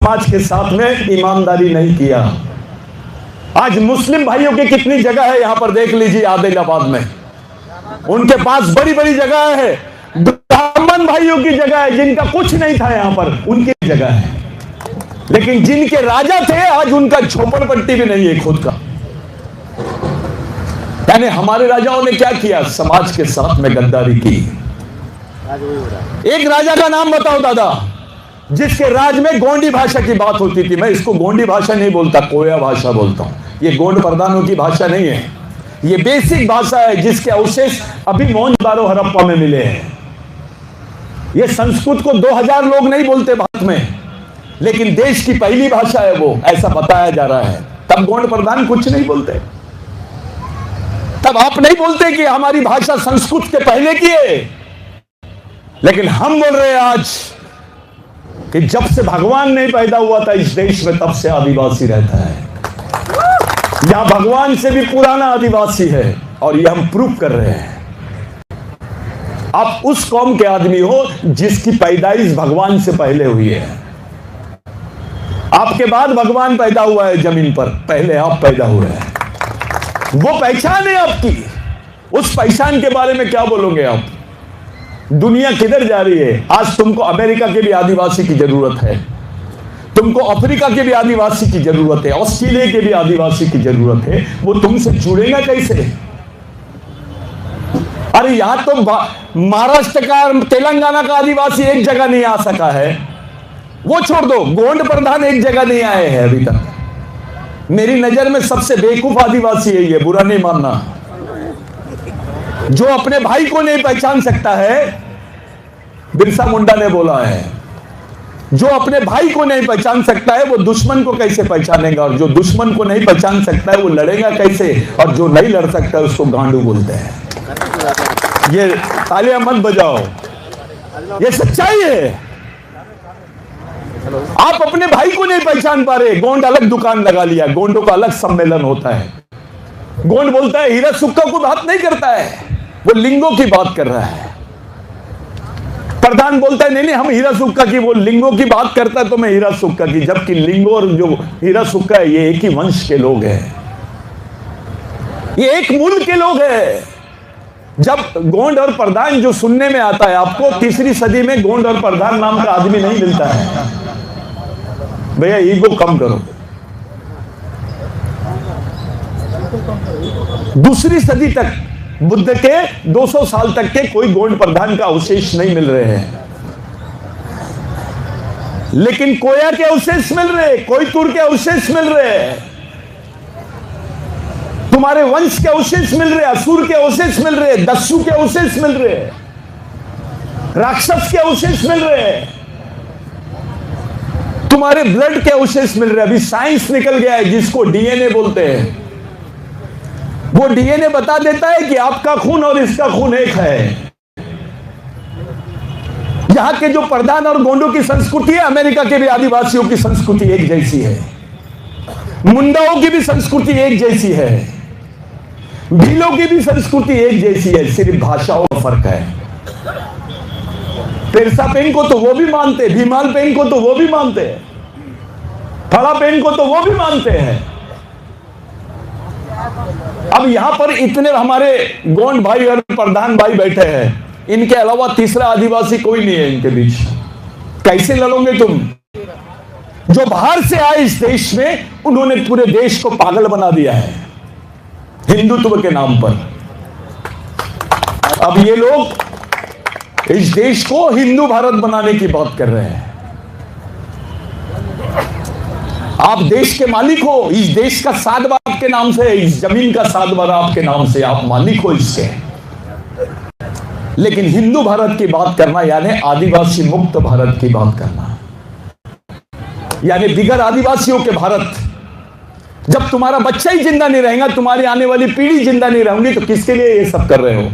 समाज के साथ में ईमानदारी नहीं किया। आज मुस्लिम भाइयों की कितनी जगह है यहां पर देख लीजिए, आदिलाबाद में उनके पास बड़ी बड़ी जगह है। ब्राह्मण भाइयों की जगह है जिनका कुछ नहीं था यहां पर, उनकी जगह है। लेकिन जिनके राजा थे आज उनका झोपड़पट्टी भी नहीं है खुद का। यानी हमारे राजाओं ने क्या किया? समाज के साथ में गद्दारी की। एक राजा का नाम बताओ दादा, जिसके राज में गोंडी भाषा की बात होती थी। मैं इसको गोंडी भाषा नहीं बोलता, कोया भाषा बोलता हूं। ये गोंड प्रधानों की भाषा नहीं है, ये बेसिक भाषा है जिसके अवशेष अभी मोहनजोदड़ो हड़प्पा में मिले हैं। ये संस्कृत को 2000 लोग नहीं बोलते भारत में, लेकिन देश की पहली भाषा है वो, ऐसा बताया जा रहा है। तब गोंड प्रधान कुछ नहीं बोलते, तब आप नहीं बोलते कि हमारी भाषा संस्कृत के पहले की है। लेकिन हम बोल रहे हैं आज कि जब से भगवान नहीं पैदा हुआ था इस देश में, तब से आदिवासी रहता है। यहां भगवान से भी पुराना आदिवासी है, और ये हम प्रूव कर रहे हैं। आप उस कौम के आदमी हो जिसकी पैदाइश भगवान से पहले हुई है। आपके बाद भगवान पैदा हुआ है जमीन पर, पहले आप पैदा हुए हैं। वो पहचान है आपकी। उस पहचान के बारे में क्या बोलोगे आप? दुनिया किधर जा रही है? आज तुमको अमेरिका के भी आदिवासी की जरूरत है, तुमको अफ्रीका के भी आदिवासी की जरूरत है, ऑस्ट्रेलिया के भी आदिवासी की जरूरत है। वो तुमसे जुड़ेगा कैसे? अरे यहां तो महाराष्ट्र का, तेलंगाना का आदिवासी एक जगह नहीं आ सका है। वो छोड़ दो, गोंड प्रधान एक जगह नहीं आए हैं अभी तक। मेरी नजर में सबसे बेवकूफ आदिवासी है ये, बुरा नहीं मानना। जो अपने भाई को नहीं पहचान सकता है, बिरसा मुंडा ने बोला है, जो अपने भाई को नहीं पहचान सकता है वो दुश्मन को कैसे पहचानेगा, और जो दुश्मन को नहीं पहचान सकता है वो लड़ेगा कैसे, और जो नहीं लड़ सकता है उसको गांडू बोलते हैं। ये तालियां मत बजाओ, ये सच्चाई है। आप अपने भाई को नहीं पहचान पा रहे। गोंड अलग दुकान लगा लिया, गोंडों का अलग सम्मेलन होता है। गोंड बोलता है हीरा सुक्का को बात नहीं करता है, वो लिंगो की बात कर रहा है। प्रधान बोलता है नहीं नहीं हम हीरा सुक्का की, वो लिंगो की बात करता है तो मैं हीरा सुक्का की। जबकि लिंगो और जो हीरा सुक्का है ये एक ही वंश के लोग हैं, ये एक मूल के लोग हैं। जब गोंड और प्रधान जो सुनने में आता है आपको, 3री सदी में गोंड और प्रधान नाम का आदमी नहीं मिलता है। भैया ईगो कम करो। 2री सदी तक, बुद्ध के 200 साल तक के कोई गोंड प्रधान का अवशेष नहीं मिल रहे हैं, लेकिन कोया के अवशेष मिल रहे, कोई तुर के अवशेष मिल रहे, तुम्हारे वंश के अवशेष मिल रहे, असुर के अवशेष मिल रहे, दस्यु के अवशेष मिल रहे, राक्षस के अवशेष मिल रहे, तुम्हारे ब्लड के अवशेष मिल रहे। अभी साइंस निकल गया है जिसको डीएनए बोलते हैं। वो डीएनए बता देता है कि आपका खून और इसका खून एक है। यहां के जो प्रधान और गोंडों की संस्कृति है, अमेरिका के भी आदिवासियों की संस्कृति एक जैसी है, मुंडाओं की भी संस्कृति एक जैसी है, भीलों की भी संस्कृति एक जैसी है, सिर्फ भाषाओं का फर्क है। पेरसा पेन को तो वो भी मानते, भीमाल पेन को तो वो भी मानते, फड़ा पेन को तो वो भी मानते हैं। अब यहां पर इतने हमारे गोंड भाई और प्रधान भाई बैठे हैं, इनके अलावा तीसरा आदिवासी कोई नहीं है इनके बीच। कैसे लड़ोगे तुम? जो बाहर से आए इस देश में, उन्होंने पूरे देश को पागल बना दिया है हिंदुत्व के नाम पर। अब ये लोग इस देश को हिंदू भारत बनाने की बात कर रहे हैं। आप देश के मालिक हो, इस देश का सातवां आपके नाम से, इस जमीन का सातवां आपके नाम से, आप मालिक हो इसके। लेकिन हिंदू भारत की बात करना यानी आदिवासी मुक्त भारत की बात करना, यानी बिगर आदिवासियों के भारत। जब तुम्हारा बच्चा ही जिंदा नहीं रहेगा, तुम्हारी आने वाली पीढ़ी जिंदा नहीं रहेंगी, तो किसके लिए ये सब कर रहे हो?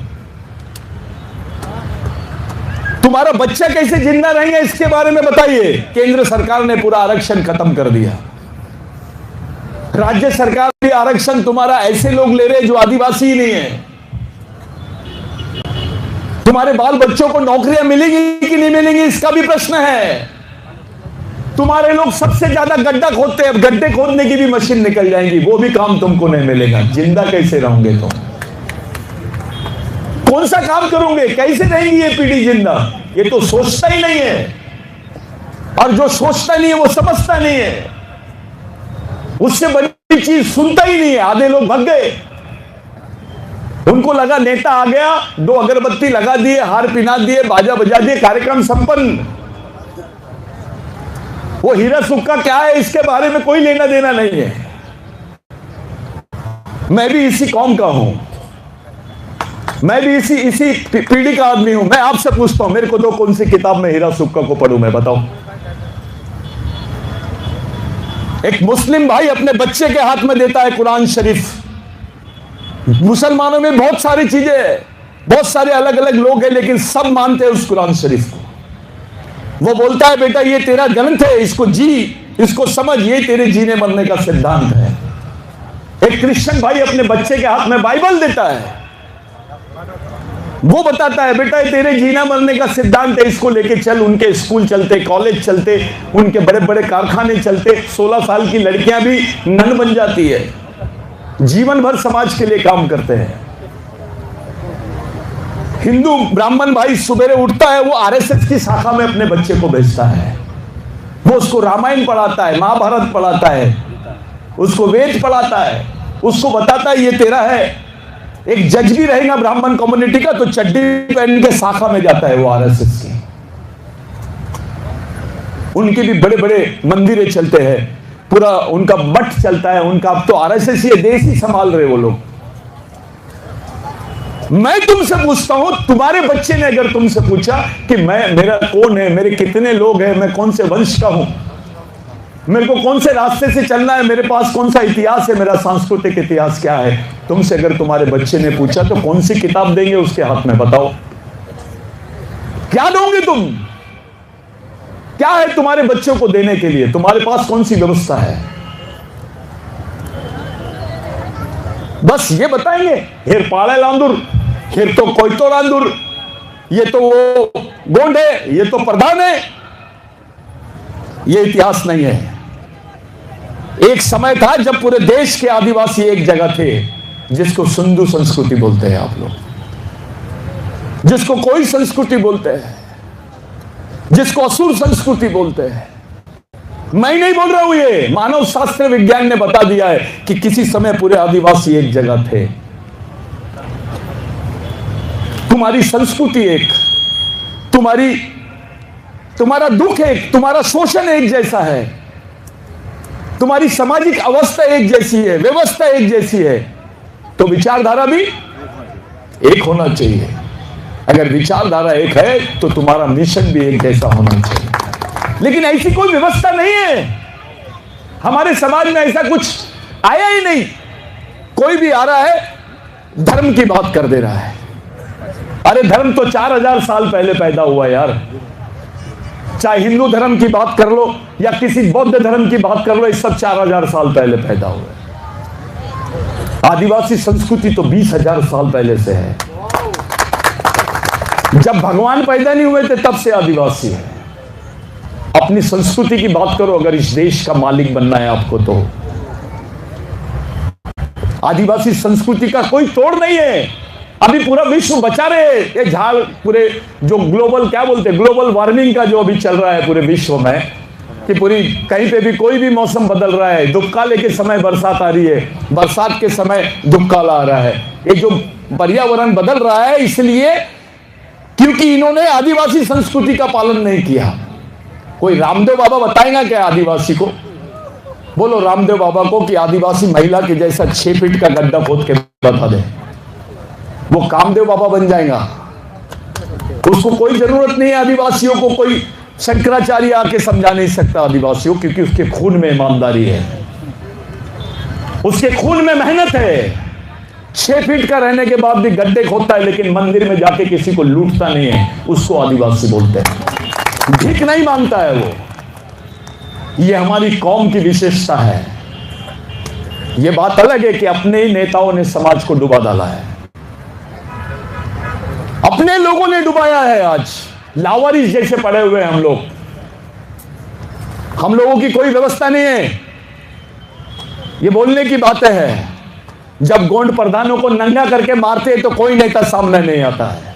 तुम्हारा बच्चा कैसे जिंदा रहेगा इसके बारे में बताइए। केंद्र सरकार ने पूरा आरक्षण खत्म कर दिया, राज्य सरकार भी आरक्षण तुम्हारा ऐसे लोग ले रहे जो आदिवासी ही नहीं है। तुम्हारे बाल बच्चों को नौकरियां मिलेंगी कि नहीं मिलेंगी इसका भी प्रश्न है। तुम्हारे लोग सबसे ज्यादा गड्ढा खोदते हैं, गड्ढे खोदने की भी मशीन निकल जाएंगी, वो भी काम तुमको नहीं मिलेगा। जिंदा कैसे रहोगे तुम? कौन सा काम करोगे? कैसे रहेंगी ये पीढ़ी जिंदा? ये तो सोचता ही नहीं है, और जो सोचता नहीं है वो समझता नहीं है, उससे बड़ी चीज सुनता ही नहीं है। आधे लोग भग गए, उनको लगा नेता आ गया, 2 अगरबत्ती लगा दिए, हार पिना दिए, बाजा बजा दिए, कार्यक्रम संपन्न। वो हीरा सुक्का क्या है इसके बारे में कोई लेना देना नहीं है। मैं भी इसी कौम का हूं, मैं भी इसी पीढ़ी का आदमी हूं। मैं आपसे पूछता हूं, मेरे को दो कौन सी किताब में हीरा सुक्का को पढ़ूं मैं, बताओ। एक मुस्लिम भाई अपने बच्चे के हाथ में देता है कुरान शरीफ। मुसलमानों में बहुत सारी चीजें हैं, बहुत सारे अलग अलग लोग हैं, लेकिन सब मानते हैं उस कुरान शरीफ को। वो बोलता है बेटा ये तेरा ग्रंथ है, इसको जी, इसको समझ, ये तेरे जीने मरने का सिद्धांत है। एक क्रिश्चियन भाई अपने बच्चे के हाथ में बाइबल देता है, वो बताता है बेटा ये तेरे जीना मरने का सिद्धांत है, इसको लेके चल। उनके स्कूल चलते, कॉलेज चलते, उनके बड़े बड़े कारखाने चलते, 16 साल की लड़कियां भी नन बन जाती है, जीवन भर समाज के लिए काम करते हैं। हिंदू ब्राह्मण भाई सुबह उठता है, वो आरएसएस की शाखा में अपने बच्चे को भेजता है, वो उसको रामायण पढ़ाता है, महाभारत पढ़ाता है, उसको वेद पढ़ाता है, उसको बताता है ये तेरा है। एक जज भी रहेगा ब्राह्मण कम्युनिटी का, तो चड्डी पहन के शाखा में जाता है वो आरएसएस की। उनके भी बड़े बड़े मंदिरें चलते हैं, पूरा उनका मठ चलता है उनका। अब तो आरएसएस ये देश ही संभाल रहे वो लोग। मैं तुमसे पूछता हूं, तुम्हारे बच्चे ने अगर तुमसे पूछा कि मेरा कौन है, मेरे कितने लोग हैं, मैं कौन से वंश का हूं, मेरे को कौन से रास्ते से चलना है, मेरे पास कौन सा इतिहास है, मेरा सांस्कृतिक इतिहास क्या है, तुमसे अगर तुम्हारे बच्चे ने पूछा तो कौन सी किताब देंगे उसके हाथ में, बताओ क्या दोगे तुम? क्या है तुम्हारे बच्चों को देने के लिए? तुम्हारे पास कौन सी व्यवस्था है? बस ये बताएंगे हेर पाड़े लांदुर, हेर तो कोई तो लांदुर, ये तो वो गोंड है, ये तो प्रधान है। ये इतिहास नहीं है। एक समय था जब पूरे देश के आदिवासी एक जगह थे, जिसको सिंधु संस्कृति बोलते हैं आप लोग, जिसको कोई संस्कृति बोलते हैं, जिसको असुर संस्कृति बोलते हैं। मैं नहीं बोल रहा हूं, ये मानव शास्त्र विज्ञान ने बता दिया है कि किसी समय पूरे आदिवासी एक जगह थे। तुम्हारी संस्कृति एक, तुम्हारा दुख एक, तुम्हारा शोषण एक जैसा है, तुम्हारी सामाजिक अवस्था एक जैसी है, व्यवस्था एक जैसी है, तो विचारधारा भी एक होना चाहिए। अगर विचारधारा एक है तो तुम्हारा मिशन भी एक जैसा होना चाहिए। लेकिन ऐसी कोई व्यवस्था नहीं है हमारे समाज में, ऐसा कुछ आया ही नहीं। कोई भी आ रहा है धर्म की बात कर दे रहा है। अरे धर्म तो 4000 साल पहले पैदा हुआ यार। चाहे हिंदू धर्म की बात कर लो या किसी बौद्ध धर्म की बात कर लो, ये सब 4000 साल पहले पैदा हुए। आदिवासी संस्कृति तो 20,000 साल पहले से है। जब भगवान पैदा नहीं हुए थे तब से आदिवासी है। अपनी संस्कृति की बात करो, अगर इस देश का मालिक बनना है आपको तो। आदिवासी संस्कृति का कोई तोड़ नहीं है। अभी पूरा विश्व बचा रहे ये झाड़, पूरे जो ग्लोबल क्या बोलते हैं, ग्लोबल वार्मिंग का जो अभी चल रहा है पूरे विश्व में, कि पूरी कहीं पे भी कोई भी मौसम बदल रहा है। दुक्काले के समय बरसात आ रही है, बरसात के समय दुक्काला आ रहा है। ये जो पर्यावरण बदल रहा है इसलिए क्योंकि इन्होंने आदिवासी संस्कृति का पालन नहीं किया। कोई रामदेव बाबा बताएगा क्या आदिवासी को? बोलो रामदेव बाबा को कि आदिवासी महिला के जैसा 6 फीट का गड्ढा खोद के बता दे, वो कामदेव बाबा बन जाएगा। उसको कोई जरूरत नहीं है आदिवासियों को, कोई शंकराचार्य आके समझा नहीं सकता आदिवासियों, क्योंकि उसके खून में ईमानदारी है, उसके खून में मेहनत है। 6 फीट का रहने के बाद भी गड्ढे खोदता है, लेकिन मंदिर में जाके किसी को लूटता नहीं है, उसको आदिवासी बोलते हैं। भीख नहीं मांगता है वो। ये हमारी कौम की विशेषता है। ये बात अलग है कि अपने ही नेताओं ने समाज को डुबा डाला है, अपने लोगों ने डुबाया है। आज लावारिस जैसे पड़े हुए हम लोग। हम लोगों की कोई व्यवस्था नहीं है। ये बोलने की बातें है। जब गोंड प्रधानों को नंगा करके मारते हैं तो कोई नेता सामने नहीं आता है।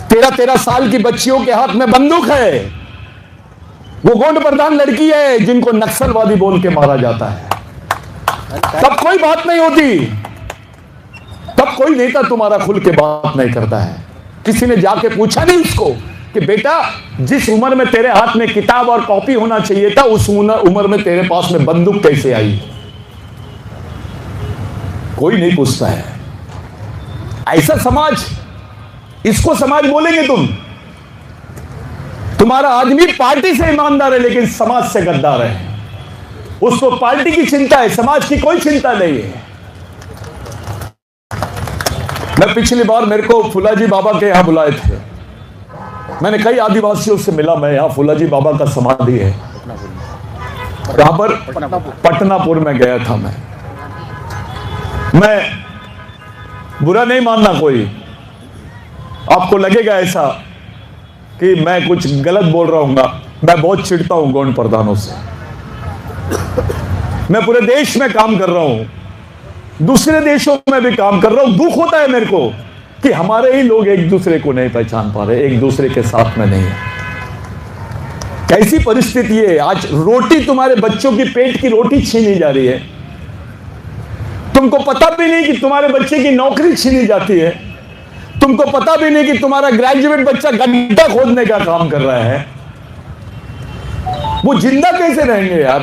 13-13 साल की बच्चियों के हाथ में बंदूक है। वो गोंड प्रधान लड़की है जिनको नक्सलवादी बोल के मारा जाता है। तब कोई बात नहीं होती, तब कोई नेता तुम्हारा खुल के बात नहीं करता है। किसी ने जाके पूछा नहीं उसको कि बेटा जिस उम्र में तेरे हाथ में किताब और कॉपी होना चाहिए था उस उम्र में तेरे पास में बंदूक कैसे आई? कोई नहीं पूछता है। ऐसा समाज, इसको समाज बोलेंगे तुम? तुम्हारा आदमी पार्टी से ईमानदार है लेकिन समाज से गद्दार है। उसको पार्टी की चिंता है, समाज की कोई चिंता नहीं है। मैं पिछली बार, मेरे को फुलाजी बाबा के यहां बुलाए थे। मैंने कई आदिवासियों से मिला। मैं यहां फुलाजी बाबा का समाधि है, यहां पर पटनापुर में गया था। मैं बुरा नहीं मानना कोई, आपको लगेगा ऐसा कि मैं कुछ गलत बोल रहा हूंगा। मैं बहुत चिढ़ता हूं गोंड प्रधानों से। मैं पूरे देश में काम कर रहा हूं, दूसरे देशों में भी काम कर रहा हूं। दुख होता है मेरे को कि हमारे ही लोग एक दूसरे को नहीं पहचान पा रहे, एक दूसरे के साथ में नहीं है। कैसी परिस्थिति है आज? रोटी, तुम्हारे बच्चों की पेट की रोटी छीनी जा रही है। तुमको पता भी नहीं कि तुम्हारे बच्चे की नौकरी छीनी जाती है। तुमको पता भी नहीं कि तुम्हारा ग्रेजुएट बच्चा गड्ढा खोदने का काम कर रहा है। वो जिंदा कैसे रहेंगे यार?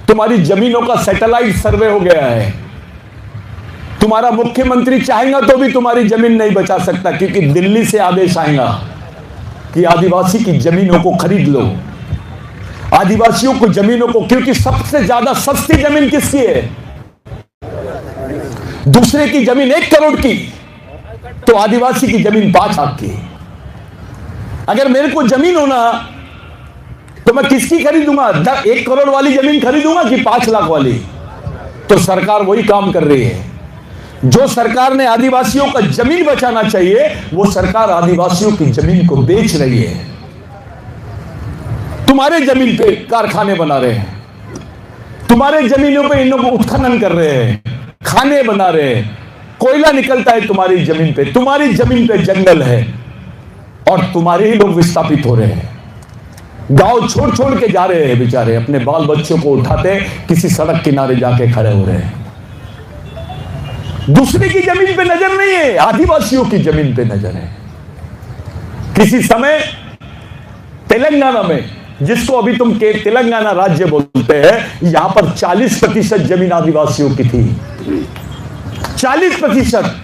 तुम्हारी जमीनों का सैटेलाइट सर्वे हो गया है। तुम्हारा मुख्यमंत्री चाहेगा तो भी तुम्हारी जमीन नहीं बचा सकता, क्योंकि दिल्ली से आदेश आएगा कि आदिवासी की जमीनों को खरीद लो। आदिवासियों को जमीनों को, क्योंकि सबसे ज्यादा सस्ती जमीन किसकी है? दूसरे की जमीन 1 करोड़ की, तो आदिवासी की जमीन 5 लाख की। अगर मेरे को जमीन होना तो मैं किसकी खरीदूंगा? 1 करोड़ वाली जमीन खरीदूंगा कि 5 लाख वाली? तो सरकार वही काम कर रही है। जो सरकार ने आदिवासियों का जमीन बचाना चाहिए, वो सरकार आदिवासियों की जमीन को बेच रही है। तुम्हारे जमीन पे कारखाने बना रहे हैं, तुम्हारे जमीनों पे इन लोग उत्खनन कर रहे हैं, खाने बना रहे हैं, कोयला निकलता है तुम्हारी जमीन पे। तुम्हारी जमीन पे जंगल है और तुम्हारे ही लोग विस्थापित हो रहे हैं। गांव छोड़ छोड़ के जा रहे हैं बेचारे, अपने बाल बच्चों को उठाते किसी सड़क किनारे जाके खड़े हो रहे हैं। दूसरे की जमीन पे नजर नहीं है, आदिवासियों की जमीन पे नजर है। किसी समय तेलंगाना में, जिसको अभी तुम के तेलंगाना राज्य बोलते हैं, यहां पर 40% जमीन आदिवासियों की थी। 40%।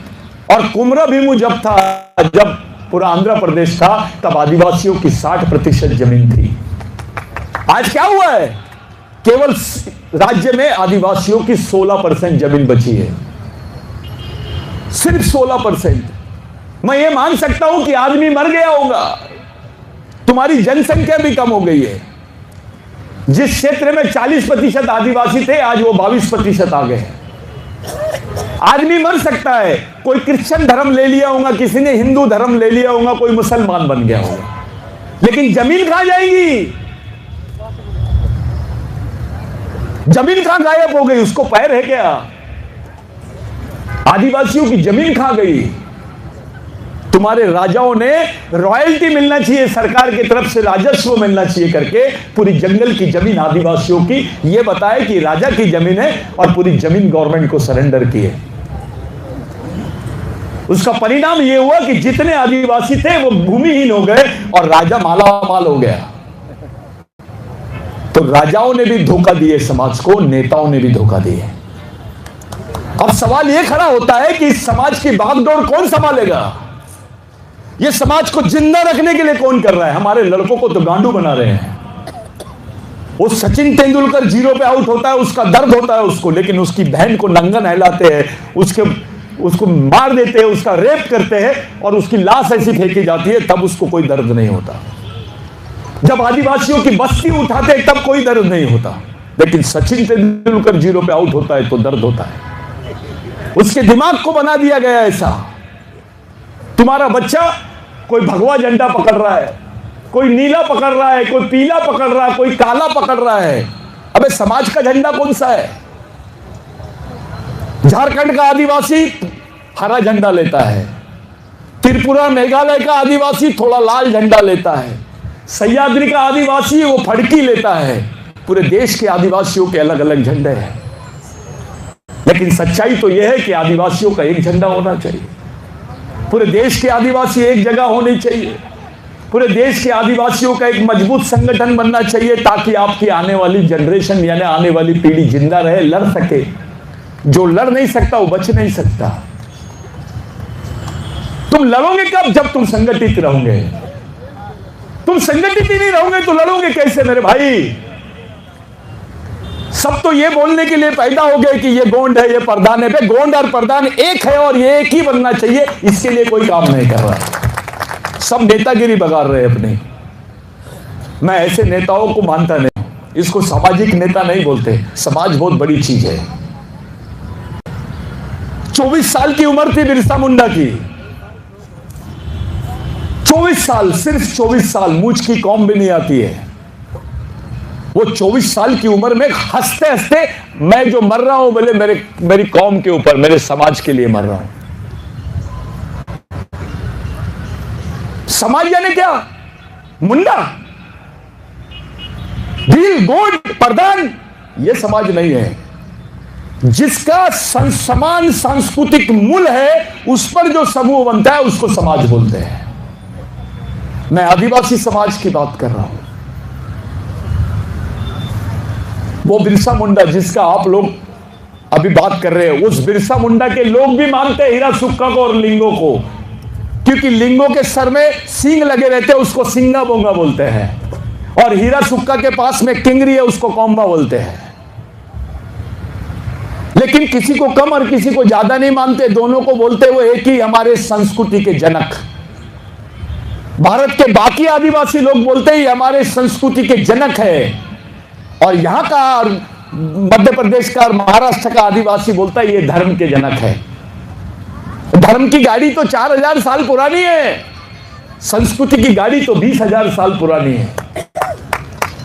और कुमरा भीमू जब था, जब पूरा आंध्र प्रदेश था, तब आदिवासियों की 60% जमीन थी। आज क्या हुआ है? केवल राज्य में आदिवासियों की 16% जमीन बची है, सिर्फ 16%। मैं ये मान सकता हूं कि आदमी मर गया होगा, तुम्हारी जनसंख्या भी कम हो गई है। जिस क्षेत्र में 40% आदिवासी थे, आज वो 22% आ गए हैं। आदमी मर सकता है, कोई क्रिश्चियन धर्म ले लिया होगा, किसी ने हिंदू धर्म ले लिया होगा, कोई मुसलमान बन गया होगा, लेकिन जमीन कहां जाएगी? जमीन कहां गायब हो गई? उसको पैर है क्या? आदिवासियों की जमीन कहां गई? तुम्हारे राजाओं ने रॉयल्टी मिलना चाहिए, सरकार की तरफ से राजस्व मिलना चाहिए करके पूरी जंगल की जमीन आदिवासियों की ये बताया कि राजा की जमीन है, और पूरी जमीन गवर्नमेंट को सरेंडर की है। उसका परिणाम यह हुआ कि जितने आदिवासी थे वो भूमिहीन हो गए और राजा मालामाल हो गया। तो राजाओं ने भी धोखा दिए समाज को, नेताओं ने भी धोखा दिए। अब सवाल यह खड़ा होता है कि इस समाज की बागडोर कौन संभालेगा? ये समाज को जिंदा रखने के लिए कौन कर रहा है? हमारे लड़कों को तो गांडू बना रहे हैं। वो सचिन तेंदुलकर 0 पे आउट होता है, उसका दर्द होता है उसको, लेकिन उसकी बहन को नंगा नहलाते हैं, उसको मार देते हैं, उसका रेप करते हैं, और उसकी लाश ऐसी फेंकी जाती है, तब उसको कोई दर्द नहीं होता। जब आदिवासियों की बस्ती उठाते हैं तब कोई दर्द नहीं होता, लेकिन सचिन तेंदुलकर 0 पे आउट होता है तो दर्द होता है। उसके दिमाग को बना दिया गया ऐसा। तुम्हारा बच्चा कोई भगवा झंडा पकड़ रहा है, कोई नीला पकड़ रहा है, कोई पीला पकड़ रहा है, कोई काला पकड़ रहा है। अबे समाज का झंडा कौन सा है? झारखंड का आदिवासी हरा झंडा लेता है, त्रिपुरा मेघालय का आदिवासी थोड़ा लाल झंडा लेता है, सह्याद्री का आदिवासी वो फड़की लेता है। पूरे देश के आदिवासियों के अलग अलग झंडे हैं, लेकिन सच्चाई तो यह है कि आदिवासियों का एक झंडा होना चाहिए। पूरे देश के आदिवासी एक जगह होने चाहिए। पूरे देश के आदिवासियों का एक मजबूत संगठन बनना चाहिए, ताकि आपकी आने वाली जनरेशन यानी आने वाली पीढ़ी जिंदा रहे, लड़ सके। जो लड़ नहीं सकता वो बच नहीं सकता। तुम लड़ोगे कब? जब तुम संगठित रहोगे। तुम संगठित ही नहीं रहोगे तो लड़ोगे कैसे मेरे भाई? सब तो ये बोलने के लिए पैदा हो गए कि ये गोंड है, ये प्रधान है। गोंड और प्रधान एक है और ये एक ही बनना चाहिए, इसके लिए कोई काम नहीं कर रहा। सब नेतागिरी बगाड़ रहे हैं अपने। मैं ऐसे नेताओं को मानता नहीं। इसको सामाजिक नेता नहीं बोलते। समाज बहुत बड़ी चीज है। 24 साल की उम्र थी बिरसा मुंडा की। 24 साल, सिर्फ 24 साल। मुझ की कौम भी नहीं आती है। वो 24 साल की उम्र में हंसते हंसते मैं जो मर रहा हूं, बोले मेरी कौम के ऊपर, मेरे समाज के लिए मर रहा हूं। समाज यानी क्या? मुंडा, भील, गोंड, प्रधान, ये समाज नहीं है। जिसका समान सांस्कृतिक मूल है, उस पर जो समूह बनता है उसको समाज बोलते हैं। मैं आदिवासी समाज की बात कर रहा हूं। वो बिरसा मुंडा जिसका आप लोग अभी बात कर रहे हैं, उस बिरसा मुंडा के लोग भी मानते हैं हीरा सुक्का को और लिंगो को, क्योंकि लिंगो के सर में सींग लगे रहते हैं, उसको सिंगा बोंगा बोलते हैं, और हीरा सुक्का के पास में किंगरी है, उसको कोंबा बोलते हैं। लेकिन किसी को कम और किसी को ज्यादा नहीं मानते, दोनों को बोलते हुए एक ही हमारे संस्कृति के जनक। भारत के बाकी आदिवासी लोग बोलते ही हमारे संस्कृति के जनक है, और यहां का और मध्य प्रदेश का और महाराष्ट्र का आदिवासी बोलता है ये धर्म के जनक है। धर्म की गाड़ी तो 4000 साल पुरानी है, संस्कृति की गाड़ी तो 20,000 साल पुरानी है।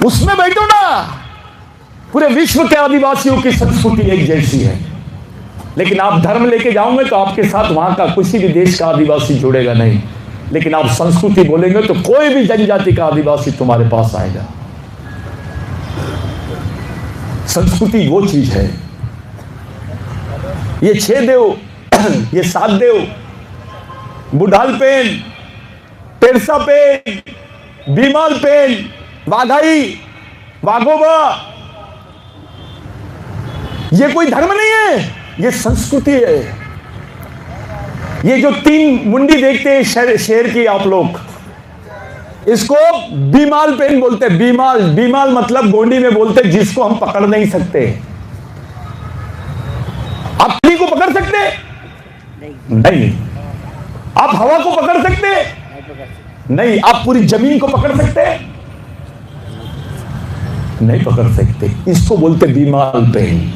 उसमें बैठो ना। पूरे विश्व के आदिवासियों की संस्कृति एक जैसी है, लेकिन आप धर्म लेके जाओगे तो आपके साथ वहां का किसी भी देश का आदिवासी जुड़ेगा नहीं। लेकिन आप संस्कृति बोलेंगे तो कोई भी जनजाति का आदिवासी तुम्हारे पास आएगा। संस्कृति वो चीज है। ये 6 देव, ये 7 देव, बुढ़ाल pen, Persa pen, बीमाल pen, वाघाई, Waghoba, ये कोई धर्म नहीं है, ये संस्कृति है। ये जो 3 मुंडी देखते हैं शेर की आप लोग, इसको बीमाल पेन बोलते हैं। बीमाल, बीमाल मतलब गोंडी में बोलते हैं जिसको हम पकड़ नहीं सकते। आप पानी को पकड़ सकते? नहीं। आप हवा को पकड़ सकते? नहीं। आप पूरी जमीन को पकड़ सकते? नहीं पकड़ सकते। इसको बोलते बीमाल पेन,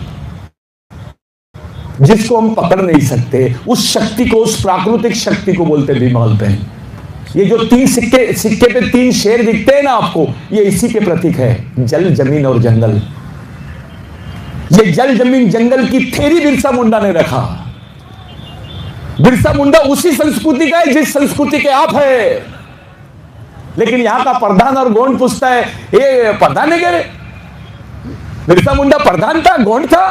जिसको हम पकड़ नहीं सकते। उस शक्ति को, उस प्राकृतिक शक्ति को बोलते बीमाल पेन। ये जो 3 सिक्के पे 3 शेर दिखते हैं ना आपको, ये इसी के प्रतीक है। जल, जमीन और जंगल। ये जल, जमीन, जंगल की थ्योरी बिरसा मुंडा ने रखा। बिरसा मुंडा उसी संस्कृति का है जिस संस्कृति के आप है। लेकिन यहां का प्रधान और गोंड पूछता है, ये प्रधान है क्या? बिरसा मुंडा प्रधान था, गोंड था?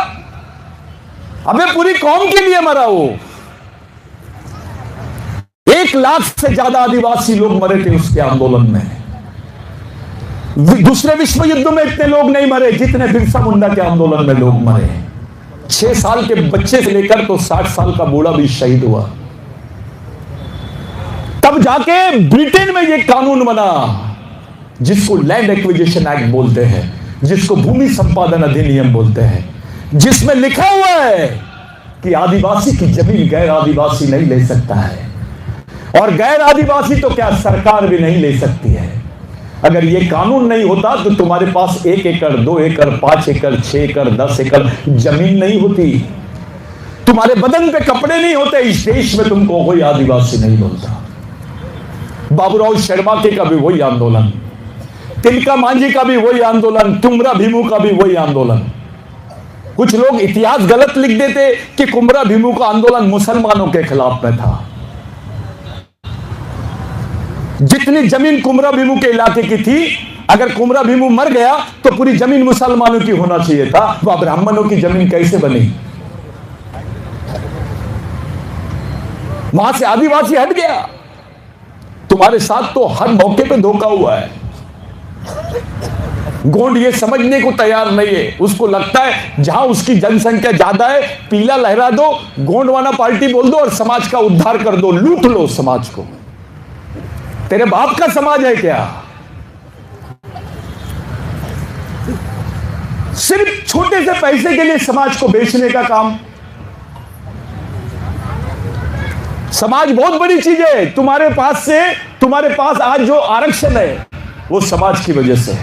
अबे पूरी कौम के लिए मरा वो। 1 लाख से ज्यादा आदिवासी लोग मरे थे उसके आंदोलन में। दूसरे विश्व युद्ध में इतने लोग नहीं मरे जितने बिरसा मुंडा के आंदोलन में लोग मरे। 6 साल के बच्चे से लेकर तो 60 साल का बूढ़ा भी शहीद हुआ। तब जाके ब्रिटेन में ये कानून बना जिसको लैंड एक्विजिशन एक्ट बोलते हैं, जिसको भूमि संपादन अधिनियम बोलते हैं, जिसमें लिखा हुआ है कि आदिवासी की जमीन गैर आदिवासी नहीं ले सकता है, और गैर आदिवासी तो क्या सरकार भी नहीं ले सकती है। अगर ये कानून नहीं होता तो तुम्हारे पास 1 एकड़, 2 एकड़, 5 एकड़, 6 एकड़, 10 एकड़ जमीन नहीं होती। तुम्हारे बदन पे कपड़े नहीं होते। इस देश में तुमको कोई आदिवासी नहीं बोलता। बाबूराव शर्मा का भी वही आंदोलन, तिलका मांझी का भी वही आंदोलन, कुमरा भीमू का भी वही आंदोलन। कुछ लोग इतिहास गलत लिख देते कि कुमरा भीमू का आंदोलन मुसलमानों के खिलाफ में था। जितनी जमीन कुमरा भीमू के इलाके की थी, अगर कुमरा भीमू मर गया तो पूरी जमीन मुसलमानों की होना चाहिए था। वह ब्राह्मणों की जमीन कैसे बनी? वहां से आदिवासी हट गया। तुम्हारे साथ तो हर मौके पे धोखा हुआ है। गोंड ये समझने को तैयार नहीं है। उसको लगता है जहां उसकी जनसंख्या ज्यादा है, पीला लहरा दो, गोंडवाना पार्टी बोल दो और समाज का उद्धार कर दो, लूट लो समाज को। तेरे बाप का समाज है क्या? सिर्फ छोटे से पैसे के लिए समाज को बेचने का काम। समाज बहुत बड़ी चीज है। तुम्हारे पास आज जो आरक्षण है वो समाज की वजह से।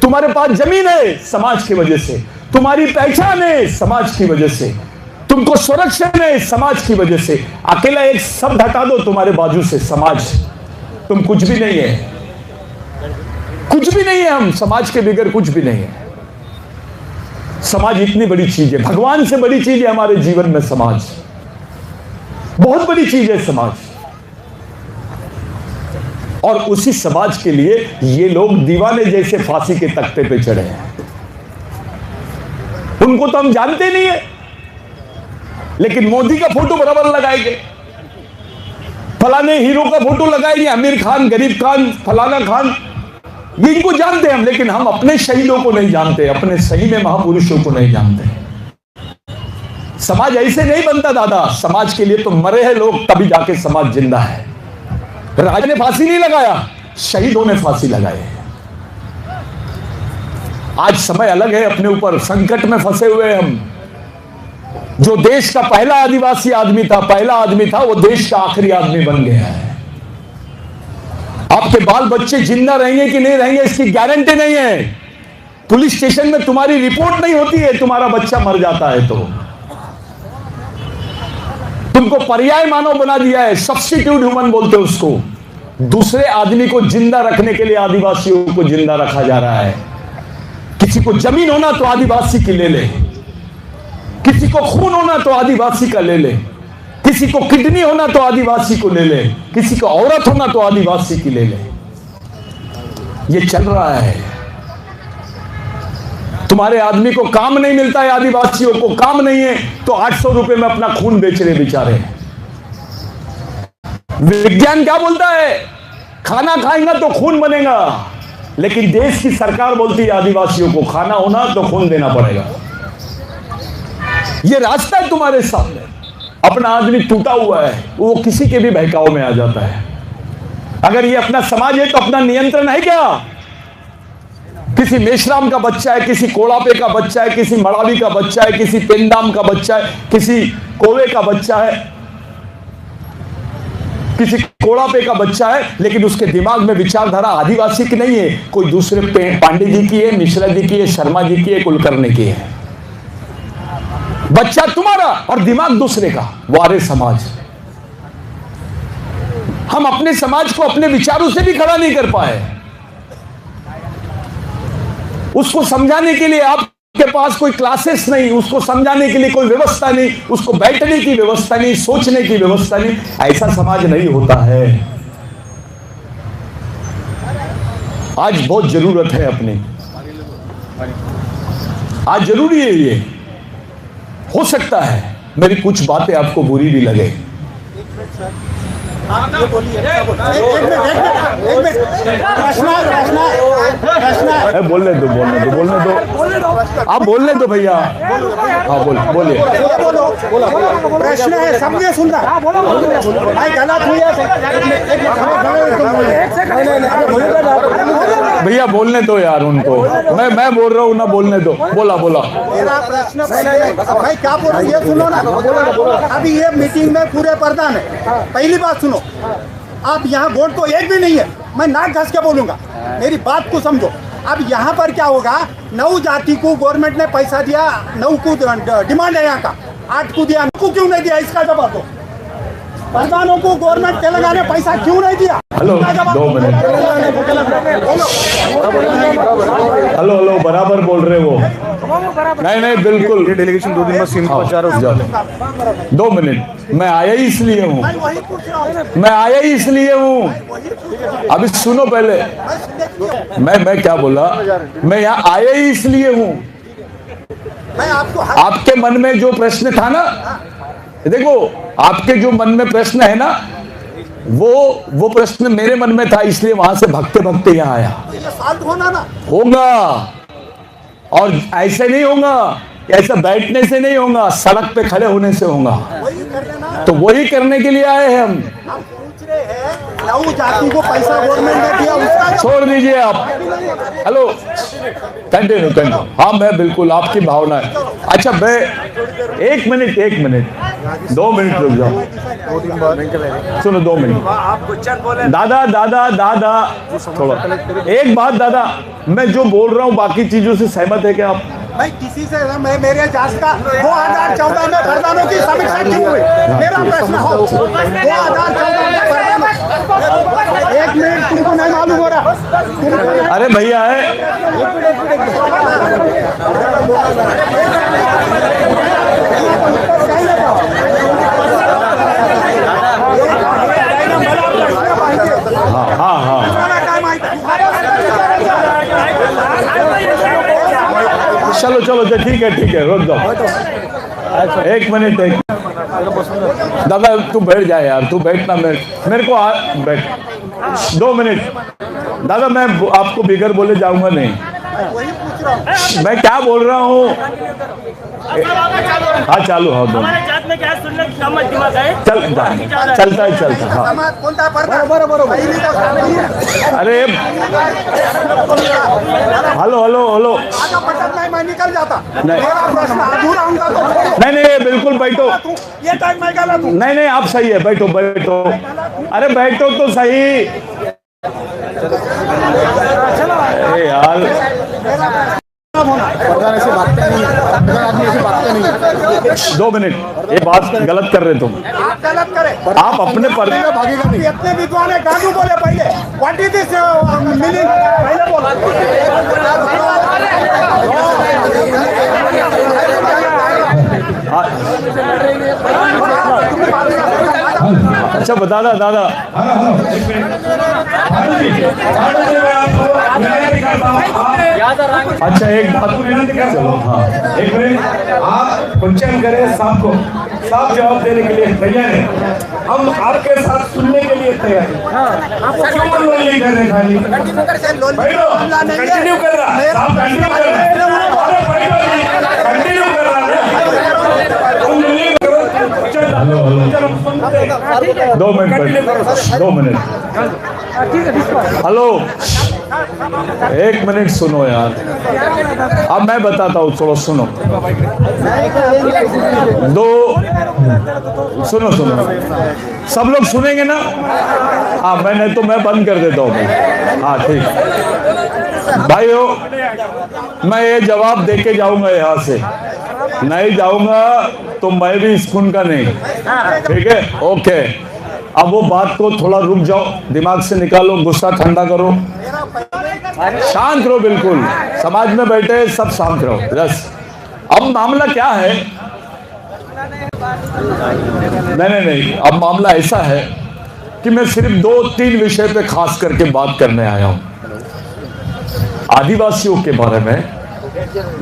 तुम्हारे पास जमीन है समाज की वजह से। तुम्हारी पहचान है समाज की वजह से। तुमको संरक्षण है समाज की वजह से। अकेला एक शब्द हटा दो तुम्हारे बाजू से, समाज, तुम कुछ भी नहीं है। कुछ भी नहीं है। हम समाज के बगैर कुछ भी नहीं है। समाज इतनी बड़ी चीज है, भगवान से बड़ी चीज है हमारे जीवन में। समाज बहुत बड़ी चीज है समाज। और उसी समाज के लिए ये लोग दीवाने जैसे फांसी के तख्ते पे चढ़े हैं। उनको तो हम जानते नहीं है, लेकिन मोदी का फोटो बराबर लगाएंगे, फलाने हीरो का फोटो लगाएंगे, आमिर खान, गरीब खान, फलाना खान, ये इनको जानते हैं हम। लेकिन हम अपने शहीदों को नहीं जानते, अपने सही में महापुरुषों को नहीं जानते। समाज ऐसे नहीं बनता दादा। समाज के लिए तो मरे हैं लोग, तभी जाके समाज जिंदा है। राजा ने फांसी नहीं लगाया, शहीदों ने फांसी लगाई। आज समय अलग है, अपने ऊपर संकट में फंसे हुए हम। जो देश का पहला आदिवासी आदमी था, वो देश का आखिरी आदमी बन गया है। आपके बाल बच्चे जिंदा रहेंगे कि नहीं रहेंगे इसकी गारंटी नहीं है। पुलिस स्टेशन में तुम्हारी रिपोर्ट नहीं होती है, तुम्हारा बच्चा मर जाता है तो तुमको पर्याय मानव बना दिया है, सब्स्टिट्यूट ह्यूमन बोलते हैं उसको। दूसरे आदमी को जिंदा रखने के लिए आदिवासियों को जिंदा रखा जा रहा है। किसी को जमीन होना तो आदिवासी की ले ले, किसी को खून होना तो आदिवासी का ले ले, किसी को किडनी होना तो आदिवासी को ले ले, किसी को औरत होना तो आदिवासी की ले ले। ये चल रहा है। तुम्हारे आदमी को काम नहीं मिलता है, आदिवासियों को काम नहीं है तो 800 रुपए में अपना खून बेच रहे बेचारे। विज्ञान क्या बोलता है? खाना खाएंगा तो खून बनेगा, लेकिन देश की सरकार बोलती है आदिवासियों को खाना होना तो खून देना पड़ेगा। ये रास्ता है तुम्हारे सामने। अपना आदमी टूटा हुआ है, वो किसी के भी बहकाव में आ जाता है। अगर ये अपना समाज है तो अपना नियंत्रण है क्या? किसी मेश्राम का बच्चा है, किसी कोड़ापे का बच्चा है, किसी मड़ावी का बच्चा है, किसी पेंदाम का बच्चा है, किसी कोवे का बच्चा है, किसी कोड़ापे का बच्चा है, लेकिन उसके दिमाग में विचारधारा आदिवासी की नहीं है, कोई दूसरे पांडे जी की है, मिश्रा जी की है, शर्मा जी की है, कुलकर्णी की है। बच्चा तुम्हारा और दिमाग दूसरे का। वारे समाज। हम अपने समाज को अपने विचारों से भी खड़ा नहीं कर पाए। उसको समझाने के लिए आपके पास कोई क्लासेस नहीं, उसको समझाने के लिए कोई व्यवस्था नहीं, उसको बैठने की व्यवस्था नहीं, सोचने की व्यवस्था नहीं। ऐसा समाज नहीं होता है। आज बहुत जरूरत है अपनी। आज जरूरी है ये। हो सकता है मेरी कुछ बातें आपको बुरी भी लगे। बोलने दो आप बोलने दो भैया। हाँ बोलिए। प्रश्न है, सबने सुन रहा। भैया बोलने दो यार उनको। मैं बोल रहा हूँ ना, बोलने दो। बोला मेरा प्रश्न भाई क्या बोल रहा हूँ ये सुनो ना। अभी ये मीटिंग में पूरे प्रधान है। पहली बात सुनो, आप यहाँ वोट तो एक भी नहीं है। मैं नाक घस के बोलूंगा, मेरी बात को समझो। अब यहाँ पर क्या होगा, 9 जाति को गवर्नमेंट ने पैसा दिया, 9 को डिमांड है यहाँ का, 8 को दिया, 9 को क्यों नहीं दिया? इसका जवाब दो। प्रधानों को गवर्नमेंट तेलंगाना ने पैसा क्यों नहीं दिया? Hello 2 minute. हेलो हेलो बराबर बोल रहे वो। नहीं बिल्कुल। ये डेलीगेशन 2 दिन बाद सीन पर जा रहा है। 2 मिनट। मैं आया ही इसलिए हूँ, मैं आया ही इसलिए हूँ। अभी सुनो पहले, मैं क्या बोला, मैं यहाँ आया ही इसलिए हूँ। आपके मन में जो प्रश्न था ना, देखो आपके जो मन में प्रश्न है ना, वो प्रश्न मेरे मन में था, इसलिए वहां से भगते भगते यहाँ आया। होगा, और ऐसे नहीं होगा, ऐसा बैठने से नहीं होगा, सड़क पे खड़े होने से होगा। तो वही करने के लिए आए हैं हम। जाति को पैसा गवर्नमेंट ने दिया, उसका छोड़ दीजिए आप। Hello continue. हाँ मैं बिल्कुल, आपकी भावना है। अच्छा मैं 1 मिनट 2 मिनट रुक जाओ, सुनो 2 मिनट। दादा थोड़ा एक बात, दादा मैं जो बोल रहा हूँ बाकी चीजों से सहमत है क्या आप? मैं किसी से मैं मेरे जांच का 2014 में प्रधानों की समीक्षा की हुई। मेरा प्रश्न हो 2014 में प्रधानों, 1 मिनट तुमको नहीं मालूम हो रहा? अरे भैया है, हाँ चलो ठीक है रोक दो। 1 मिनट दादा तू बैठ जाए यार, तू बैठना, मेरे को बैठ 2 मिनट। दादा मैं आपको बिगर बोले जाऊंगा नहीं, मैं क्या बोल रहा हूँ। हाँ चालू, हाँ दो चलता है हाँ। अरे हेलो मैं निकल जाता नहीं बिल्कुल बैठो। ये तक मैं गलत हूँ। नहीं आप सही है, बैठो। अरे बैठो तो सही। अरे यार प्रधान ऐसे भागते नहीं, प्रधान आदमी ऐसे भागते नहीं। 2 मिनट, ये बात गलत कर रहे तुम। आप गलत करें, आप अपने पर भागेगा नहीं। इतने विद्वान है, गांधू बोले पहले व्हाट इज दिस मीनिंग, पहले बोलो। अच्छा बता दादा अच्छा एक बात, चलो हाँ एक मिनट, आप क्वेश्चन करें, सबको साफ जवाब देने के लिए तैयार है। हम आपके साथ सुनने के लिए तैयार हैं। क्यों मनोरंजन कर रहे खाली? बैठो, कंटिन्यू कर रहा है, आप कंटिन्यू कर रहे हैं। अरे बैठो जी, कंटिन्यू कर रहा है। तुम नहीं करो, चलो 2 मिनट 2 मिनट। हेलो 1 मिनट सुनो यार, अब मैं बताता हूँ, थोड़ा सुनो। सुनो सब लोग सुनेंगे ना? हाँ मैं बंद कर देता हूँ। हाँ ठीक भाइयों, मैं ये जवाब देके जाऊंगा, यहाँ से नहीं जाऊंगा तो मैं भी इस खून का नहीं, ठीक है? ओके, अब वो बात को थोड़ा रुक जाओ, दिमाग से निकालो, गुस्सा ठंडा करो, शांत रहो, बिल्कुल समाज में बैठे सब शांत रहो बस। अब मामला क्या है? नहीं, अब मामला ऐसा है कि मैं सिर्फ 2-3 विषय पे खास करके बात करने आया हूं। आदिवासियों के बारे में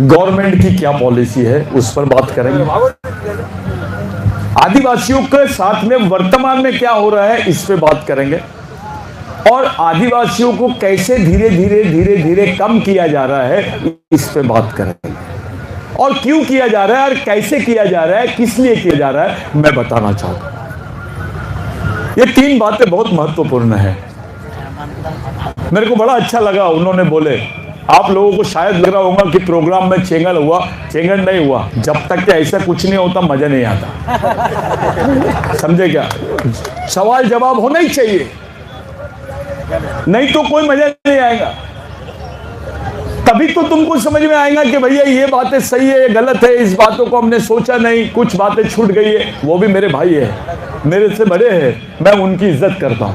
गवर्नमेंट की क्या पॉलिसी है उस पर बात करेंगे। आदिवासियों के साथ में वर्तमान में क्या हो रहा है इस पे बात करेंगे, और आदिवासियों को कैसे धीरे धीरे कम किया जा रहा है इस पे बात करेंगे, और क्यों किया जा रहा है और कैसे किया जा रहा है, किस लिए किया जा रहा है, मैं बताना चाहता हूं। ये 3 बातें बहुत महत्वपूर्ण है। मेरे को बड़ा अच्छा लगा, उन्होंने बोले, आप लोगों को शायद लग रहा होगा कि प्रोग्राम में चेंगल हुआ, चेंगल नहीं हुआ। जब तक कि ऐसा कुछ नहीं होता मजा नहीं आता, समझे क्या? सवाल जवाब होना ही चाहिए, नहीं तो कोई मजा नहीं आएगा। तभी तो तुमको समझ में आएगा कि भैया ये बातें सही है, ये गलत है, इस बातों को हमने सोचा नहीं, कुछ बातें छूट गई है। वो भी मेरे भाई है, मेरे से बड़े हैं, मैं उनकी इज्जत करता हूं,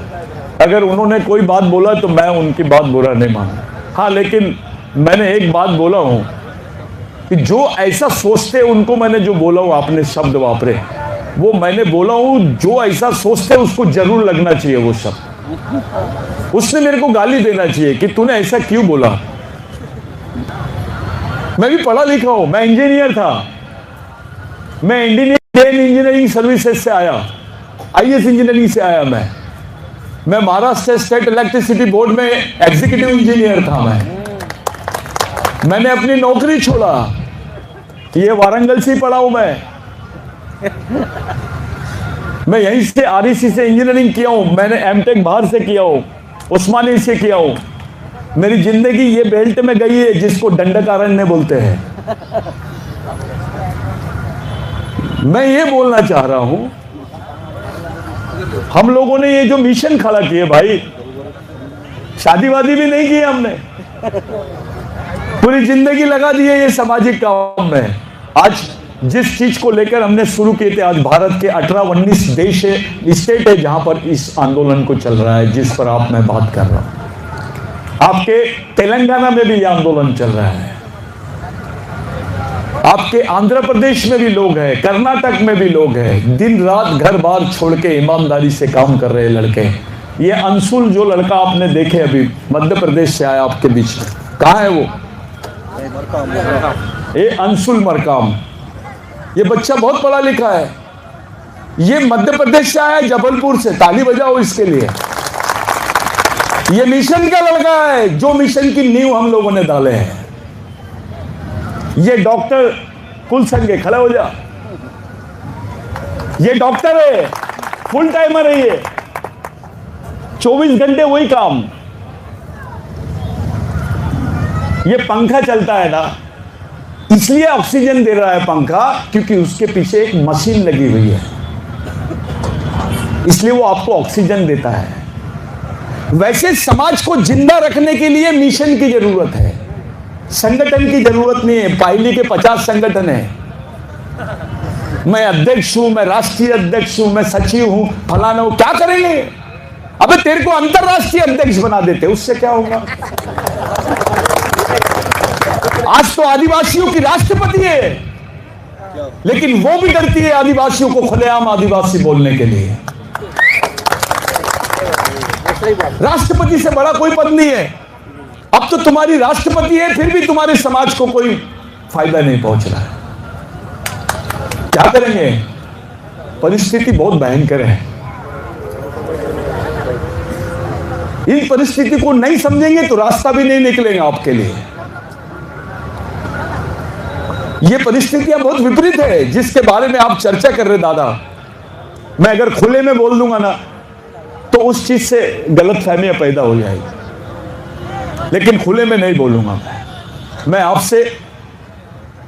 अगर उन्होंने कोई बात बोला तो मैं उनकी बात बुरा नहीं मानूं। हाँ, लेकिन मैंने एक बात बोला हूं कि जो ऐसा सोचते उनको मैंने जो बोला हूं, आपने शब्द वापरे वो मैंने बोला हूं, जो ऐसा सोचते उसको जरूर लगना चाहिए वो शब्द। उसने मेरे को गाली देना चाहिए कि तूने ऐसा क्यों बोला। मैं भी पढ़ा लिखा हूं, मैं इंजीनियर था, मैं इंडियन इंजीनियरिंग सर्विसेज से आया, आईएएस इंजीनियरिंग से आया। मैं महाराष्ट्र स्टेट इलेक्ट्रिसिटी बोर्ड में एग्जीक्यूटिव इंजीनियर था। मैंने अपनी नौकरी छोड़ा, ये वारंगल से पढ़ा हूं मैं यहीं से आरईसी से इंजीनियरिंग किया हूं। मैंने एमटेक बाहर से किया हूं, उस्मानी से किया हूं। मेरी जिंदगी ये बेल्ट में गई है जिसको दंडकारण्य बोलते हैं। मैं ये बोलना चाह रहा हूं, हम लोगों ने ये जो मिशन खड़ा किए भाई, शादी वादी भी नहीं की हमने, पूरी जिंदगी लगा दी है ये सामाजिक काम में। आज जिस चीज को लेकर हमने शुरू किए थे, आज भारत के 18-19 देश है, स्टेट है जहां पर इस आंदोलन को चल रहा है जिस पर आप मैं बात कर रहा हूं। आपके तेलंगाना में भी यह आंदोलन चल रहा है, आपके आंध्र प्रदेश में भी लोग हैं, कर्नाटक में भी लोग हैं। दिन रात घर बार छोड़ के ईमानदारी से काम कर रहे लड़के। ये अंशुल जो लड़का आपने देखे अभी मध्य प्रदेश से आया आपके बीच में, कहाँ है वो? ये अंशुल मरकाम, ये बच्चा बहुत पढ़ा लिखा है, ये मध्य प्रदेश से आया, जबलपुर से। ताली बजाओ इसके लिए। ये मिशन का लड़का है, जो मिशन की नींव हम लोगों ने डाले हैं। ये डॉक्टर कुलसंगे, खड़ा हो जा। ये डॉक्टर है, फुल टाइमर है, ये 24 घंटे वही काम। ये पंखा चलता है ना, इसलिए ऑक्सीजन दे रहा है पंखा, क्योंकि उसके पीछे एक मशीन लगी हुई है, इसलिए वो आपको ऑक्सीजन देता है। वैसे समाज को जिंदा रखने के लिए मिशन की जरूरत है, संगठन की जरूरत नहीं है। पाइली के 50 संगठन है, मैं अध्यक्ष हूं, मैं राष्ट्रीय अध्यक्ष हूं, मैं सचिव हूं, फलाना हूं, क्या करेंगे? अबे तेरे को अंतरराष्ट्रीय अध्यक्ष बना देते, उससे क्या होगा? आज तो आदिवासियों की राष्ट्रपति है, लेकिन वो भी डरती है आदिवासियों को खुलेआम आदिवासी बोलने के लिए। राष्ट्रपति से बड़ा कोई पद नहीं है। अब तो तुम्हारी राष्ट्रपति है, फिर भी तुम्हारे समाज को कोई फायदा नहीं पहुंच रहा है। क्या करेंगे? परिस्थिति बहुत भयंकर है। इन परिस्थिति को नहीं समझेंगे तो रास्ता भी नहीं निकलेगा आपके लिए। ये परिस्थितियां बहुत विपरीत है जिसके बारे में आप चर्चा कर रहे दादा। मैं अगर खुले में बोल दूंगा ना तो उस चीज से गलतफहमियां पैदा हो जाएगी, लेकिन खुले में नहीं बोलूंगा। मैं आपसे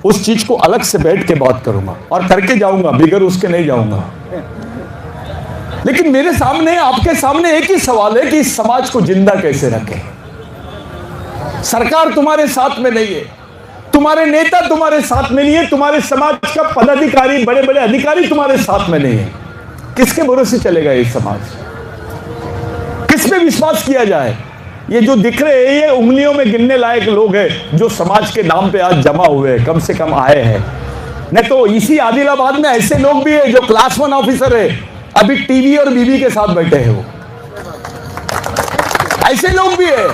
उस चीज को अलग से बैठ के बात करूंगा और करके जाऊंगा, बिगर उसके नहीं जाऊंगा। लेकिन मेरे सामने, आपके सामने एक ही सवाल है कि इस समाज को जिंदा कैसे रखें। सरकार तुम्हारे साथ में नहीं है, तुम्हारे नेता तुम्हारे साथ में नहीं है, तुम्हारे समाज का पदाधिकारी, बड़े बड़े अधिकारी तुम्हारे साथ में नहीं है। किसके भरोसे चलेगा ये समाज? किस पे विश्वास किया जाए? ये जो दिख रहे हैं ये उंगलियों में गिनने लायक लोग हैं जो समाज के नाम पे आज जमा हुए, कम से कम आए हैं। नहीं तो इसी आदिलाबाद में ऐसे लोग भी है जो क्लास 1 ऑफिसर है, अभी टीवी और बीवी के साथ बैठे हैं। वो ऐसे लोग भी है,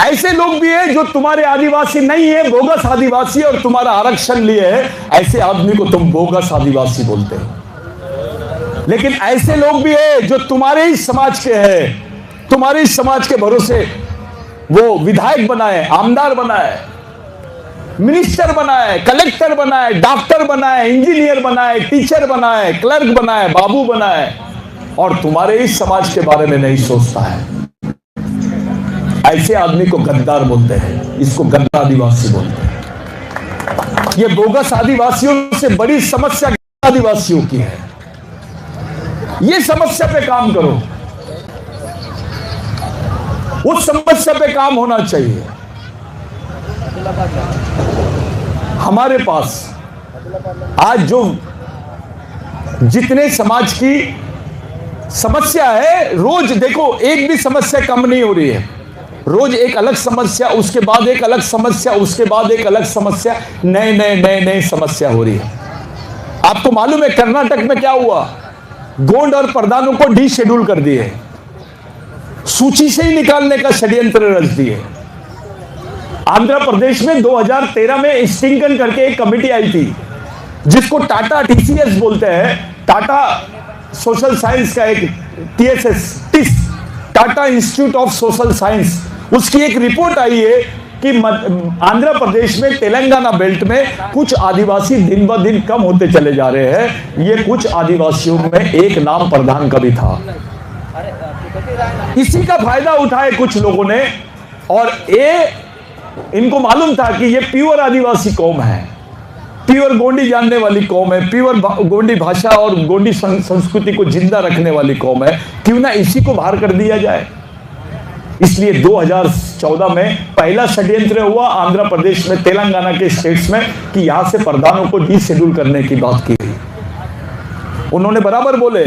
ऐसे लोग भी है जो तुम्हारे आदिवासी नहीं है, बोगस आदिवासी, और तुम्हारा आरक्षण लिए है। ऐसे आदमी को तुम बोगस आदिवासी बोलते हो। लेकिन ऐसे लोग भी है जो तुम्हारे ही समाज के हैं, तुम्हारे ही समाज के भरोसे वो विधायक बनाए, आमदार बनाए, मिनिस्टर बनाए, कलेक्टर बनाए, डॉक्टर बनाए, इंजीनियर बनाए, टीचर बनाए, क्लर्क बनाए, बाबू बनाए, और तुम्हारे ही समाज के बारे में नहीं सोचता है। ऐसे आदमी को गद्दार बोलते हैं, इसको गद्दार आदिवासी बोलते हैं। ये बोगस आदिवासियों से बड़ी समस्या आदिवासियों की है। ये समस्या पे काम करो, उस समस्या पे काम होना चाहिए। हमारे पास आज जो जितने समाज की समस्या है, रोज देखो एक भी समस्या कम नहीं हो रही है, रोज एक अलग समस्या, उसके बाद एक अलग समस्या, उसके बाद एक अलग समस्या, नए समस्या हो रही है। आपको मालूम है कर्नाटक में क्या हुआ? गोंड और प्रधानों को डी शेड्यूल कर दिए, सूची से ही निकालने का षड्यंत्र रच दिए। आंध्र प्रदेश में 2013 में स्टिंगन करके एक कमेटी आई थी, जिसको टाटा टीसीएस बोलते हैं, टाटा सोशल साइंस का एक TISS, Tata institute of social science, उसकी एक रिपोर्ट आई है कि आंध्र प्रदेश में तेलंगाना बेल्ट में कुछ आदिवासी दिन ब दिन कम होते चले जा रहे हैं। ये कुछ आदिवासियों में एक नाम प्रधान का भी था। इसी का फायदा उठाए कुछ लोगों ने, और इनको मालूम था कि ये प्योर आदिवासी कौम है, प्योर गोंडी जानने वाली कौम है, प्योर गोंडी भाषा और गोंडी संस्कृति को जिंदा रखने वाली कौम है, क्यों ना इसी को बाहर कर दिया जाए। इसलिए 2014 में पहला षड्यंत्र हुआ आंध्र प्रदेश में, तेलंगाना के स्टेट्स में, कि यहां से प्रधानों को डी शेड्यूल करने की बात की गई। उन्होंने बराबर बोले,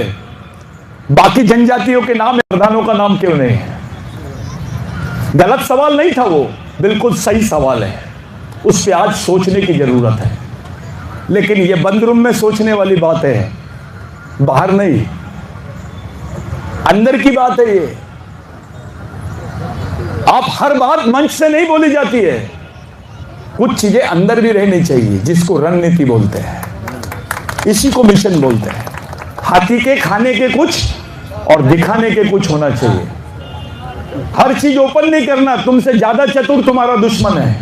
बाकी जनजातियों के नाम है, प्रधानों का नाम क्यों नहीं है? गलत सवाल नहीं था वो, बिल्कुल सही सवाल है, उस पर आज सोचने की जरूरत है। लेकिन ये बंद रूम में सोचने वाली बात है, बाहर नहीं, अंदर की बात है ये। आप हर बात मंच से नहीं बोली जाती है, कुछ चीजें अंदर भी रहनी चाहिए, जिसको रणनीति बोलते हैं, इसी को मिशन बोलते हैं। हाथी के खाने के कुछ और दिखाने के कुछ होना चाहिए। हर चीज ओपन नहीं करना, तुमसे ज्यादा चतुर तुम्हारा दुश्मन है,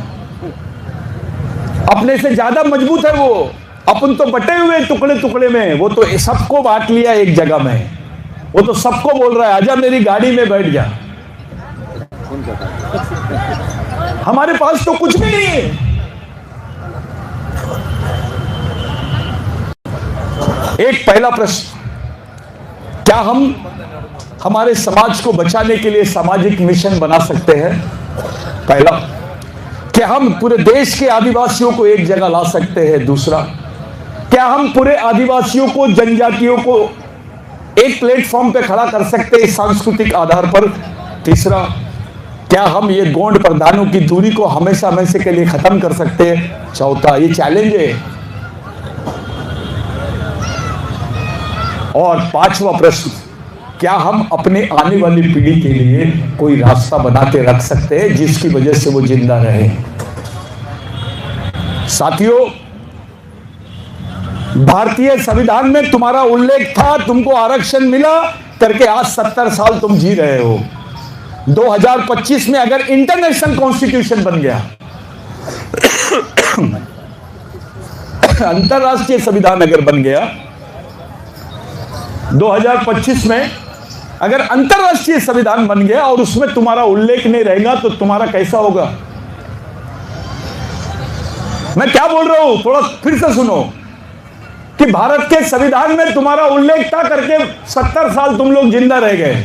अपने से ज्यादा मजबूत है वो। अपन तो बटे हुए टुकड़े टुकड़े में, वो तो सबको बांट लिया एक जगह में, वो तो सबको बोल रहा है आजा मेरी गाड़ी में बैठ जा। हमारे पास तो कुछ भी नहीं है। एक पहला प्रश्न, क्या हम हमारे समाज को बचाने के लिए सामाजिक मिशन बना सकते हैं? पहला, क्या हम पूरे देश के आदिवासियों को एक जगह ला सकते हैं? दूसरा, क्या हम पूरे आदिवासियों को, जनजातियों को एक प्लेटफॉर्म पे खड़ा कर सकते हैं सांस्कृतिक आधार पर? तीसरा, क्या हम ये गोंड प्रधानों की दूरी को हमेशा हमेशा के लिए खत्म कर सकते हैं? चौथा, ये चैलेंज है। और पांचवा प्रश्न, क्या हम अपने आने वाली पीढ़ी के लिए कोई रास्ता बना के रख सकते हैं जिसकी वजह से वो जिंदा रहे? साथियों, भारतीय संविधान में तुम्हारा उल्लेख था, तुमको आरक्षण मिला करके आज 70 साल तुम जी रहे हो। 2025 में अगर इंटरनेशनल कॉन्स्टिट्यूशन बन गया, अंतरराष्ट्रीय संविधान अगर बन गया 2025 में, अगर अंतरराष्ट्रीय संविधान बन गया और उसमें तुम्हारा उल्लेख नहीं रहेगा तो तुम्हारा कैसा होगा? मैं क्या बोल रहा हूं, थोड़ा फिर से सुनो, कि भारत के संविधान में तुम्हारा उल्लेख था करके 70 साल तुम लोग जिंदा रह गए।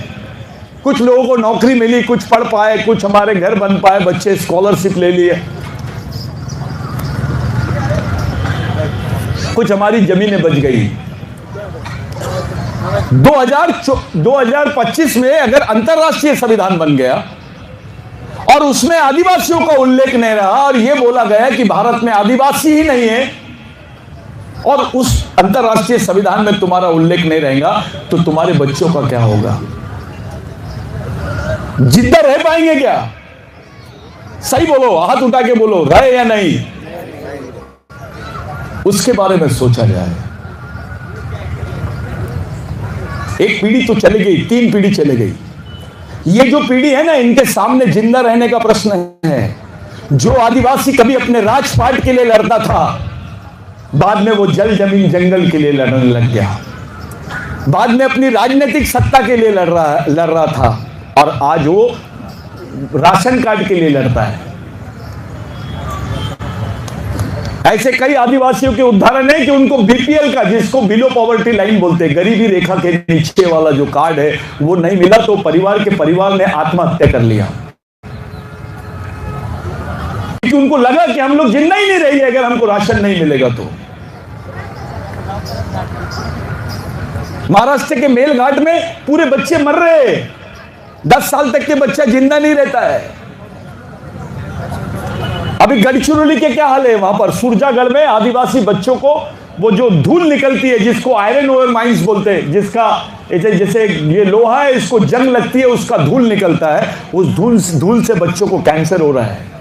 कुछ लोगों को नौकरी मिली, कुछ पढ़ पाए, कुछ हमारे घर बन पाए, बच्चे स्कॉलरशिप ले लिए, कुछ हमारी जमीनें बच गई। 2025 में अगर अंतरराष्ट्रीय संविधान बन गया और उसमें आदिवासियों का उल्लेख नहीं रहा और यह बोला गया कि भारत में आदिवासी ही नहीं है, और उस अंतरराष्ट्रीय संविधान में तुम्हारा उल्लेख नहीं रहेगा, तो तुम्हारे बच्चों का क्या होगा? जिंदा रह पाएंगे क्या? सही बोलो, हाथ उठा के बोलो, रहे या नहीं? उसके बारे में सोचा जाए। एक पीढ़ी तो चली गई, 3 पीढ़ी चली गई। ये जो पीढ़ी है ना, इनके सामने जिंदा रहने का प्रश्न है। जो आदिवासी कभी अपने राजपाट के लिए लड़ता था, बाद में वो जल जमीन जंगल के लिए लड़ने लग गया, बाद में अपनी राजनीतिक सत्ता के लिए लड़ रहा था, और आज वो राशन कार्ड के लिए लड़ता है। ऐसे कई आदिवासियों के उदाहरण है कि उनको बीपीएल का, जिसको बिलो पॉवर्टी लाइन बोलते हैं, गरीबी रेखा के नीचे वाला जो कार्ड है, वो नहीं मिला तो परिवार ने आत्महत्या कर लिया, क्योंकि उनको लगा कि हम लोग जिंदा ही नहीं रहेंगे अगर हमको राशन नहीं मिलेगा तो। महाराष्ट्र के मेलघाट में पूरे बच्चे मर रहे हैं, 10 साल तक के बच्चा जिंदा नहीं रहता है। अभी गढ़चिरौली के क्या हाल है, वहां पर सुरजागढ़ में आदिवासी बच्चों को वो जो धूल निकलती है, जिसको आयरन ओर माइंस बोलते हैं, जिसका जैसे ये लोहा है, इसको जंग लगती है, उसका धूल निकलता है, उस धूल से बच्चों को कैंसर हो रहा है।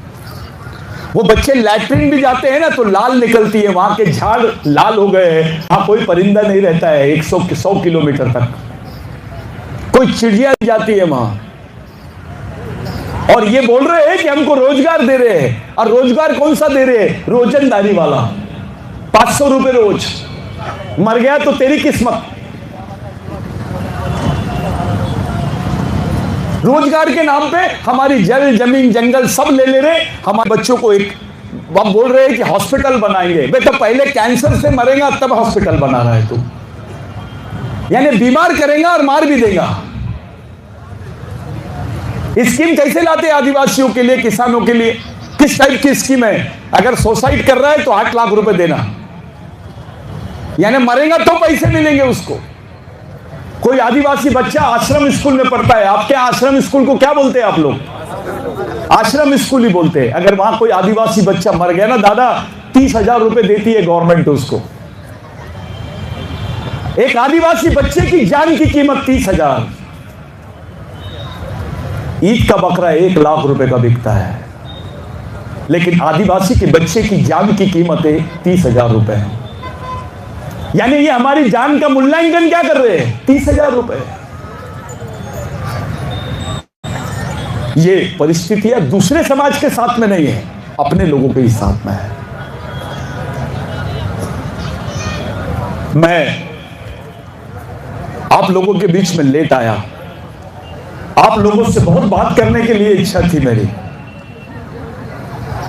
वो बच्चे लैट्रिन भी जाते हैं ना तो लाल निकलती है, वहां के झाड़ लाल हो गए हैं, वहां कोई परिंदा नहीं रहता है 100 किलोमीटर तक, कोई चिड़िया नहीं जाती है वहां। और ये बोल रहे हैं कि हमको रोजगार दे रहे हैं, और रोजगार कौन सा दे रहे हैं? रोजंदारी वाला, 500 रुपए रोज। मर गया तो तेरी किस्मत। रोजगार के नाम पे हमारी जल जमीन जंगल सब ले रहे। हमारे बच्चों को एक आप बोल रहे हैं कि हॉस्पिटल बनाएंगे, बेटा पहले कैंसर से मरेगा तब हॉस्पिटल बना रहा है तू, यानी बीमार करेगा और मार भी देगा। स्कीम कैसे लाते आदिवासियों के लिए, किसानों के लिए? किस टाइप की स्कीम है? अगर सुसाइड कर रहा है तो 8 लाख रुपए देना, यानी मरेगा तो पैसे मिलेंगे उसको। कोई आदिवासी बच्चा आश्रम स्कूल में पढ़ता है, आपके आश्रम स्कूल को क्या बोलते हैं आप लोग? आश्रम स्कूल ही बोलते हैं। अगर वहां कोई आदिवासी बच्चा मर गया ना दादा, 30,000 रुपए देती है गवर्नमेंट उसको। एक आदिवासी बच्चे की जान की कीमत 30,000। ईद का बकरा 1 लाख रुपए का बिकता है, लेकिन आदिवासी के बच्चे की जान की कीमत 30,000 रुपए है। यानी ये हमारी जान का मूल्यांकन क्या कर रहे हैं? 30,000 रुपए। ये परिस्थितियां दूसरे समाज के साथ में नहीं है, अपने लोगों के ही साथ में है। मैं आप लोगों के बीच में लेट आया, आप लोगों से बहुत बात करने के लिए इच्छा थी मेरी,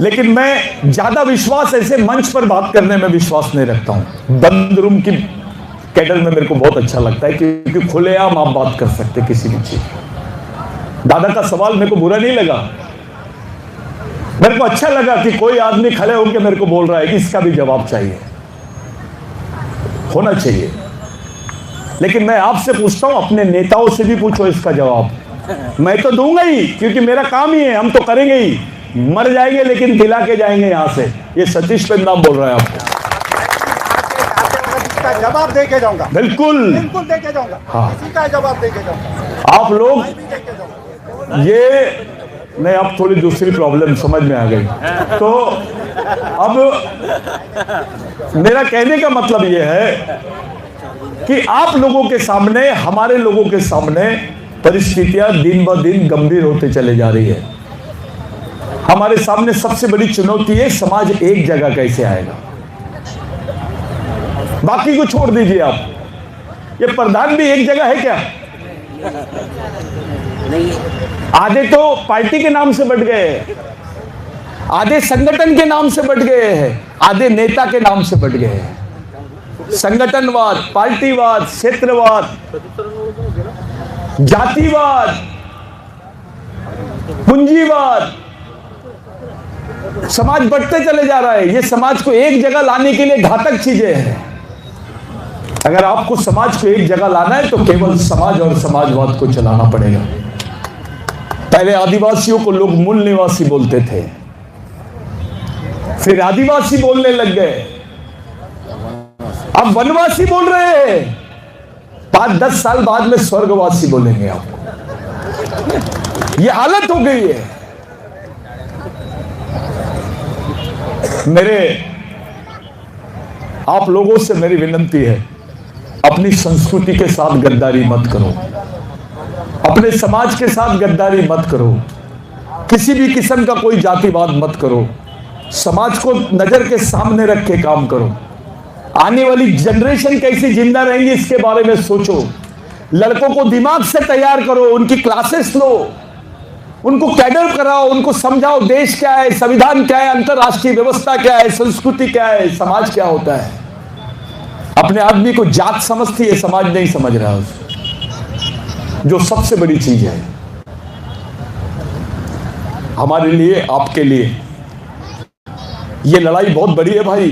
लेकिन मैं ज्यादा विश्वास ऐसे मंच पर बात करने में विश्वास नहीं रखता हूं। बंद रूम की कैडर में मेरे को बहुत अच्छा लगता है, क्योंकि खुलेआम आप बात कर सकते किसी भी चीज। दादा का सवाल मेरे को बुरा नहीं लगा, मेरे को अच्छा लगा कि कोई आदमी खड़े होकर मेरे को बोल रहा है कि इसका भी जवाब चाहिए, होना चाहिए। लेकिन मैं आपसे पूछता हूं, अपने नेताओं से भी पूछो इसका जवाब। मैं तो दूंगा ही, क्योंकि मेरा काम ही है, हम तो करेंगे ही, मर जाएंगे लेकिन दिला के जाएंगे यहां से। ये सतीश पेंदाम बोल रहा है आपको। इसका जवाब दे के जाऊंगा, बिल्कुल बिल्कुल दे के जाऊंगा। हाँ, इसी का जवाब दे के जाऊंगा। आप लोग ये नहीं, अब थोड़ी दूसरी प्रॉब्लम समझ में आ गई। तो अब मेरा कहने का मतलब ये है कि आप लोगों के सामने, हमारे लोगों के सामने परिस्थितियां दिन ब दिन गंभीर होते चले जा रही है। हमारे सामने सबसे बड़ी चुनौती है, समाज एक जगह कैसे आएगा। बाकी को छोड़ दीजिए आप, ये प्रधान भी एक जगह है क्या? आधे तो पार्टी के नाम से बट गए हैं, आधे संगठन के नाम से बट गए हैं, आधे नेता के नाम से बट गए हैं। संगठनवाद, पार्टीवाद, क्षेत्रवाद, जातिवाद, पूंजीवाद, समाज बढ़ते चले जा रहा है। ये समाज को एक जगह लाने के लिए घातक चीजें हैं। अगर आपको समाज को एक जगह लाना है तो केवल समाज और समाजवाद को चलाना पड़ेगा। पहले आदिवासियों को लोग मूल निवासी बोलते थे, फिर आदिवासी बोलने लग गए, अब वनवासी बोल रहे हैं, 5-10 साल बाद में स्वर्गवासी बोलेंगे आपको। ये हालत हो गई है। मेरे आप लोगों से मेरी विनती है, अपनी संस्कृति के साथ गद्दारी मत करो, अपने समाज के साथ गद्दारी मत करो, किसी भी किस्म का कोई जातिवाद मत करो, समाज को नजर के सामने रख के काम करो। आने वाली जनरेशन कैसी जिंदा रहेंगी इसके बारे में सोचो। लड़कों को दिमाग से तैयार करो, उनकी क्लासेस लो, उनको कैडर कराओ, उनको समझाओ देश क्या है, संविधान क्या है, अंतरराष्ट्रीय व्यवस्था क्या है, संस्कृति क्या है, समाज क्या होता है। अपने आदमी को जात समझती है, समाज नहीं समझ रहा है उसको, जो सबसे बड़ी चीज है हमारे लिए, आपके लिए। ये लड़ाई बहुत बड़ी है भाई।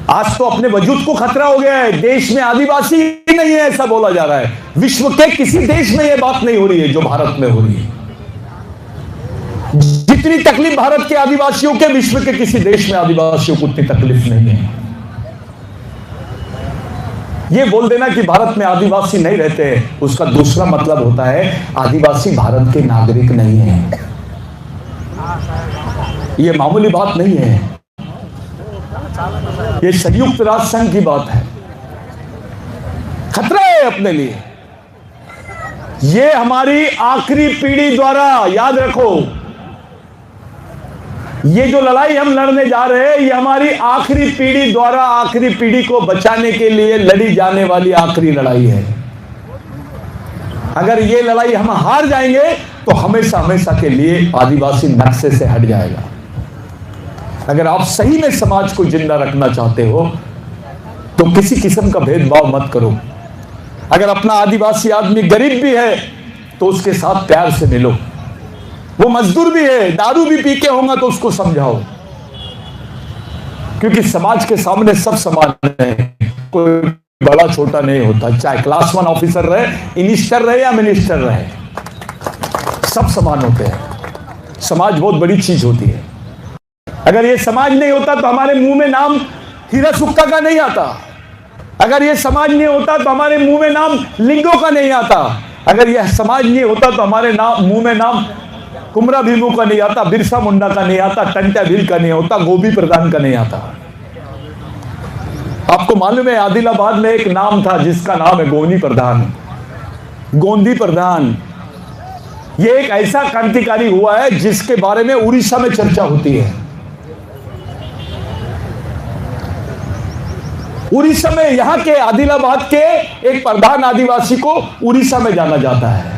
आज तो अपने वजूद को खतरा हो गया है। देश में आदिवासी ही नहीं है ऐसा बोला जा रहा है। विश्व के किसी देश में यह बात नहीं हो रही है जो भारत में हो रही है। जितनी तकलीफ भारत के आदिवासियों के, विश्व के किसी देश में आदिवासियों को उतनी तकलीफ नहीं है। यह बोल देना कि भारत में आदिवासी नहीं रहते, उसका दूसरा मतलब होता है आदिवासी भारत के नागरिक नहीं है। यह मामूली बात नहीं है, यह संयुक्त राष्ट्र संघ की बात है। खतरा है अपने लिए। यह हमारी आखिरी पीढ़ी द्वारा, याद रखो, ये जो लड़ाई हम लड़ने जा रहे हैं, ये हमारी आखिरी पीढ़ी द्वारा आखिरी पीढ़ी को बचाने के लिए लड़ी जाने वाली आखिरी लड़ाई है। अगर ये लड़ाई हम हार जाएंगे तो हमेशा हमेशा के लिए आदिवासी नक्शे से हट जाएगा। अगर आप सही में समाज को जिंदा रखना चाहते हो तो किसी किस्म का भेदभाव मत करो। अगर अपना आदिवासी आदमी गरीब भी है तो उसके साथ प्यार से मिलो। वो मजदूर भी है, दारू भी पी के होगा तो उसको समझाओ, क्योंकि समाज के सामने सब समान है। कोई बड़ा छोटा नहीं होता, चाहे क्लास 1 ऑफिसर रहे, मिनिस्टर रहे या मिनिस्टर रहे, सब समान होते हैं। समाज बहुत बड़ी चीज होती है। अगर ये समाज नहीं होता तो हमारे मुंह में नाम हीरा सुक्का का नहीं आता। अगर ये समाज नहीं होता तो हमारे मुंह में नाम लिंगो का नहीं आता। अगर यह समाज नहीं होता तो हमारे मुंह में नाम कुमरा भीमू का नहीं आता, बिरसा मुंडा का नहीं आता, टंटा भील का नहीं होता, गोभी प्रधान का नहीं आता। आपको मालूम है आदिलाबाद में एक नाम था जिसका नाम है गोनी प्रधान, गोंदी प्रधान। यह एक ऐसा क्रांतिकारी हुआ है जिसके बारे में उड़ीसा में चर्चा होती है। उड़ीसा में, यहां के आदिलाबाद के एक प्रधान आदिवासी को उड़ीसा में जाना जाता है।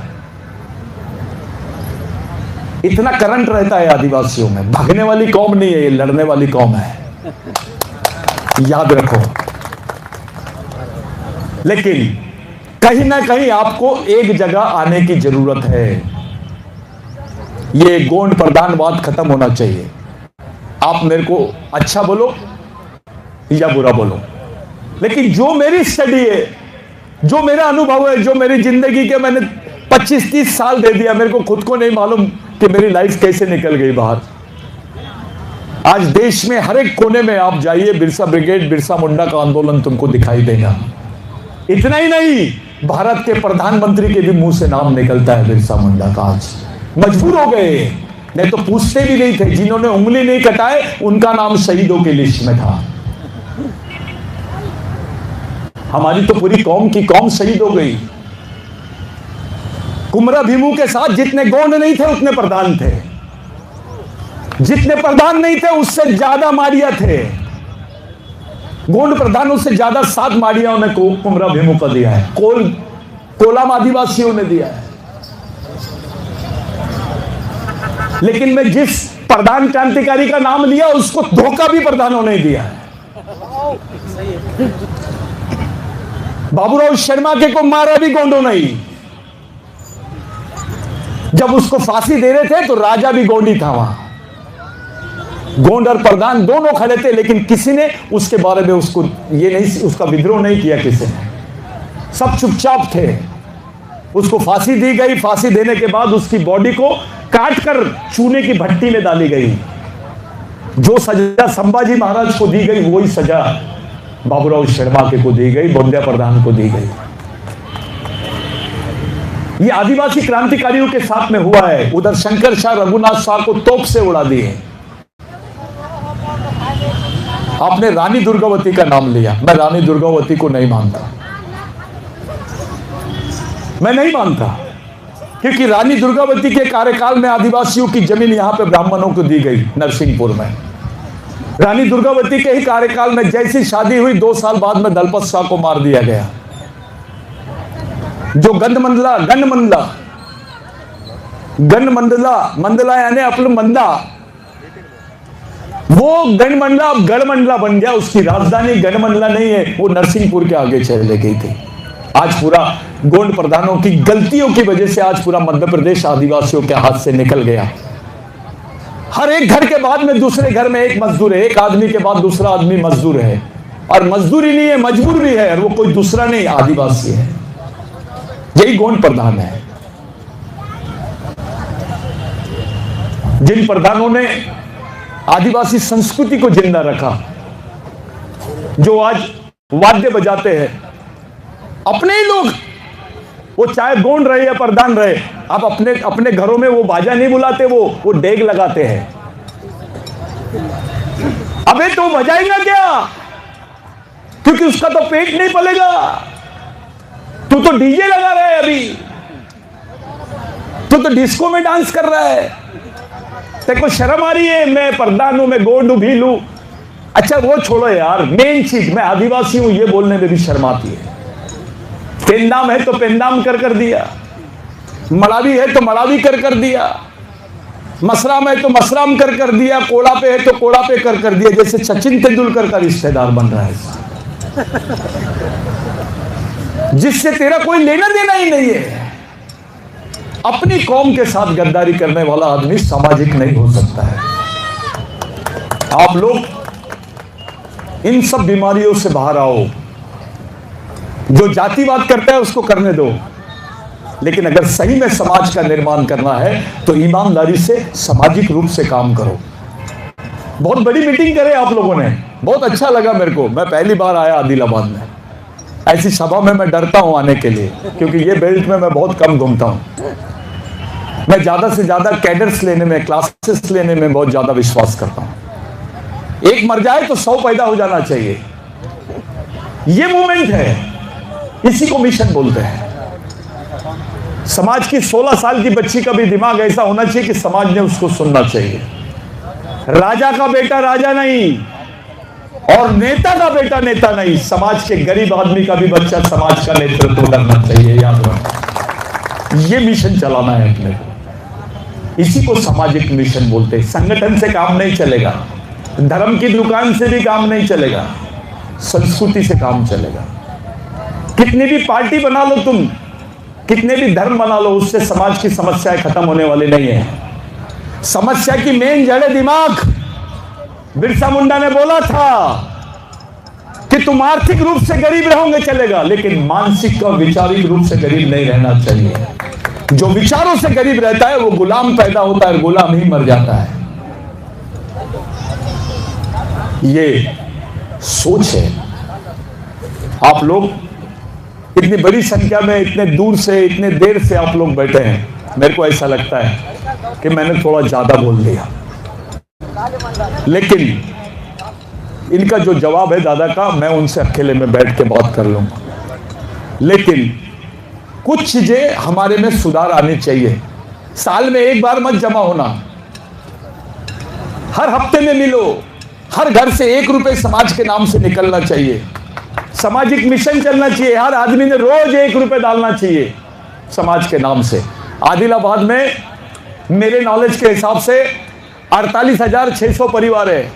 इतना करंट रहता है आदिवासियों में। भागने वाली कौम नहीं है, ये लड़ने वाली कौम है, याद रखो। लेकिन कहीं ना कहीं आपको एक जगह आने की जरूरत है। ये गोंड प्रधानवाद खत्म होना चाहिए। आप मेरे को अच्छा बोलो या बुरा बोलो, लेकिन जो मेरी स्टडी है, जो मेरा अनुभव है, जो मेरी जिंदगी के मैंने 25-30 साल दे दिया, मेरे को खुद को नहीं मालूम कि मेरी लाइफ कैसे निकल गई बाहर। आज देश में हर एक कोने में आप जाइए, बिरसा ब्रिगेड, बिरसा मुंडा का आंदोलन तुमको दिखाई देगा। इतना ही नहीं, भारत के प्रधानमंत्री के भी मुंह से नाम निकलता है बिरसा मुंडा का। आज मजबूर हो गए, नहीं तो पूछते भी नहीं थे। जिन्होंने उंगली नहीं कटाए उनका नाम शहीदों की लिस्ट में था। हमारी तो पूरी कौम की कौम शहीद हो गई। कुमरा भीमू के साथ जितने गोंड नहीं थे उतने प्रधान थे, जितने प्रधान नहीं थे उससे ज्यादा मारिया थे। गोंड प्रधानों से ज्यादा 7 मारियाओं ने कुमरा भीमू को दिया है, कोलाम आदिवासियों ने दिया है। लेकिन मैं जिस प्रधान क्रांतिकारी का नाम लिया उसको धोखा भी प्रधानों ने दिया है। बाबूराव शर्मा के को मारा भी गोंडों नहीं। जब उसको फांसी दे रहे थे तो राजा भी गोंडी था वहां। गोंड और प्रधान दोनों खड़े थे, लेकिन किसी ने उसके बारे में उसको ये नहीं, उसका विद्रोह नहीं किया किसी ने। सब चुपचाप थे। उसको फांसी दी गई। फांसी देने के बाद उसकी बॉडी को काटकर चूने की भट्टी में डाली गई। जो सजा संभाजी महाराज को दी गई वही सजा बाबूराव शर्मा के को दी गई, बोंदिया प्रधान को दी गई। ये आदिवासी क्रांतिकारियों के साथ में हुआ है। उधर शंकर शाह रघुनाथ शाह को तोप से उड़ा दिए। आपने रानी दुर्गावती का नाम लिया, मैं रानी दुर्गावती को नहीं मानता। मैं नहीं मानता, क्योंकि रानी दुर्गावती के कार्यकाल में आदिवासियों की जमीन यहां पे ब्राह्मणों को दी गई नरसिंहपुर में। रानी दुर्गावती के ही कार्यकाल में जैसी शादी हुई 2 साल बाद में दलपत शाह को मार दिया गया। जो गंडमंडला यानी अपने मंदा, वो गणमंडला अब गढ़मंडला बन गया। उसकी राजधानी गढ़मंडला नहीं है, वो नरसिंहपुर के आगे चले गई थी। आज पूरा गोंड प्रधानों की गलतियों की वजह से आज पूरा मध्य प्रदेश आदिवासियों के हाथ से निकल गया। हर एक घर के बाद में दूसरे घर में एक मजदूर है, एक आदमी के बाद दूसरा आदमी मजदूर है। और मजदूरी नहीं है, मजबूर भी है, और वो कोई दूसरा नहीं, आदिवासी है। यही गोंड प्रधान है। जिन प्रधानों ने आदिवासी संस्कृति को जिंदा रखा, जो आज वाद्य बजाते हैं, अपने ही लोग, वो चाहे गोंड रहे या प्रधान रहे, आप अपने घरों में वो बाजा नहीं बुलाते, वो डेग लगाते हैं। अबे तो बजाएगा क्या, क्योंकि उसका तो पेट नहीं पलेगा। तू तो डीजे लगा रहा है, अभी तू तो डिस्को में डांस कर रहा है, तेरे को शर्म आ रही है? मैं प्रधान हूं, मैं गोंड हूं, भील हूं। अच्छा वो छोड़ो यार, मेन चीज, मैं आदिवासी हूं ये बोलने में भी शर्म आती है। पेंदाम है तो पेंदाम कर दिया, मड़ावी है तो मड़ावी कर दिया, मसराम है तो मसराम कर दिया, कोड़ा पे है तो कोड़ा पे कर दिया, जैसे सचिन तेंदुलकर का रिश्तेदार बन रहा है, जिससे तेरा कोई लेना देना ही नहीं है। अपनी कौम के साथ गद्दारी करने वाला आदमी सामाजिक नहीं हो सकता है। आप लोग इन सब बीमारियों से बाहर आओ। जो जातिवाद करता है उसको करने दो, लेकिन अगर सही में समाज का निर्माण करना है तो ईमानदारी से सामाजिक रूप से काम करो। बहुत बड़ी मीटिंग करे आप लोगों ने, बहुत अच्छा लगा मेरे को। मैं पहली बार आया आदिलाबाद में, ऐसी सभा में मैं डरता हूं आने के लिए, क्योंकि ये बेल्ट में मैं बहुत कम घूमता हूं। मैं ज्यादा से ज्यादा कैडर्स लेने में, क्लासेस लेने में बहुत ज्यादा विश्वास करता हूं। एक मर जाए तो 100 पैदा हो जाना चाहिए, ये मूवमेंट है, इसी को मिशन बोलते हैं। समाज की 16 साल की बच्ची का भी दिमाग ऐसा होना चाहिए कि समाज ने उसको सुनना चाहिए। राजा का बेटा राजा नहीं और नेता का बेटा नेता नहीं, समाज के गरीब आदमी का भी बच्चा समाज का नेतृत्व करना चाहिए, याद रखो। ये मिशन चलाना है अपने को, इसी को सामाजिक मिशन बोलते हैं। संगठन से काम नहीं चलेगा, धर्म की दुकान से भी काम नहीं चलेगा, संस्कृति से काम चलेगा। कितनी भी पार्टी बना लो तुम, कितने भी धर्म बना लो, उससे समाज की समस्याएं खत्म होने वाली नहीं है। समस्या की मेन जड़ है दिमाग। बिरसा मुंडा ने बोला था कि तुम आर्थिक रूप से गरीब रहोगे चलेगा, लेकिन मानसिक और विचारिक रूप से गरीब नहीं रहना चाहिए। जो विचारों से गरीब रहता है वो गुलाम पैदा होता है, गुलाम ही मर जाता है। ये सोच है। आप लोग इतनी बड़ी संख्या में, इतने दूर से, इतने देर से आप लोग बैठे हैं। मेरे को ऐसा लगता है कि मैंने थोड़ा ज्यादा बोल दिया, लेकिन इनका जो जवाब है दादा का, मैं उनसे अकेले में बैठ के बात कर लूंगा। लेकिन कुछ चीजें हमारे में सुधार आनी चाहिए। साल में एक बार मत जमा होना, हर हफ्ते में मिलो, हर घर से 1 रुपए समाज के नाम से निकलना चाहिए। सामाजिक मिशन चलना चाहिए, हर आदमी ने रोज 1 रुपए डालना चाहिए समाज के नाम से। आदिलाबाद में मेरे नॉलेज के हिसाब से 48,600 परिवार है,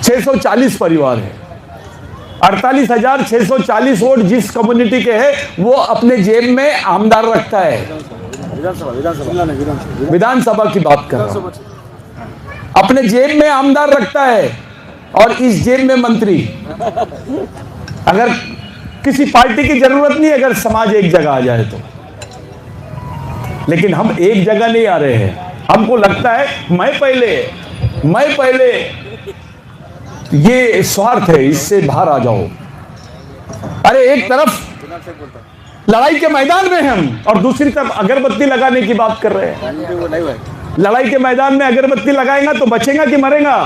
640 परिवार है। 48,640 वोट जिस कम्युनिटी के हैं वो अपने जेब में आमदार रखता है। विधानसभा की बात कर रहा हूं, अपने जेब में आमदार रखता है और इस जेब में मंत्री। अगर किसी पार्टी की जरूरत नहीं, अगर समाज एक जगह आ जाए तो। लेकिन हम एक जगह नहीं आ रहे हैं। हमको लगता है मैं पहले, ये स्वार्थ है, इससे बाहर आ जाओ। अरे एक तरफ लड़ाई के मैदान में हम और दूसरी तरफ अगरबत्ती लगाने की बात कर रहे हैं। लड़ाई के मैदान में अगरबत्ती लगाएगा तो बचेगा कि मरेगा?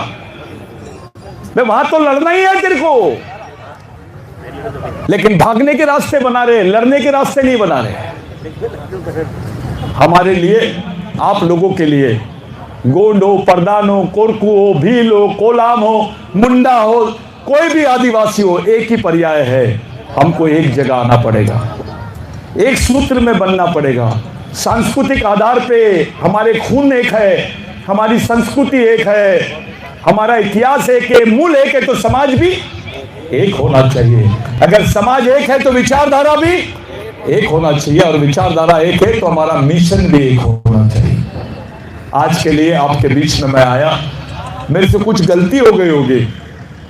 मैं वहां तो लड़ना ही है तेरे को, लेकिन भागने के रास्ते बना रहे, लड़ने के रास्ते नहीं बना रहे। हमारे लिए, आप लोगों के लिए, गोंड हो, प्रधान हो, कोरकू हो, भील हो, कोलाम हो, मुंडा हो, कोई भी आदिवासी हो, एक ही पर्याय है, हमको एक जगह आना पड़ेगा, एक सूत्र में बनना पड़ेगा। सांस्कृतिक आधार पे हमारे खून एक है, हमारी संस्कृति एक है, हमारा इतिहास एक है, मूल एक है, तो समाज भी एक होना चाहिए। अगर समाज एक है तो विचारधारा भी एक होना चाहिए, और विचारधारा एक है तो हमारा मिशन भी एक होना चाहिए। आज के लिए आपके बीच में मैं आया, मेरे से कुछ गलती हो गई होगी,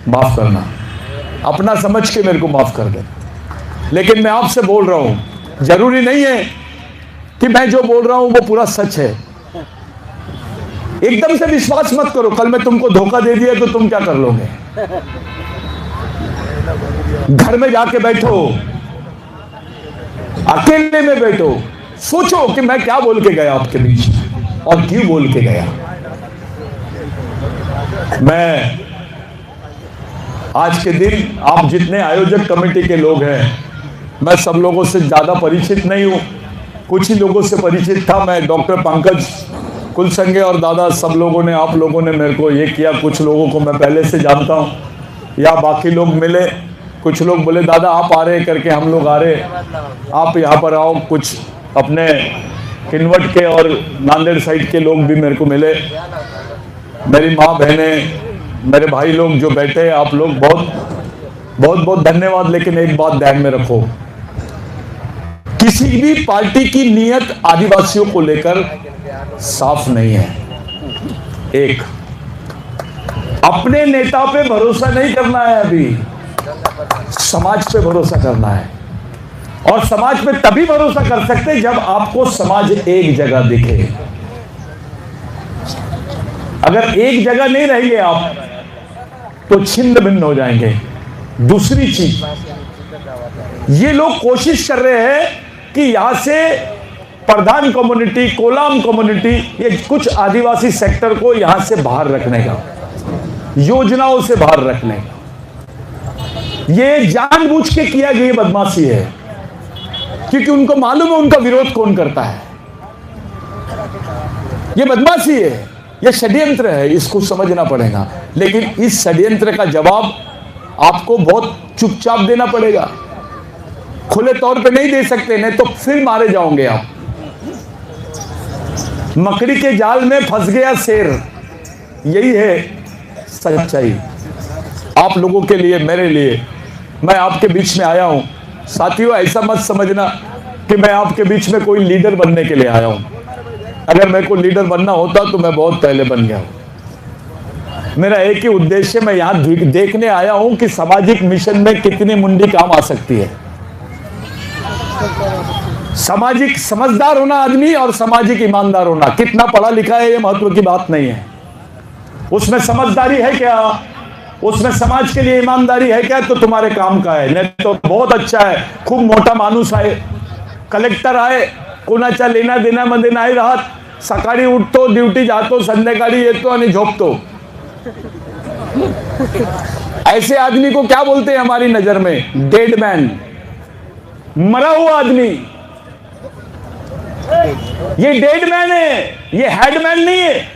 माफ करना, अपना समझ के मेरे को माफ कर दे। लेकिन मैं आपसे बोल रहा हूं, जरूरी नहीं है कि मैं जो बोल रहा हूं वो पूरा सच है। एकदम से विश्वास मत करो, कल मैं तुमको धोखा दे दिया तो तुम क्या कर लोगे। घर में जाके बैठो, अकेले में बैठो, सोचो कि मैं क्या बोल के गया आपके बीच में और क्यों बोल के गया। मैं आज के दिन आप जितने आयोजक कमेटी के लोग हैं, मैं सब लोगों से ज्यादा परिचित नहीं हूं, कुछ ही लोगों से परिचित था। मैं डॉक्टर पंकज कुलसंगे और दादा, सब लोगों ने, आप लोगों ने मेरे को ये किया। कुछ लोगों को मैं पहले से जानता हूं, या बाकी लोग मिले, कुछ लोग बोले दादा आप आ रहे करके, हम लोग आ रहे, आप यहाँ पर आओ। कुछ अपने किन्वट के और नांदेड़ साइड के लोग भी मेरे को मिले, मेरी माँ बहनें, मेरे भाई लोग जो बैठे, आप लोग बहुत बहुत बहुत धन्यवाद। लेकिन एक बात ध्यान में रखो, किसी भी पार्टी की नीयत आदिवासियों को लेकर साफ नहीं है। एक, अपने नेता पे भरोसा नहीं करना है, अभी समाज पे भरोसा करना है। और समाज पे तभी भरोसा कर सकते जब आपको समाज एक जगह दिखे। अगर एक जगह नहीं रहेंगे आप तो छिन्न भिन्न हो जाएंगे। दूसरी चीज, ये लोग कोशिश कर रहे हैं कि यहां से प्रधान कम्युनिटी, कोलाम कम्युनिटी, ये कुछ आदिवासी सेक्टर को यहां से बाहर रखने का, योजनाओं से बाहर रखने का, ये जानबूझ के किया गई बदमाशी है, क्योंकि उनको मालूम है उनका विरोध कौन करता है। ये बदमाशी है, ये षड्यंत्र है, इसको समझना पड़ेगा। लेकिन इस षड्यंत्र का जवाब आपको बहुत चुपचाप देना पड़ेगा, खुले तौर पे नहीं दे सकते, नहीं तो फिर मारे जाओगे आप। मकड़ी के जाल में फंस गया शेर, यही है सच्चाई। आप लोगों के लिए, मेरे लिए, मैं आपके बीच में आया हूं। साथियों, ऐसा मत समझना कि मैं आपके बीच में कोई लीडर बनने के लिए आया हूं। अगर मेरे को लीडर बनना होता तो मैं बहुत पहले बन गया हूं। मेरा एक ही उद्देश्य, मैं यहां देखने आया हूं कि सामाजिक मिशन में कितनी मुंडी काम आ सकती है। सामाजिक समझदार होना आदमी और सामाजिक ईमानदार होना, कितना पढ़ा लिखा है ये महत्व की बात नहीं है। उसमें समझदारी है क्या, उसमें समाज के लिए ईमानदारी है क्या, तो तुम्हारे काम का है। नहीं तो बहुत अच्छा है, खूब मोठा माणूस आहे, कलेक्टर आहे, कोणाच्या लेना देना मध्ये नाही राहत, सकाळी उठतो, ड्यूटी जातो, संध्याकाळी येतो आणि झोपतो। ऐसे आदमी को क्या बोलते हैं हमारी नजर में? डेड मैन, मरा हुआ आदमी। ये डेड मैन है, ये हेडमैन नहीं है।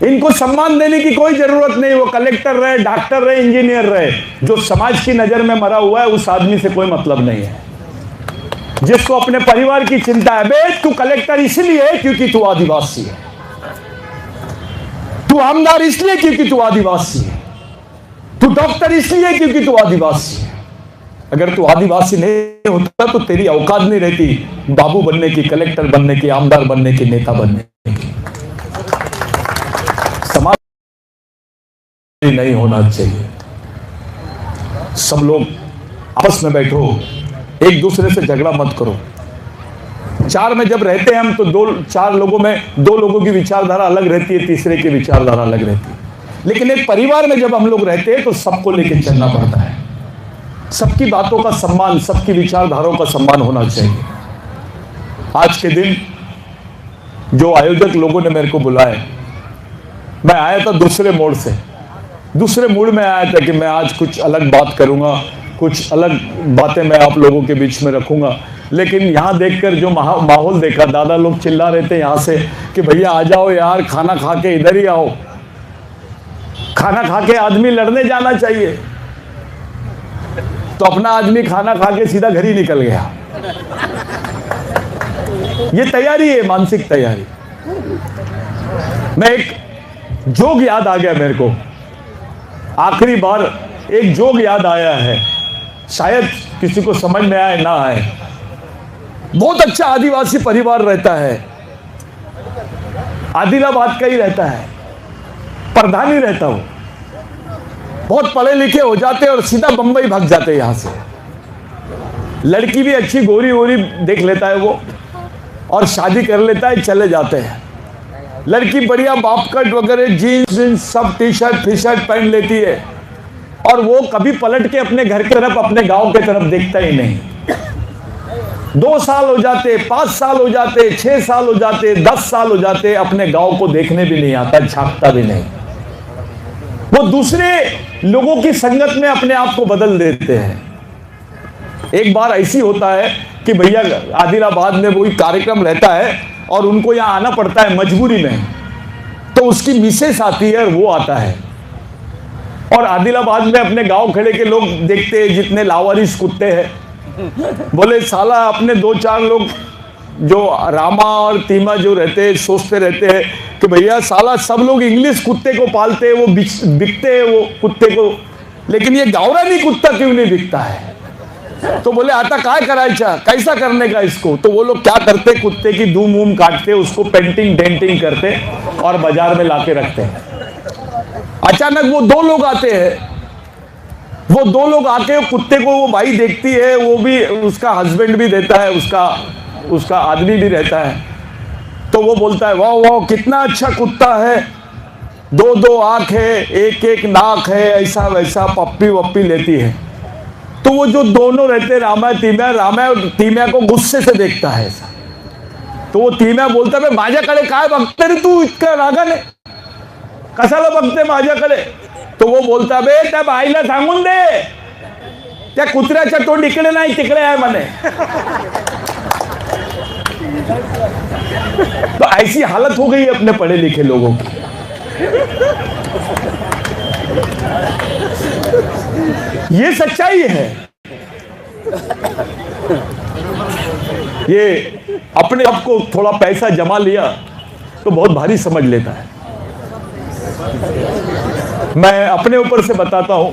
इनको सम्मान देने की कोई जरूरत नहीं, वो कलेक्टर रहे, डॉक्टर रहे, इंजीनियर रहे। जो समाज की नजर में मरा हुआ है उस आदमी से कोई मतलब नहीं है। जिसको अपने परिवार की चिंता है, बे तू कलेक्टर इसलिए है क्योंकि तू आदिवासी है, तू आमदार इसलिए क्योंकि तू आदिवासी है, तू डॉक्टर इसलिए क्योंकि तू आदिवासी है। अगर तू आदिवासी नहीं होता तो तेरी औकात नहीं रहती बाबू बनने की, कलेक्टर बनने की, आमदार बनने की, नेता बनने की। समाज नहीं होना चाहिए। सब लोग आपस में बैठो, एक दूसरे से झगड़ा मत करो। चार में जब रहते हैं हम तो चार लोगों में दो लोगों की विचारधारा अलग रहती है, तीसरे की विचारधारा अलग रहती है। लेकिन एक परिवार में जब हम लोग रहते हैं तो सबको लेकर चलना पड़ता है। सबकी बातों का सम्मान, सबकी विचारधाराओं का सम्मान होना चाहिए। आज के दिन जो आयोजक लोगों ने मेरे को बुलाया, मैं आया था दूसरे मोड़ से, दूसरे मूड में आया था कि मैं आज कुछ अलग बात करूंगा, कुछ अलग बातें मैं आप लोगों के बीच में रखूंगा। लेकिन यहाँ देखकर जो माहौल देखा, दादा लोग चिल्ला रहे थे यहाँ से कि भैया आ जाओ यार, खाना खा के इधर ही आओ। खाना खा के आदमी लड़ने जाना चाहिए, तो अपना आदमी खाना खा के सीधा घर ही निकल गया। ये तैयारी है, मानसिक तैयारी। मैं एक जोग याद आ गया मेरे को, आखिरी बार एक जोग याद आया है, शायद किसी को समझ में आए ना आए। बहुत अच्छा आदिवासी परिवार रहता है, आदिलाबाद का ही रहता है, प्रधान ही रहता हो। बहुत पढ़े लिखे हो जाते और सीधा बंबई भाग जाते यहां से। लड़की भी अच्छी गोरी वोरी देख लेता है वो और शादी कर लेता है, चले जाते हैं। लड़की बढ़िया बाप कट वगैरह जीन्स सब टी शर्ट पहन लेती है और वो कभी पलट के अपने घर की तरफ, अपने गांव की तरफ देखता ही नहीं। 2 साल हो जाते, 5 साल हो जाते, 6 साल हो जाते, 10 साल हो जाते, अपने गांव को देखने भी नहीं आता, झांकता भी नहीं। वो दूसरे लोगों की संगत में अपने आप को बदल देते हैं। एक बार ऐसी होता है कि भैया आदिलाबाद में कोई कार्यक्रम रहता है और उनको यहां आना पड़ता है मजबूरी में, तो उसकी मिसेस आती है और वो आता है और आदिलाबाद में अपने गांव खड़े के लोग देखते हैं जितने लावारिस कुत्ते हैं, बोले साला अपने 2-4 लोग जो रामा और तीमा जो रहते हैं सोचते रहते हैं कि भैया साला सब लोग इंग्लिश कुत्ते को पालते हैं, वो बिकते हैं वो कुत्ते को, लेकिन ये गावरानी कुत्ता क्यों नहीं बिकता है। तो बोले आता काय करायचा, कैसा करने का इसको। तो वो लोग क्या करते, कुत्ते की धूम वूम काटते, उसको पेंटिंग डेंटिंग करते और बाजार में लाके रखते हैं। अचानक वो 2 लोग आते हैं, वो 2 लोग आके कुत्ते को वो भाई देखती है, वो भी उसका हस्बैंड भी देता है, उसका आदमी भी रहता है। तो वो बोलता है वाह वाह कितना अच्छा कुत्ता है, 2-2 आंख है, 1-1 नाक है, ऐसा वैसा, पप्पी वप्पी लेती है। तो वो जो दोनों रहते रामा और तीम्या को गुस्से से देखता है ऐसा। तो वो तीम्या बोलता है माझ्याकडे काय बघते रे तू, इतका रागाने कशाला बघते माझ्याकडे। तो वो बोलता बे त्या बाईला सांगून दे, त्या कुत्र्याच्या तोंड इकडे नाही तिकडे आहे म्हणे। तो ऐसी हालत हो गई अपने पढ़े लिखे लोगों की। ये सच्चाई है। ये अपने आप को थोड़ा पैसा जमा लिया तो बहुत भारी समझ लेता है। मैं अपने ऊपर से बताता हूं,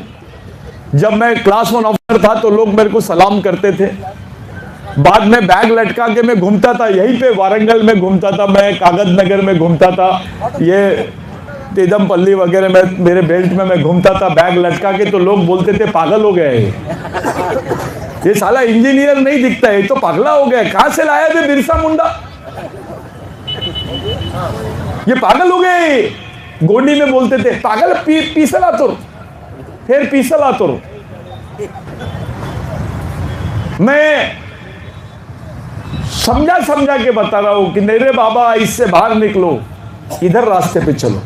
जब मैं क्लास 1 ऑफिसर था तो लोग मेरे को सलाम करते थे। बाद में बैग लटका के मैं घूमता था, यहीं पे वारंगल में घूमता था, मैं कागज नगर में घूमता था, ये तेदमपल्ली वगैरह में मेरे बेल्ट में मैं घूमता था बैग लटका के। तो लोग बोलते थे पागल हो गया ये साला इंजीनियर नहीं दिखता है, तो पागला हो गया, कहां से लाया थे बिरसा मुंडा, ये पागल हो गए। गोंडी में बोलते थे पागल पीसला तुर, फिर पीसला तुर। मैं समझा के बता रहा हूं कि नहीं रे बाबा इससे बाहर निकलो, इधर रास्ते पे चलो।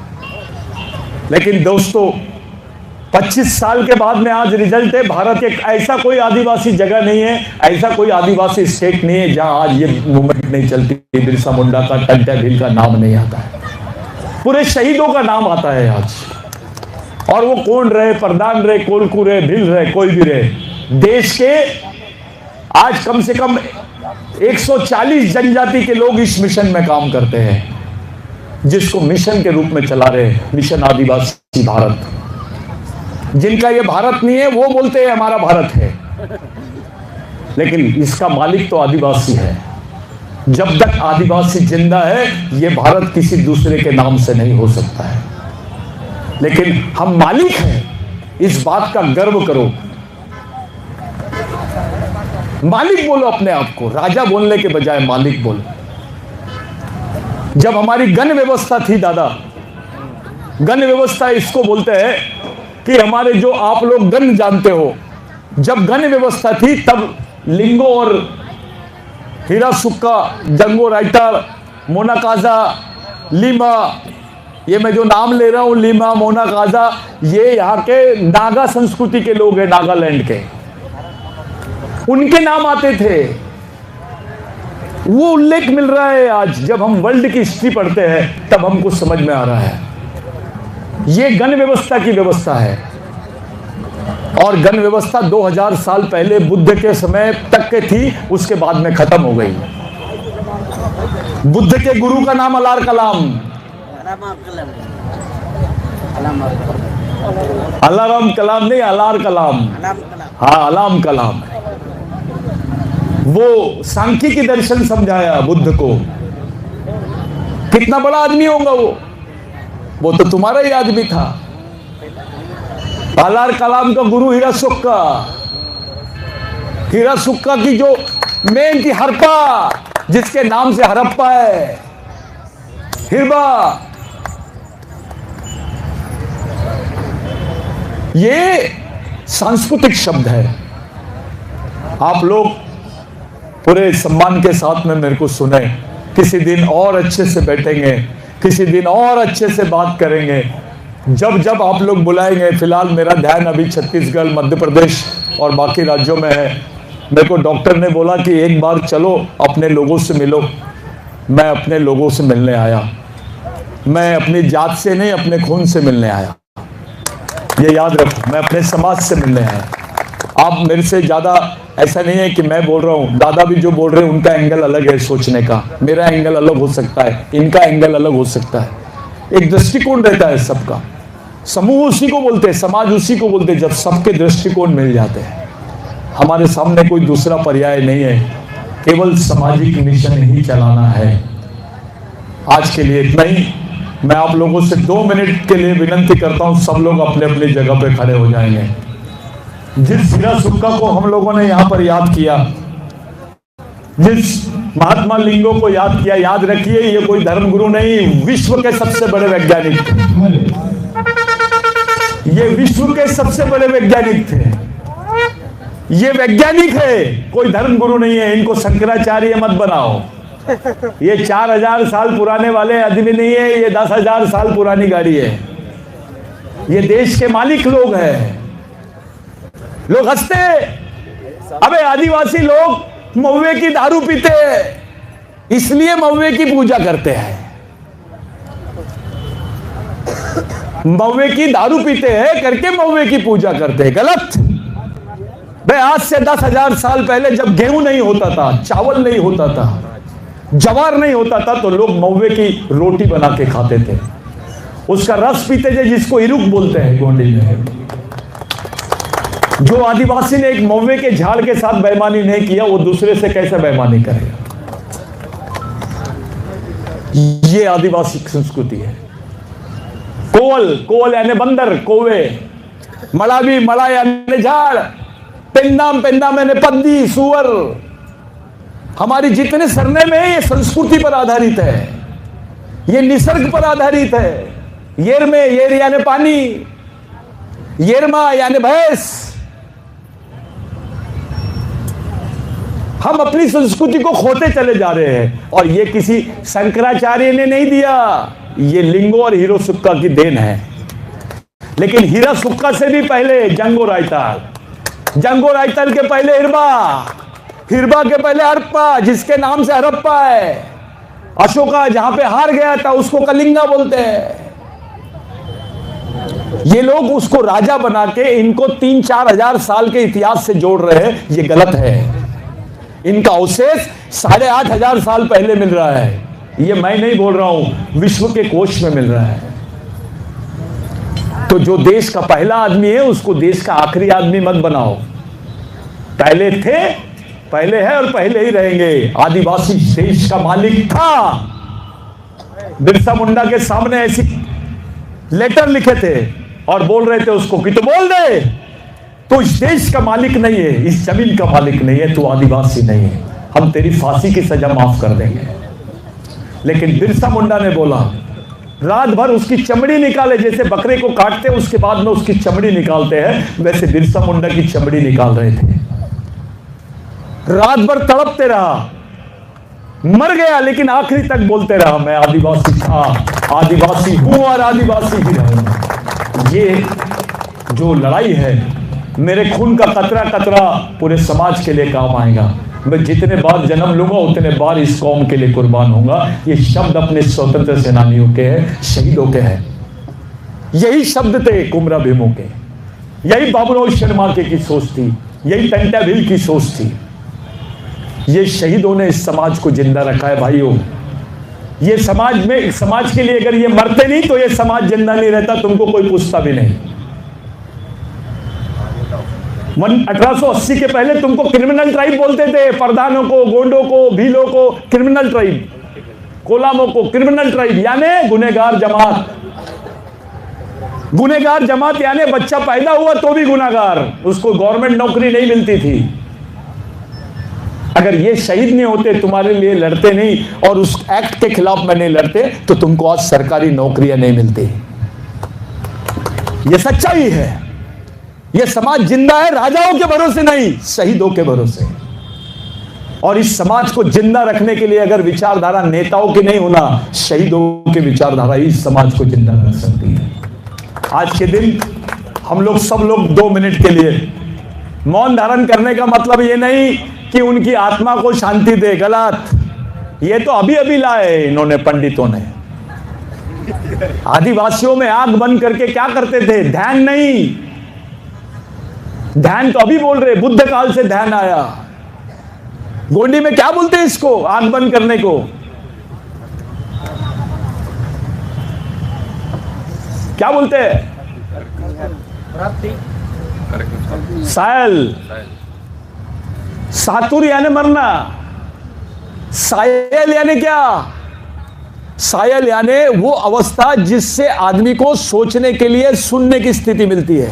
लेकिन दोस्तों 25 साल के बाद में आज रिजल्ट है, भारत एक ऐसा कोई आदिवासी जगह नहीं है, ऐसा कोई आदिवासी स्टेट नहीं है जहां आज ये मूवमेंट नहीं चलती, बिरसा मुंडा का, टंटा भील का नाम नहीं आता है, पूरे शहीदों का नाम आता है आज। और वो कौन रहे, प्रधान रहे, कोलकू रहे, भिल रहे, कोई भी रहे, देश के आज कम से कम 140 जनजाति के लोग इस मिशन में काम करते हैं, जिसको मिशन के रूप में चला रहे हैं, मिशन आदिवासी भारत। जिनका ये भारत नहीं है वो बोलते हैं हमारा भारत है, लेकिन इसका मालिक तो आदिवासी है। जब तक आदिवासी जिंदा है ये भारत किसी दूसरे के नाम से नहीं हो सकता है। लेकिन हम मालिक हैं, इस बात का गर्व करो। मालिक बोलो अपने आप को, राजा बोलने के बजाय मालिक बोलो। जब हमारी गण व्यवस्था थी दादा, गण व्यवस्था इसको बोलते हैं कि हमारे जो आप लोग गण जानते हो, जब गण व्यवस्था थी तब लिंगो और हीरा सुक्का, जंगो राइटर, मोनाकाजा, लीमा, ये मैं जो नाम ले रहा हूं लीमा, मोनाकाजा, ये यहाँ के नागा संस्कृति के लोग हैं, नागालैंड के, उनके नाम आते थे। वो उल्लेख मिल रहा है आज, जब हम वर्ल्ड की हिस्ट्री पढ़ते हैं तब हमको समझ में आ रहा है ये गण व्यवस्था की व्यवस्था है। और गण व्यवस्था 2000 साल पहले बुद्ध के समय तक के थी, उसके बाद में खत्म हो गई। बुद्ध के गुरु का नाम अलार कलाम, अलाराम कलाम नहीं, अलार कलाम, हाँ अलाम कलाम। वो सांख्यिकी दर्शन समझाया बुद्ध को। कितना बड़ा आदमी होगा वो तो तुम्हारा ही आदमी था। सालार कलाम का गुरु हीरा सुक्का, हीरा सुक्का की जो मेन थी हरप्पा, जिसके नाम से हरप्पा है, हिरबा। ये सांस्कृतिक शब्द है। आप लोग पूरे सम्मान के साथ में मेरे को सुने, किसी दिन और अच्छे से बैठेंगे, किसी दिन और अच्छे से बात करेंगे, जब जब आप लोग बुलाएंगे। फिलहाल मेरा ध्यान अभी छत्तीसगढ़, मध्य प्रदेश और बाकी राज्यों में है। मेरे को डॉक्टर ने बोला कि एक बार चलो अपने लोगों से मिलो। मैं अपने लोगों से मिलने आया, मैं अपनी जात से नहीं, अपने खून से मिलने आया। ये याद रखो, मैं अपने समाज से मिलने आया। आप मेरे से ज़्यादा ऐसा नहीं है कि मैं बोल रहा हूँ, दादा भी जो बोल रहे हैं उनका एंगल अलग है सोचने का, मेरा एंगल अलग हो सकता है, इनका एंगल अलग हो सकता है। एक दृष्टिकोण रहता है सबका। समूह उसी को बोलते हैं, समाज उसी को बोलते हैं जब सबके दृष्टिकोण मिल जाते हैं। हमारे सामने कोई दूसरा पर्याय नहीं है, केवल सामाजिक मिशन ही चलाना है। आज के लिए इतना ही। मैं आप लोगों से 2 मिनट के लिए विनती करता हूं, सब लोग अपने अपनी जगह पे खड़े हो जाएंगे। जिस हीरा सुक्का को हम लोगों ने यहां पर याद किया, जिस महात्मा लिंगो को याद किया, याद रखिए ये कोई धर्मगुरु नहीं, विश्व के सबसे बड़े वैज्ञानिक थे। ये विश्व के सबसे बड़े वैज्ञानिक थे। ये वैज्ञानिक है, कोई धर्मगुरु नहीं है। इनको शंकराचार्य मत बनाओ। ये 4000 साल पुराने वाले आदमी नहीं है, ये 10,000 साल पुरानी गाड़ी है। ये देश के मालिक लोग हैं। लोग हंसते, अबे आदिवासी लोग महुए की दारू पीते हैं, इसलिए महुए की पूजा करते हैं। महुए की दारू पीते हैं करके महुए की पूजा करते हैं, गलत। भाई आज से 10,000 साल पहले जब गेहूं नहीं होता था, चावल नहीं होता था, जवार नहीं होता था, तो लोग महुए की रोटी बना के खाते थे, उसका रस पीते थे, जिसको इरुक बोलते हैं गोंडी में। जो आदिवासी ने एक महुए के झाड़ के साथ बेईमानी नहीं किया, वो दूसरे से कैसे बेईमानी करेगा? ये आदिवासी संस्कृति है। कोवल, कोवल यानी बंदर, कोवे। मड़ावी, मड़ा यानी झाड़। पेन्दाम, पेन्दाम यानी पद्दी, सुअर। हमारी जितने सरनेम है ये संस्कृति पर आधारित है, ये निसर्ग पर आधारित है। येर में, येर यानी पानी, येरमा यानी भैंस। हम अपनी संस्कृति को खोते चले जा रहे हैं, और ये किसी शंकराचार्य ने नहीं दिया, ये लिंगो और हीरो सुक्का की देन है। लेकिन हीरा सुक्का से भी पहले जंगो रायताल, जंगो रायताल के पहले हिरबा, हिरबा के पहले हरप्पा, जिसके नाम से हरप्पा है। अशोका जहां पे हार गया था उसको कलिंगा बोलते हैं। ये लोग उसको राजा बना के इनको 3-4 हजार साल के इतिहास से जोड़ रहे हैं, ये गलत है। इनका अवशेष 8,500 साल पहले मिल रहा है। ये मैं नहीं बोल रहा हूं, विश्व के कोश में मिल रहा है। तो जो देश का पहला आदमी है उसको देश का आखिरी आदमी मत बनाओ। पहले थे, पहले है और पहले ही रहेंगे। आदिवासी देश का मालिक था। बिरसा मुंडा के सामने ऐसी लेटर लिखे थे और बोल रहे थे उसको कि तू बोल दे, तू इस देश का मालिक नहीं है, इस जमीन का मालिक नहीं है, तू आदिवासी नहीं है, हम तेरी फांसी की सजा माफ कर देंगे। लेकिन बिरसा मुंडा ने बोला, रात भर उसकी चमड़ी निकाले, जैसे बकरे को काटते हैं उसके बाद में उसकी चमड़ी निकालते हैं, वैसे बिरसा मुंडा की चमड़ी निकाल रहे थे। रात भर तड़पते रहा, मर गया, लेकिन आखिरी तक बोलते रहा, मैं आदिवासी था, आदिवासी हूं और आदिवासी ही रहूंगा। ये जो लड़ाई है, मेरे खून का कतरा कतरा पूरे समाज के लिए काम आएगा। मैं जितने बार जन्म लूंगा उतने बार इस कौम के लिए कुर्बान होऊंगा। ये शब्द अपने स्वतंत्र सेनानियों के हैं, शहीदों के हैं। यही शब्द थे कुमरा भीमों के, यही बाबूराव शर्मा की सोच थी, यही टंटा भील की सोच थी। ये शहीदों ने इस समाज को जिंदा रखा है भाइयों। ये समाज में, समाज के लिए अगर ये मरते नहीं तो ये समाज जिंदा नहीं रहता, तुमको कोई पूछता भी नहीं। 1880 के पहले तुमको क्रिमिनल ट्राइब बोलते थे, प्रधानों को, गोंडों को, भीलों को क्रिमिनल ट्राइब, कोलामों को क्रिमिनल ट्राइब, यानी गुनहगार जमात। गुनहगार जमात यानी बच्चा पैदा हुआ तो भी गुनहगार, उसको गवर्नमेंट नौकरी नहीं मिलती थी। अगर ये शहीद नहीं होते, तुम्हारे लिए लड़ते नहीं और उस एक्ट के खिलाफ में नहीं लड़ते, तो तुमको आज सरकारी नौकरियां नहीं मिलती। ये सच्चाई है। ये समाज जिंदा है राजाओं के भरोसे नहीं, शहीदों के भरोसे। और इस समाज को जिंदा रखने के लिए अगर विचारधारा नेताओं की नहीं होना, शहीदों की विचारधारा इस समाज को जिंदा रख सकती है। आज के दिन हम लोग सब लोग 2 मिनट के लिए मौन धारण करने का मतलब ये नहीं कि उनकी आत्मा को शांति दे, गलत। ये तो अभी अभी लाए इन्होंने, पंडितों ने। आदिवासियों में आंख बंद करके क्या करते थे? ध्यान नहीं, ध्यान तो अभी बोल रहे, बुद्ध काल से ध्यान आया। गोंडी में क्या बोलते हैं इसको, आंख बंद करने को? क्या बोलते हैं? सायल। सातुर यानी मरना। सायल यानी क्या? सायल यानी वो अवस्था जिससे आदमी को सोचने के लिए, सुनने की स्थिति मिलती है।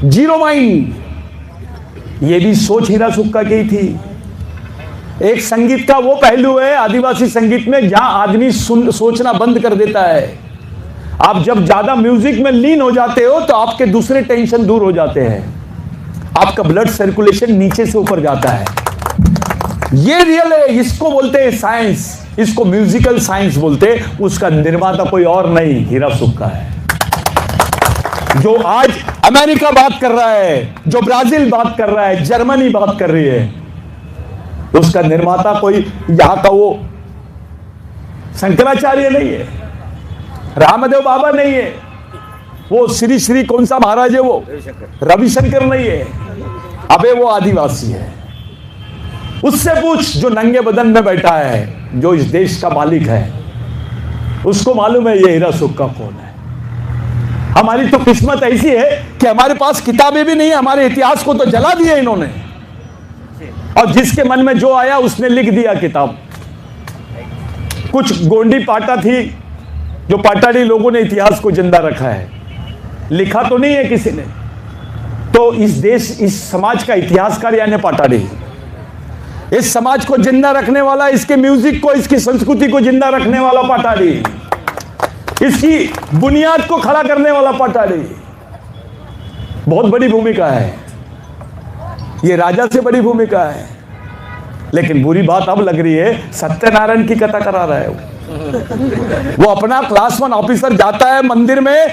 Zero mind. ये भी सोच हीरा सुक्का की थी। एक संगीत का वो पहलू है आदिवासी संगीत में जहां आदमी सोचना बंद कर देता है। आप जब ज्यादा म्यूजिक में लीन हो जाते हो तो आपके दूसरे टेंशन दूर हो जाते हैं, आपका ब्लड सर्कुलेशन नीचे से ऊपर जाता है। ये रियल है। इसको बोलते हैं साइंस, इसको म्यूजिकल साइंस बोलते हैं। उसका निर्माता कोई और नहीं, हीरा सुक्का है। जो आज अमेरिका बात कर रहा है, जो ब्राजील बात कर रहा है, जर्मनी बात कर रही है, उसका निर्माता कोई यहां का वो शंकराचार्य नहीं है, रामदेव बाबा नहीं है, वो श्री श्री कौन सा महाराज है, वो रविशंकर नहीं है। अबे वो आदिवासी है। उससे पूछ जो नंगे बदन में बैठा है, जो इस देश का मालिक है, उसको मालूम है ये हीरा सुक्का कौन है। हमारी तो किस्मत ऐसी है कि हमारे पास किताबें भी नहीं है। हमारे इतिहास को तो जला दिया इन्होंने, और जिसके मन में जो आया उसने लिख दिया किताब। कुछ गोंडी पाटा थी, जो पाटाड़ी लोगों ने इतिहास को जिंदा रखा है। लिखा तो नहीं है किसी ने। तो इस देश, इस समाज का इतिहासकार यानी पाटाड़ी। इस समाज को जिंदा रखने वाला, इसके म्यूजिक को, इसकी संस्कृति को जिंदा रखने वाला पाटाड़ी, इसकी बुनियाद को खड़ा करने वाला पाटाड़ी। बहुत बड़ी भूमिका है, ये राजा से बड़ी भूमिका है। लेकिन बुरी बात अब लग रही है, सत्यनारायण की कथा करा रहा है वो अपना क्लास 1 ऑफिसर जाता है मंदिर में,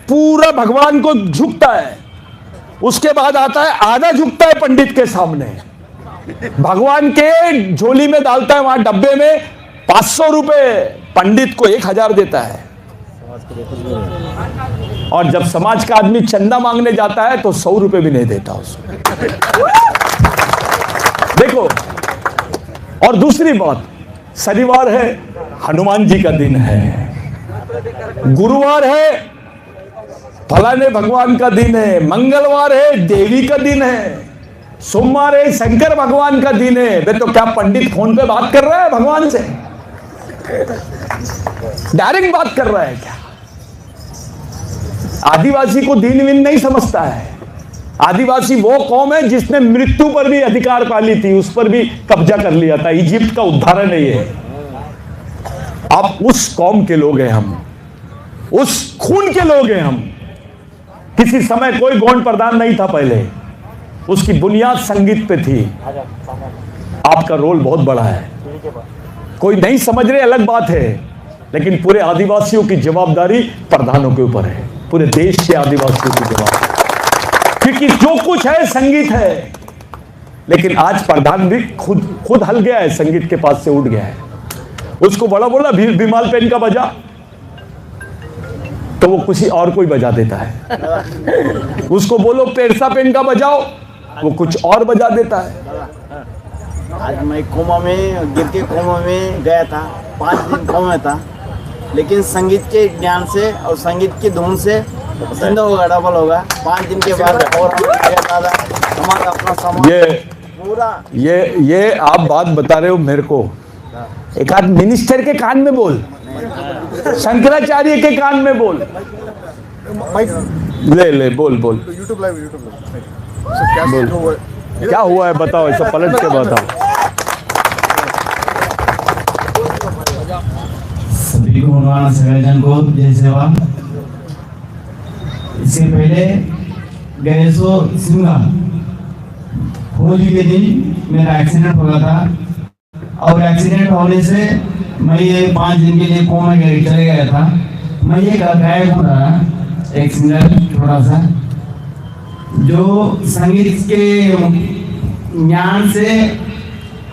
पूरा भगवान को झुकता है, उसके बाद आता है आधा झुकता है पंडित के सामने, भगवान के झोली में डालता है, वहां डब्बे में 500 रुपए, पंडित को 1000 देता है। और जब समाज का आदमी चंदा मांगने जाता है तो 100 रुपए भी नहीं देता उसको। देखो, और दूसरी बात, शनिवार है, हनुमान जी का दिन है, गुरुवार है, फलाने भगवान का दिन है, मंगलवार है, देवी का दिन है, सोमवार है, शंकर भगवान का दिन है। वे तो क्या पंडित फोन पे बात कर रहा है भगवान से? डायरेक्ट बात कर रहा है क्या? आदिवासी को दीन वीन नहीं समझता है। आदिवासी वो कौम है जिसने मृत्यु पर भी अधिकार पा ली थी, उस पर भी कब्जा कर लिया था। इजिप्ट का उदाहरण है ये। आप उस कौम के लोग हैं, हम उस खून के लोग हैं हम। किसी समय कोई गौंड प्रधान नहीं था पहले, उसकी बुनियाद संगीत पे थी। आपका रोल बहुत बड़ा है। कोई नहीं समझ रहे अलग बात है, लेकिन पूरे आदिवासियों की जवाबदारी प्रधानों के ऊपर है, पूरे देश के आदिवासियों की जवाबदारी। क्योंकि जो कुछ है संगीत है। लेकिन आज प्रधान भी खुद हल गया है, संगीत के पास से उठ गया है। उसको बड़ा बोला बिमाल पेन का बजा, तो वो किसी और कोई बजा देता है। उसको बोलो पेरसा पेन का बजाओ, वो कुछ और बजा देता है। आज मैं कोमा में, गिर के कोमा में गया था, 5 दिन कोमा में था, लेकिन संगीत के ज्ञान से और संगीत की धुन से जिंदा होगा, डबल होगा। 5 दिन के बाद और हमारा अपना समाज पूरा। ये आप बात बता रहे हो मेरे को, एक आध मिनिस्टर के कान में बोल, शंकराचार्य के कान में बोल, ले बोल यूट्यूब लाइव बोल क्या हुआ है बताओ, ऐसा पलट के बताओ। सभी को भगवान सगळजन को जय सेवा। इससे पहले गए सो सिंगा होली के दिन मेरा एक्सीडेंट हो गया था और एक्सीडेंट होने से मैं ये 5 दिन के लिए कोमा में चले गया था। मैं ये गायक हूँ ना, एक सिंगर थोड़ा सा, जो संगीत के ज्ञान से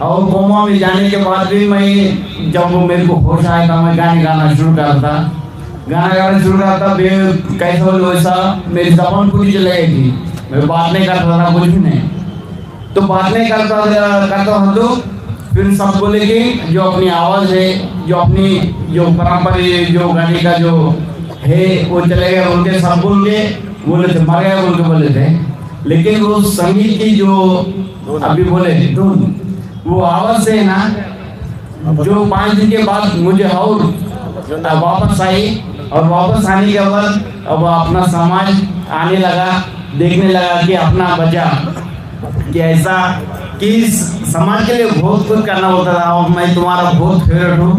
और कोमा में जाने के बाद भी मैं जब वो मेरे को होश आया था मैं गाना शुरू करा था। कैसा हो वैसा मेरी जबान पूरी चली गई थी, मैं बात नहीं करता था कुछ भी नहीं। तो बात नहीं करता था तो फिर सब बोले कि जो अपनी आवाज़ है, जो अपनी जो परंपरा जो गाने का जो है वो चले गए, उनके सब बोल के बोले थे, मर गए बोल के बोले थे। लेकिन वो संगीत की जो अभी बोले धुन, वो आवाज़ से ना, जो 5 दिन के बाद मुझे और वापस आई, और वापस आने के बाद अब अपना समाज आने लगा, देखने लगा कि अपना बचा कि ऐसा कि समाज के लिए बहुत कुछ करना होता था। और मैं तुम्हारा बहुत फेवरेट हूँ,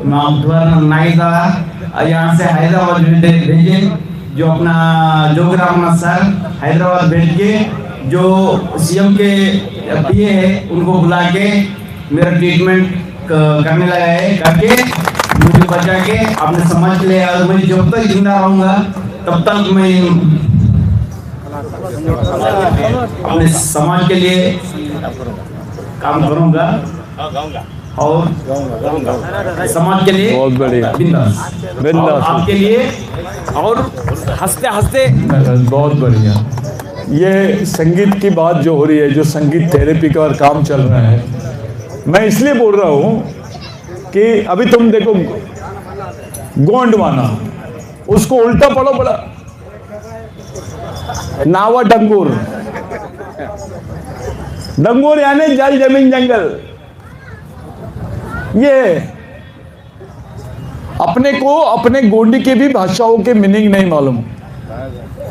मैं तुम्हारा नाई था। यहाँ से हैदराबाद भेजे, जो अपना जोगरामनाथ सर हैदराबाद भेज के जो सीएम के पीए है उनको बुला के मेरा ट्रीटमेंट करने लगा है, करके मुझे बचा के अपने समाज के लिए। और मैं जब तक जिंदा रहूँगा तब तक मैं अपने समाज के लिए काम करूँगा और समाज के लिए बहुत बढ़िया, बिंदास आपके लिए और हंसते हंसते। बहुत बढ़िया। ये संगीत की बात जो हो रही है, जो संगीत थेरेपी का काम चल रहा है, मैं इसलिए बोल रहा हूँ कि अभी तुम देखो गोंडवाना, उसको उल्टा पढ़ो बड़ा नावा डंगूर। डंगूर यानी जल जमीन जंगल। ये अपने को अपने गोंडी के भी भाषाओं के मीनिंग नहीं मालूम।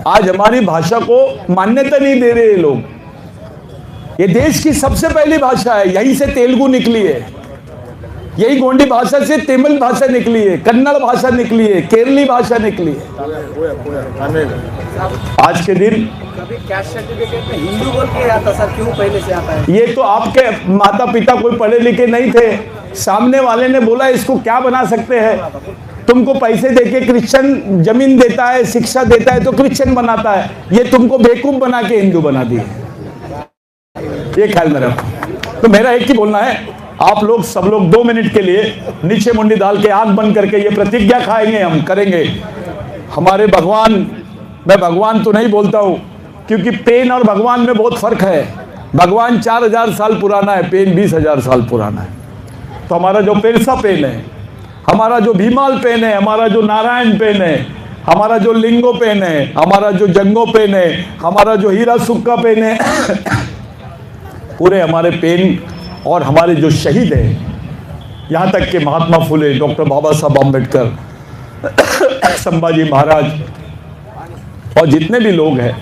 आज हमारी भाषा को मान्यता नहीं दे रहे लोग। ये देश की सबसे पहली भाषा है, यहीं से तेलुगु निकली है, यही गोंडी भाषा से तमिल भाषा निकली है, कन्नड़ भाषा निकली है, केरली भाषा निकली है। आज के दिन कभी कैस्ट सर्टिफिकेट में हिंदू बोल के आता सर, क्यों पहले से आता है? ये तो आपके माता पिता कोई पढ़े लिखे नहीं थे, सामने वाले ने बोला इसको क्या बना सकते हैं। तुमको पैसे देके क्रिश्चियन जमीन देता है, शिक्षा देता है तो क्रिश्चियन बनाता है। ये तुमको बेवकूफ बना के हिंदू बना दिए, ये ख्याल में रखो। तो मेरा एक ही बोलना है, आप लोग सब लोग 2 मिनट के लिए नीचे मुंडी डाल के आंख बंद करके ये प्रतिज्ञा खाएंगे, हम करेंगे। हमारे भगवान, मैं भगवान तो नहीं बोलता हूँ क्योंकि पेन और भगवान में बहुत फर्क है। भगवान 4000 साल पुराना है, पेन 20,000 साल पुराना है। तो हमारा जो पेरसा पेन है, हमारा जो भीमाल पेन है, हमारा जो नारायण पेन है, हमारा जो लिंगो पेन है, हमारा जो जंगो पेन है, हमारा जो हीरा सुक्का पेन है, पूरे हमारे पेन और हमारे जो शहीद हैं, यहाँ तक कि महात्मा फुले, डॉक्टर बाबा साहब अम्बेडकर, संभाजी महाराज और जितने भी लोग हैं,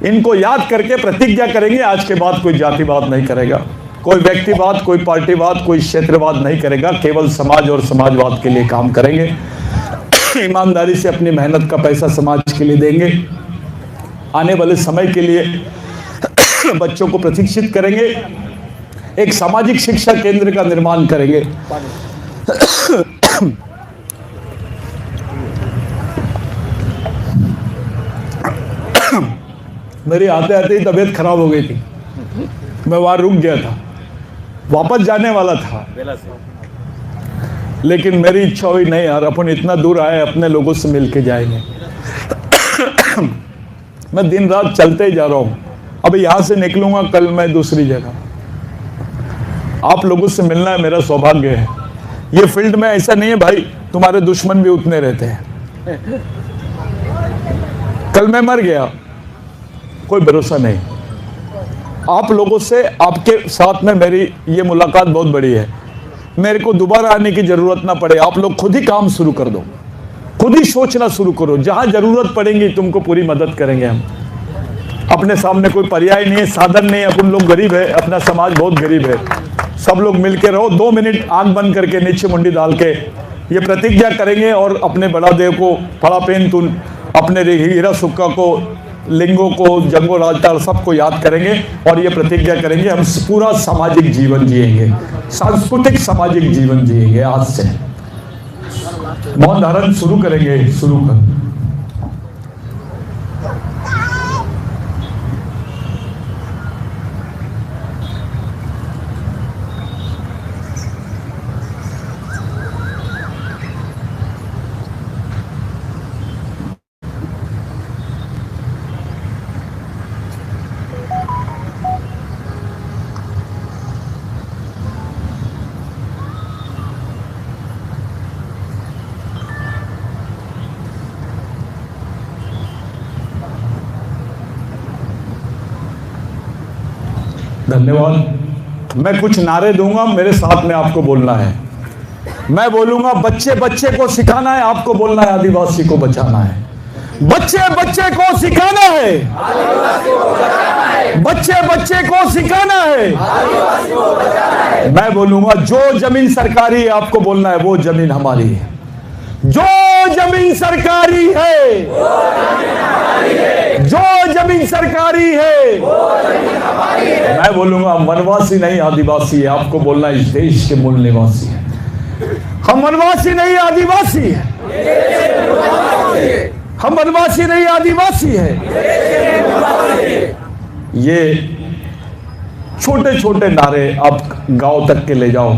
इनको याद करके प्रतिज्ञा करेंगे आज के बाद कोई जातिवाद नहीं करेगा, कोई व्यक्तिवाद, कोई पार्टीवाद, कोई क्षेत्रवाद नहीं करेगा, केवल समाज और समाजवाद के लिए काम करेंगे। ईमानदारी से अपनी मेहनत का पैसा समाज के लिए देंगे। आने वाले समय के लिए बच्चों को प्रशिक्षित करेंगे, एक सामाजिक शिक्षा केंद्र का निर्माण करेंगे। मेरी आते आते ही तबीयत खराब हो गई थी, मैं वहां रुक गया था, वापस जाने वाला था, लेकिन मेरी इच्छा हुई नहीं यार, अपन इतना दूर आए, अपने लोगों से मिल के जाएंगे। मैं दिन रात चलते ही जा रहा हूँ। अब यहाँ से निकलूंगा कल मैं दूसरी जगह। आप लोगों से मिलना है मेरा सौभाग्य है। ये फील्ड में ऐसा नहीं है भाई, तुम्हारे दुश्मन भी उतने रहते हैं। कल मैं मर गया, कोई भरोसा नहीं। आप लोगों से, आपके साथ में मेरी ये मुलाकात बहुत बड़ी है। मेरे को दोबारा आने की जरूरत ना पड़े, आप लोग खुद ही काम शुरू कर दो। खुद ही सोचना शुरू करो। जहां जरूरत पड़ेगी तुमको पूरी मदद करेंगे हम। अपने सामने कोई पर्याय नहीं है, साधन नहीं है, अपन लोग गरीब है, अपना समाज बहुत गरीब है। सब लोग मिलके रहो। 2 मिनट आंख बंद करके नीचे मुंडी डाल के ये प्रतिज्ञा करेंगे और अपने बड़ा देव को, फड़ा पेन तुन, अपने हीरा सुक्का को, लिंगों को, जंगो राजताल सबको याद करेंगे और ये प्रतिज्ञा करेंगे हम पूरा सामाजिक जीवन जिएंगे, सांस्कृतिक सामाजिक जीवन जिएंगे। आज से मौन धारण शुरू करेंगे। शुरू कर। धन्यवाद। मैं कुछ नारे दूंगा, मेरे साथ में आपको बोलना है। मैं बोलूंगा बच्चे बच्चे को सिखाना है, आपको बोलना है आदिवासी को बचाना है। बच्चे बच्चे को सिखाना है, बच्चे बच्चे को सिखाना है। मैं बोलूंगा जो जमीन सरकारी है, आपको बोलना है वो जमीन हमारी है। जो जमीन सरकारी है, जो जमीन सरकारी है, मैं बोलूंगा वनवासी नहीं आदिवासी है, आपको बोलना इस देश के मूल निवासी है। हम वनवासी नहीं आदिवासी है, हम वनवासी नहीं आदिवासी है। ये छोटे छोटे नारे आप गांव तक के ले जाओ।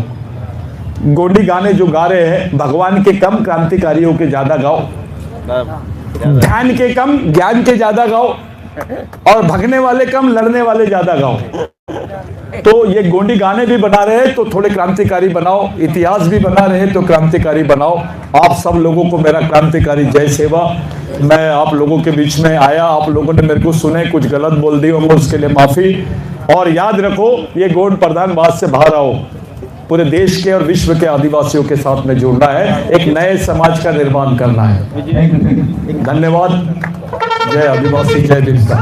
गोंडी गाने जो गा रहे हैं, भगवान के कम क्रांतिकारियों के ज्यादा गाओ, ध्यान के कम ज्ञान के ज्यादा गाओ, और भगने वाले कम लड़ने वाले ज्यादा गाओ। तो ये गोंडी गाने भी बना रहे हैं तो थोड़े क्रांतिकारी बनाओ, इतिहास भी बना रहे हैं तो क्रांतिकारी बनाओ। आप सब लोगों को मेरा क्रांतिकारी जय सेवा। मैं आप लोगों के बीच में आया, आप लोगों ने मेरे को सुने, कुछ गलत बोल दी होंगे उसके लिए माफी। और याद रखो, ये गोंड प्रधानवाद से बाहर आओ, पूरे देश के और विश्व के आदिवासियों के साथ में जुड़ना है, एक नए समाज का निर्माण करना है। धन्यवाद। जय आदिवासी, जय बिरसा।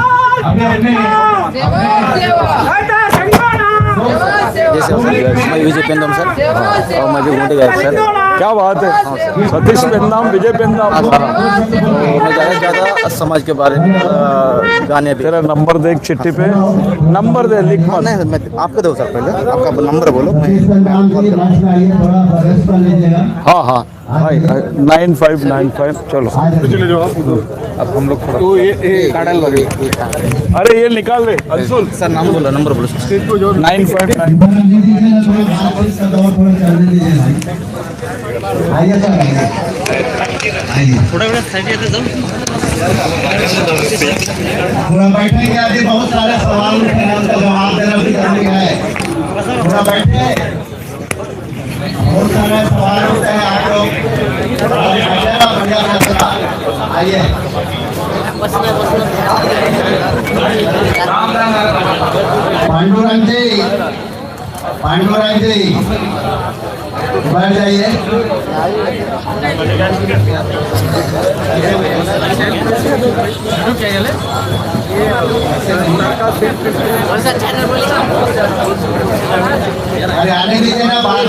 विजय पेंदम सर और मैं भी घूमते गया सर। क्या बात है, सतीश पेंदाम, विजय पेंदाम। मैं ज़्यादा समाज के बारे में गाने भी। तेरा नंबर देख चिट्ठी पे, नंबर दे, लिख मत। नहीं, मैं आपको दो सर, पहले आपका नंबर बोलो। हाँ हाँ भाई, 9595। चलो अब हम लोग थोड़ा ये काढायला लागेल। अरे ये निकाल ले अंशुल। सर नाम बोलो, नंबर बोलो। 959। थोड़ा बैठने के आगे बहुत सारे सवाल उठे हैं, उनका जवाब देना भी जरूरी है। थोड़ा बैठे, बहुत सारे सवाल उठे हैं, आप लोग बढ़िया फैसला। आइए, पांडुरंग जी, पांडुरंग जी बैठ जाइए। अरे आने दीजिए ना बात।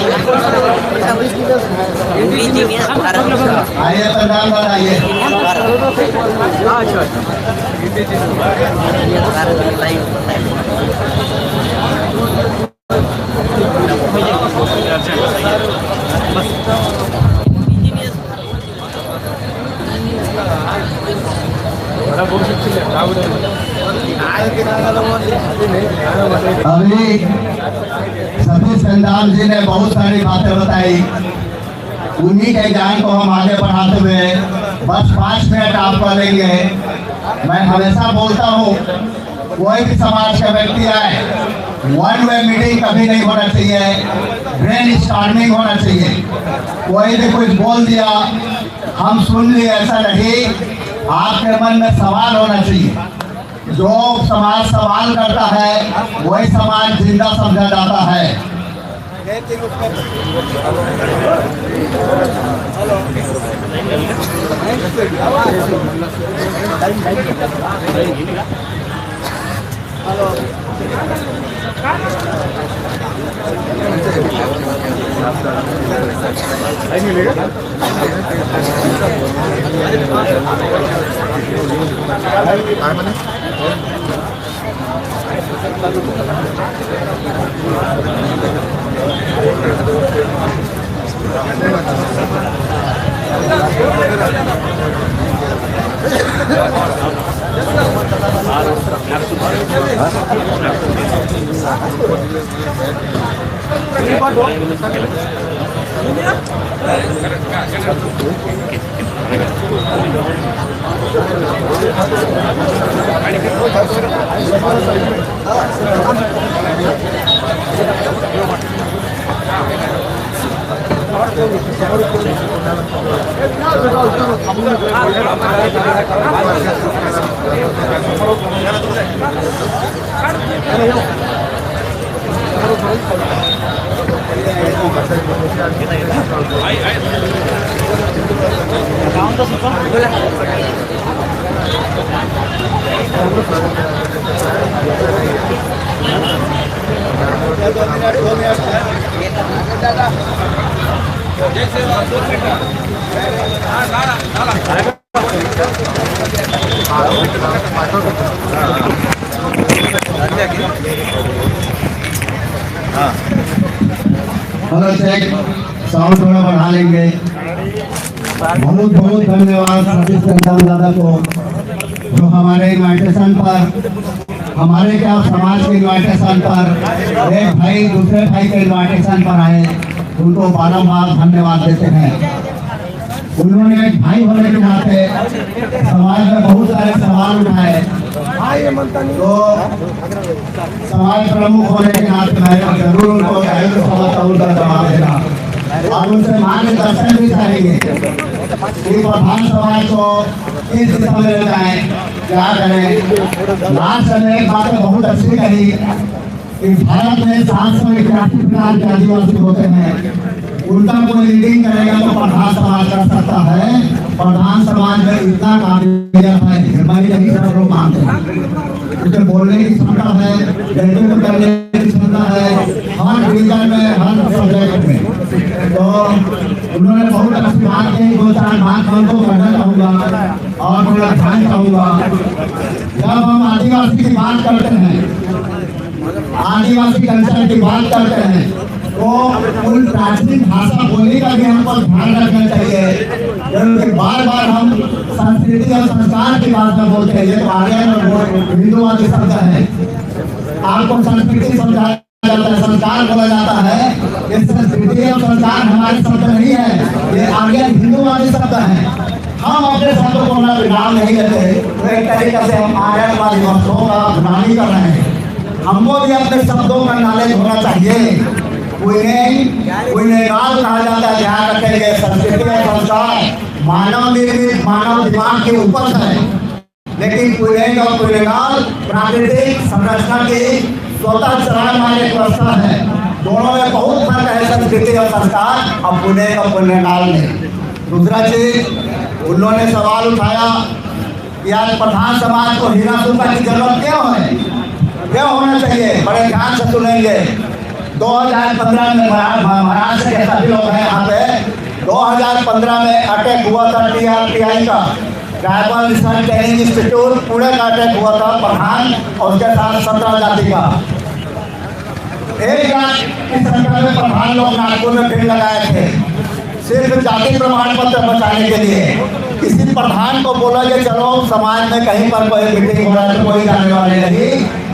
आइए प्रधान बार आइए। अभी सतीश पेंदाम जी ने बहुत सारी बातें बताई, उन्हीं के ज्ञान को हम आगे बढ़ाते हुए बस 5 मिनट आपको लेंगे। मैं हमेशा बोलता हूँ, कोई भी समाज का व्यक्ति आए, वन वे मीटिंग कभी नहीं होना चाहिए, ब्रेन स्टॉर्मिंग होना चाहिए। कोई भी कुछ बोल दिया, हम सुन लिए, ऐसा नहीं। आपके मन में सवाल होना चाहिए। जो समाज सवाल करता है वही समाज जिंदा समझा जाता है। हेलो चेक, साउंड थोड़ा बढ़ा लेंगे। बहुत बहुत धन्यवाद सतीश चंदन दादा को, जो हमारे इन्विटेशन पर, हमारे क्या समाज के इन्विटेशन पर, एक भाई दूसरे भाई के इन्विटेशन पर आए, उनको बारंबार धन्यवाद देते हैं। उन्होंने एक भाई होने के नाते समाज में बहुत सारे सवाल उठाए, तो समाज प्रमुख होने के नाते मैं जरूर उनको जवाब देना और उनसे मार्गदर्शन भी चाहेंगे कि प्रधान समाज को किस दिशा में ले जाए, क्या करें। लास्ट में एक बात बहुत अच्छी कही कि भारत में 781 प्रकार के आदिवासी होते हैं, उनका कोई लीडिंग करेगा तो प्रधान समाज कर सकता है। प्रधान समाज में इतना काबिलियत है, हमारी नहीं सब लोग मानते हैं, उनके बोलने की क्षमता है, नेतृत्व करने की क्षमता है, हर डिवीजन में, हर सब्जेक्ट में। तो उन्होंने बहुत अच्छी बात की, दो चार बात मैं उनको कहना चाहूँगा और थोड़ा ध्यान चाहूँगा। जब हम आदिवासी की बात करते हैं, आदिवासी कल्चर की बात करते हैं, तो उन प्राचीन भाषा बोली का भी हमको ध्यान रखना चाहिए, क्योंकि बार बार हम संस्कृति और संस्कार की बात में बोलते हैं। ये तो आर्यन और हिंदूवादी शब्द है, आपको संस्कृति समझाया जाता है, संस्कार बोला जाता है। ये संस्कृति और संस्कार हमारे शब्द नहीं है, ये आर्यन हिंदूवादी शब्द है। हम अपने शब्दों को नाम नहीं लेते, तो एक तरीके से हम आर्यनवादी वस्तुओं का गुलामी कर रहे हैं। हमको भी अपने शब्दों का नॉलेज होना चाहिए। काल कहा जाता है, ध्यान रखेंगे। संस्कृति और संस्कार मानव निर्मित, मानव दिमाग के ऊपर है, लेकिन कुलेन और कुलेनाल प्राकृतिक संरचना की स्वतः चलाने वाले व्यवस्था है। दोनों में बहुत फर्क है, संस्कृति और संस्कार और कुलेन और कुलेनाल में। दूसरा चीज उन्होंने सवाल उठाया कि आज प्रधान समाज को हीरा सूखा की जरूरत क्यों है, क्यों होना चाहिए। बड़े ध्यान से सुनेंगे। 2015 में महाराष्ट्र के सभी लोग हैं यहाँ पे। 2015 में अटैक हुआ था TRPI का, tribal research training institute, Pune का अटैक हुआ था प्रधान और उसके साथ 17 जाति का। 1 लाख की संख्या में प्रधान लोग नागपुर में भीड़ लगाए थे, सिर्फ जाति प्रमाण पत्र बचाने के लिए। किसी प्रधान को बोला कि चलो समाज में कहीं पर कोई मीटिंग हो रहा है तो कोई जाने वाले नहीं,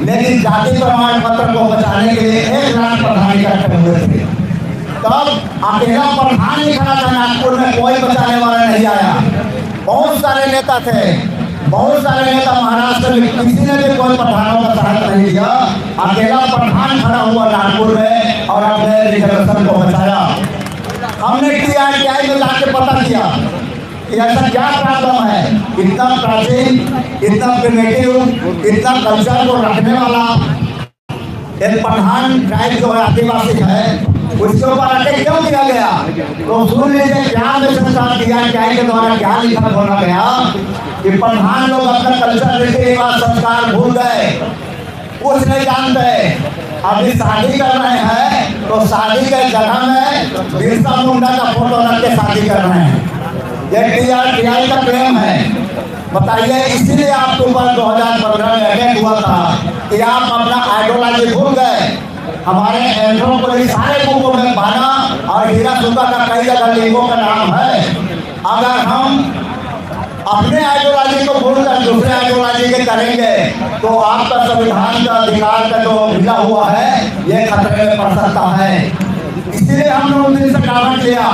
लेकिन जाति प्रमाण पत्र को बचाने के लिए 1 लाख प्रधान इकट्ठे हुए थे। तब अकेला प्रधान ही खड़ा था नागपुर में, कोई बचाने वाला नहीं आया। बहुत सारे नेता थे, बहुत सारे नेता महाराष्ट्र में, किसी ने भी कोई प्रधानों का साथ नहीं दिया। अकेला प्रधान खड़ा हुआ नागपुर में और अपने रिजर्वेशन को बचाया। हमने TRPI में जाके पता किया कि ऐसा क्या प्रॉब्लम है। इतना प्राचीन, इतना प्रिमिटिव, इतना कल्चर को रखने वाला एक प्रधान ट्राइब जो है, आदिवासी है, उसके ऊपर अटैक क्यों किया गया? तो सुन लीजिए क्या संसार दिया के द्वारा क्या लिखा बोला गया कि प्रधान लोग अपना कल्चर रीति रिवाज संस्कार भूल गए, कुछ नहीं जानते। अभी शादी कर रहे हैं तो शादी के जगह में बिरसा मुंडा का फोटो रख के शादी कर रहे हैं। ये TRI का प्रेम है। बताइए, इसीलिए आपके ऊपर 2015 में अटैक हुआ था कि आप अपना आइडियोलॉजी भूल गए। हमारे एंथ्रोपोलॉजी सारे बुकों में बाना और हीरा सुगा का कई जगह लिंगों का नाम है। अगर हम अपने आइडियोलॉजी को भूलकर दूसरे आइडियोलॉजी के करेंगे तो आपका संविधान का अधिकार का जो मिला हुआ है ये खतरे में पड़ सकता है। इसलिए हम लोगों ने कामना किया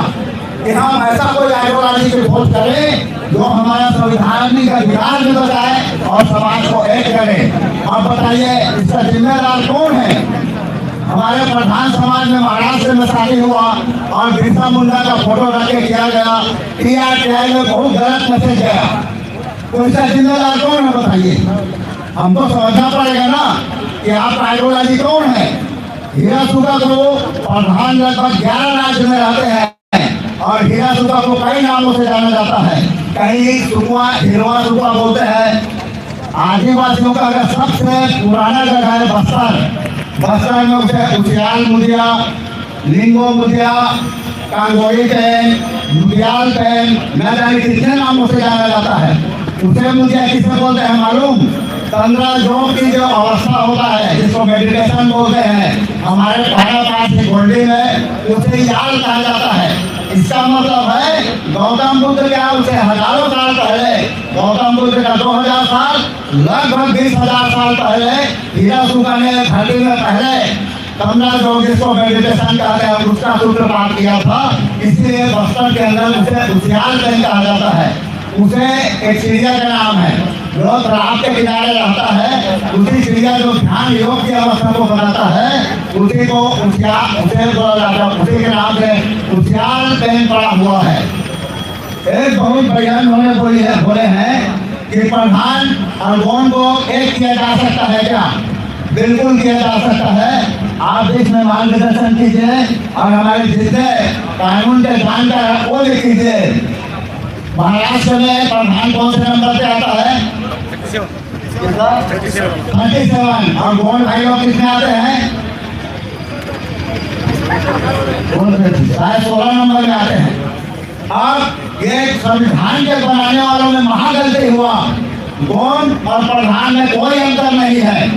कि हम ऐसा कोई आइडियोलॉजी की खोज करें जो हमारा संविधान का अधिकार भी बचाए और समाज को एक करे। अब बताइए, इसका जिम्मेदार कौन है? हमारे प्रधान समाज में महाराष्ट्र में शादी हुआ और बिरसा मुंडा का फोटो रख के किया गया। TRI में बहुत गलत मैसेज गया, तो इसका जिम्मेदार कौन है? बताइए, हमको समझना पड़ेगा ना कि आपका आइडियोलॉजी कौन है। हीरा सुगा को प्रधान लगभग 11 राज्य में रहते हैं और हीरा सुगा को कई नामों से जाना जाता है। कहीं सुकुआ हिरवा सुगा बोलते हैं। आदिवासियों का अगर सबसे पुराना जगह है बस्तर में उसे उसियाल मुदिया, लिंगो मुदिया, कांगोरी पेन, मुदियाल पेन, न जाने कितने नामों से जाना जाता है। उसे मुझे किसे बोलते हैं मालूम? 15 जोड़ की जो अवस्था होता है जिसको मेडिटेशन बोलते हैं, हमारे पास गोल्डी में उसे याल कहा जाता है। इसका मतलब है गौतम बुद्ध क्या उसे हजारों साल पहले, गौतम बुद्ध का 2000 साल, लगभग 20,000 साल पहले हीरा सुगा ने धरती में पहले 15 जोड़ जिसको मेडिटेशन कहते हैं उसका सूत्रपात किया था। इसलिए बस्तर के अंदर उसे उसियाल पेन कहा जाता है। उसे एक चिड़िया का नाम है जो तालाब के किनारे रहता है। उसी चिड़िया जो ध्यान योग की अवस्था को बनाता है उसी को उसे बोला जाता है। उसी के नाम से उसियाल पेन पड़ा हुआ है। एक बहुत बढ़िया उन्होंने बोले हैं कि प्रधान और गौन को एक किया जा सकता है क्या? बिल्कुल किया जा सकता है। आप इसमें मार्गदर्शन कीजिए और हमारे जितने कानून के जानकार है वो भी कीजिए। महाराष्ट्र में प्रधान कौन से नंबर पे आता है? 37। और गौन भाई लोग कितने आते हैं? 16 नंबर में आते हैं। अब ये संविधान के बनाने वालों में महागलती हुआ। गौन और प्रधान में कोई अंतर नहीं है,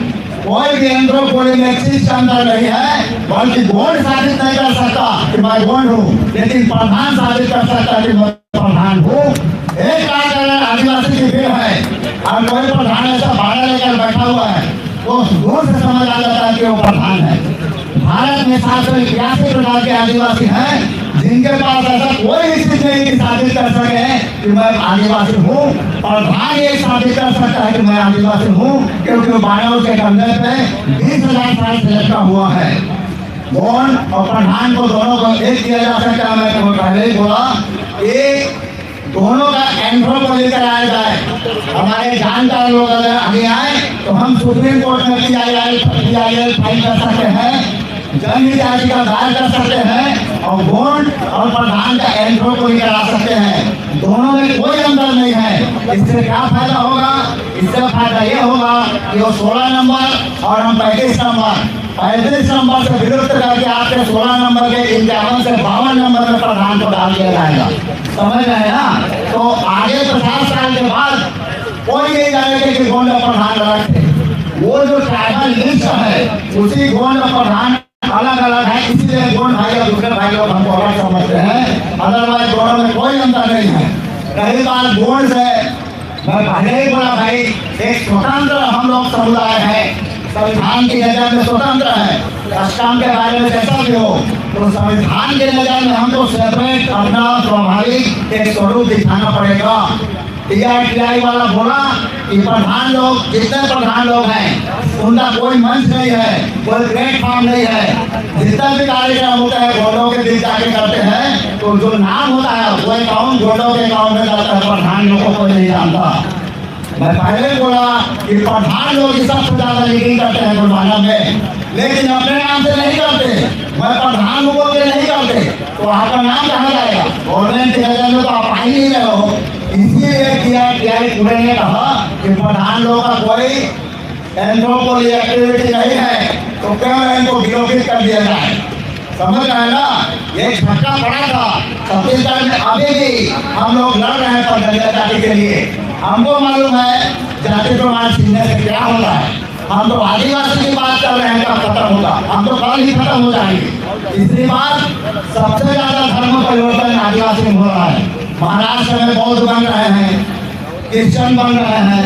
कोई भी एंथ्रोपोलॉजी का अंतर नहीं है। बल्कि गौन साबित नहीं कर सकता कि मैं गौन हूँ, लेकिन प्रधान साबित कर सकता है कि मैं प्रधान हूँ। एक बात अगर आदिवासी की भीड़ है और कोई प्रधान ऐसा भाड़ा लेकर बैठा हुआ है तो दूर से समझ आ जाता है कि वो प्रधान है। भारत में 781 प्रकार के आदिवासी हैं जिनके पास ऐसा कोई स्थिति नहीं कि साबित कर सके कि मैं आदिवासी हूँ। प्रधान ये साबित कर सकता है कि मैं आदिवासी हूँ क्योंकि मानव के कंधे पे 20,000 साल से लटका हुआ है। गौन और प्रधान को दोनों को एक किया जा सकता है। मैं तुम्हें पहले ही बोला कि दोनों का एंथ्रोपोलॉजी कराया जाए। हमारे जानकार लोग अगर आगे आए तो हम सुप्रीम कोर्ट में PIL फाइल कर सकते हैं, जनहित याचिका दायर कर सकते हैं और गौन और प्रधान का एंथ्रोपोलॉजी करा सकते हैं। दोनों में कोई अंतर नहीं है। इससे क्या फायदा होगा? इससे फायदा ये होगा कि वो 16 नंबर और हम 35 नंबर से विलुप्त करके आपके 16 नंबर के 51 से 52 नंबर में प्रधान को डाल दिया जाएगा। समझ रहे हैं ना? तो आगे 50 साल के बाद कोई नहीं जानेगा कि गौंड प्रधान अलग थे। वो जो ट्राइबल लिस्ट है उसी गौंड प्रधान अलग अलग है। इसलिए गौंड भाई और दूसरे भाई लोग हमको अलग समझते हैं, अदरवाइज दोनों में कोई अंतर नहीं है। रही बात गौंड से, मैं पहले ही बोला भाई एक स्वतंत्र हम लोग समुदाय है, संविधान की नजर में स्वतंत्र है। अष्टांग के बारे में कैसा भी हो तो संविधान के नजर में हमको सेपरेट अपना स्वाभाविक एक स्वरूप दिखाना पड़ेगा। TRI वाला बोला कि प्रधान लोग जितने प्रधान लोग हैं उनका कोई मंच नहीं है, कोई प्लेटफॉर्म नहीं है। जितना भी कार्यक्रम होता है गोंडों के बीच जाके करते हैं तो जो नाम होता है वो अकाउंट गोंडों के अकाउंट में जाता है, प्रधान लोगों को नहीं जानता। मैं पहले बोला कि प्रधान लोग सबसे ज्यादा लीडिंग करते हैं गुरुवाना में। लेकिन अपने नाम से नहीं करते, मैं प्रधान हूँ बोल के नहीं करते, तो आपका नाम कहाँ जाएगा? गवर्नमेंट के नजर में तो आप आ ही नहीं रहे हो। इसीलिए किया पूरे ने कहा कि प्रधान लोगों का कोई एंथ्रोपोलॉजी एक्टिविटी नहीं है, तो क्यों इनको गिरोगित कर दिया जाए? समझ रहे हैं ना? ये झटका पड़ा था छत्तीसगढ़ में। अभी भी हम लोग लड़ रहे हैं जनजाति जाति के लिए। हमको मालूम है जाति प्रमाण छीनने से क्या होता है। हम तो आदिवासी की बात कर रहे हैं, कब खत्म होगा? हम तो कल ही खत्म हो जाएंगे। इसलिए बात सबसे ज्यादा धर्म परिवर्तन आदिवासी में हो रहा है। महाराष्ट्र में बौद्ध बन रहे हैं, क्रिश्चियन बन रहे हैं,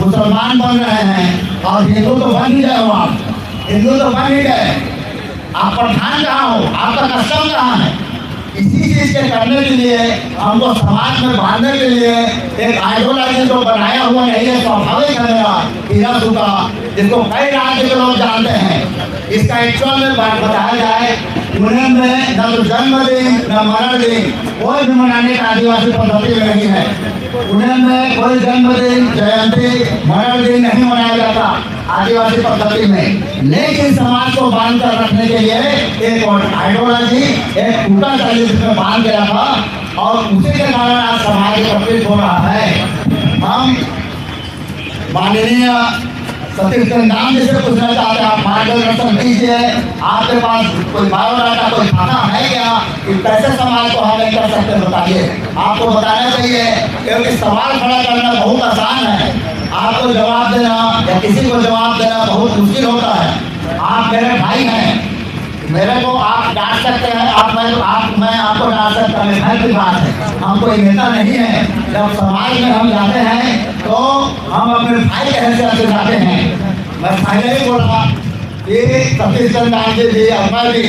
मुसलमान बन रहे हैं, और हिंदू तो बन ही गए हो। आप हिंदू तो बन ही गए। आप प्रधान कहाँ हो? आपका कस्टम कहाँ है? इसी चीज के करने के लिए हमको समाज में बांधने के लिए एक आइडियोलॉजी जो बनाया हुआ है, ये स्वाभाविक है मेरा हीरा सूखा, जिसको कई राज्य के लोग जानते हैं। इसका एक्चुअल में बात बताया जाए, उन्हें में न तो जन्मदिन न मरण दिन कोई भी मनाने का आदिवासी पद्धति में नहीं है। उन्हें में कोई जन्मदिन जयंती मरण दिन नहीं मनाया जाता आदिवासी पद्धति में। लेकिन समाज को बांध कर रखने के लिए एक आइडियोलॉजी, एक टूटा शरीर में बांध के रखा, और उसी के कारण आज समाज प्रकृत हो रहा है। हम माननीय सतीश नाम जैसे पूछना चाहते हैं, आप मार्गदर्शन दीजिए। आपके पास कोई बायोडाटा, कोई खाना है क्या कि कैसे समाज को हम नहीं कर सकते? बताइए। आपको बताना चाहिए, क्योंकि सवाल खड़ा करना बहुत आसान है, आपको जवाब देना या किसी को जवाब देना बहुत मुश्किल होता है। आप मेरे भाई हैं, मेरे को आप डांट सकते हैं, मैं आपको डांट सकता हूँ, घर की बात है। हम कोई नेता नहीं है। जब समाज में हम जाते हैं तो हम अपने भाई के हैसियत से जाते हैं। मैं पहले ही बोला कि सतीश चंद्र जी अपना भी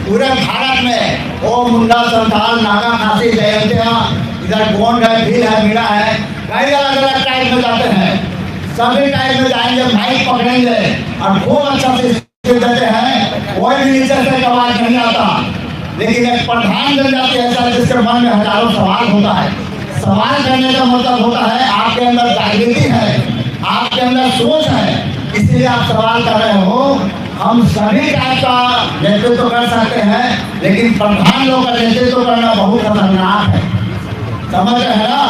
पूरे भारत में ओ मुंडा, संथाल, नागा, खासी, जयंतिया, इधर गोंड है, भील है, मीणा है, कई अलग अलग टाइप में जाते हैं। सभी टाइप में जाएंगे, माइक पकड़ेंगे और खूब अच्छा से देते हैं। कोई भी नीचे से आवाज नहीं आता। लेकिन एक प्रधान जनजाति ऐसा जिसके मन में हजारों सवाल होता है। सवाल करने का मतलब होता है आपके अंदर जागृति है, आपके अंदर सोच है, इसलिए आप सवाल कर रहे हो। हम सभी टाइप का नेतृत्व कर सकते हैं, लेकिन प्रधान लोग का नेतृत्व करना बहुत खतरनाक है। समझ रहे हैं ना?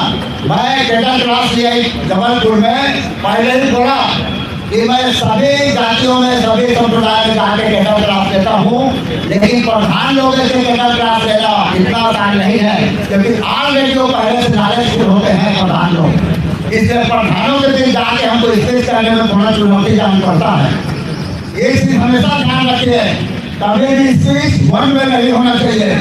मैं कैडर क्लास लिया जबलपुर में, पहले ही बोला कि मैं सभी जातियों में, सभी संप्रदाय में जाके कैडर क्लास लेता हूँ, लेकिन प्रधान लोगों से कैडर क्लास लेना इतना आसान नहीं है, क्योंकि ऑलरेडी वो पहले से नॉलेजफुल होते हैं प्रधान लोग। इसलिए प्रधानों के दिन जाके हमको स्पीच करने में थोड़ा चुनौती जान पड़ता है। ये चीज हमेशा ध्यान रखिए, कभी भी स्पीच वन वे नहीं होना चाहिए,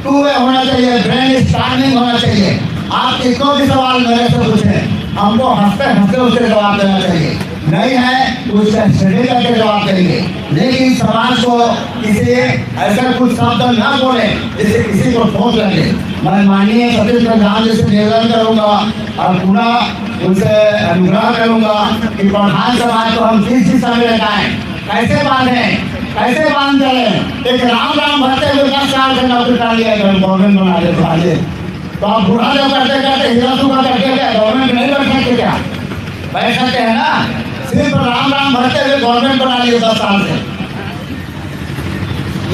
टू वे होना चाहिए, ब्रेन स्टार्मिंग होना चाहिए। आप किसको भी सवाल मेरे से पूछें, हमको हंसते हंसते उसके जवाब देना चाहिए। नहीं है तो उसका स्टडी करके जवाब देंगे। लेकिन समाज को किसी ऐसा कुछ शब्द ना बोले जिससे किसी को ठोस लगे। मैं माननीय सतीश प्रधान जी से निवेदन करूंगा और पूरा उनसे अनुग्रह करूंगा कि प्रधान समाज को हम किस दिशा में लगाएं, कैसे बांधें, कैसे बांध चले। एक राम राम भरते हुए 10 साल से नौकरी कर लिया, गवर्नमेंट बना ले तो आप बुढ़ा जब करते करते हीरा सूखा करके क्या गवर्नमेंट नहीं बैठ सकते? क्या बैठ सकते हैं ना? सिर्फ राम राम भरते हुए गवर्नमेंट बना लिए 10 साल से।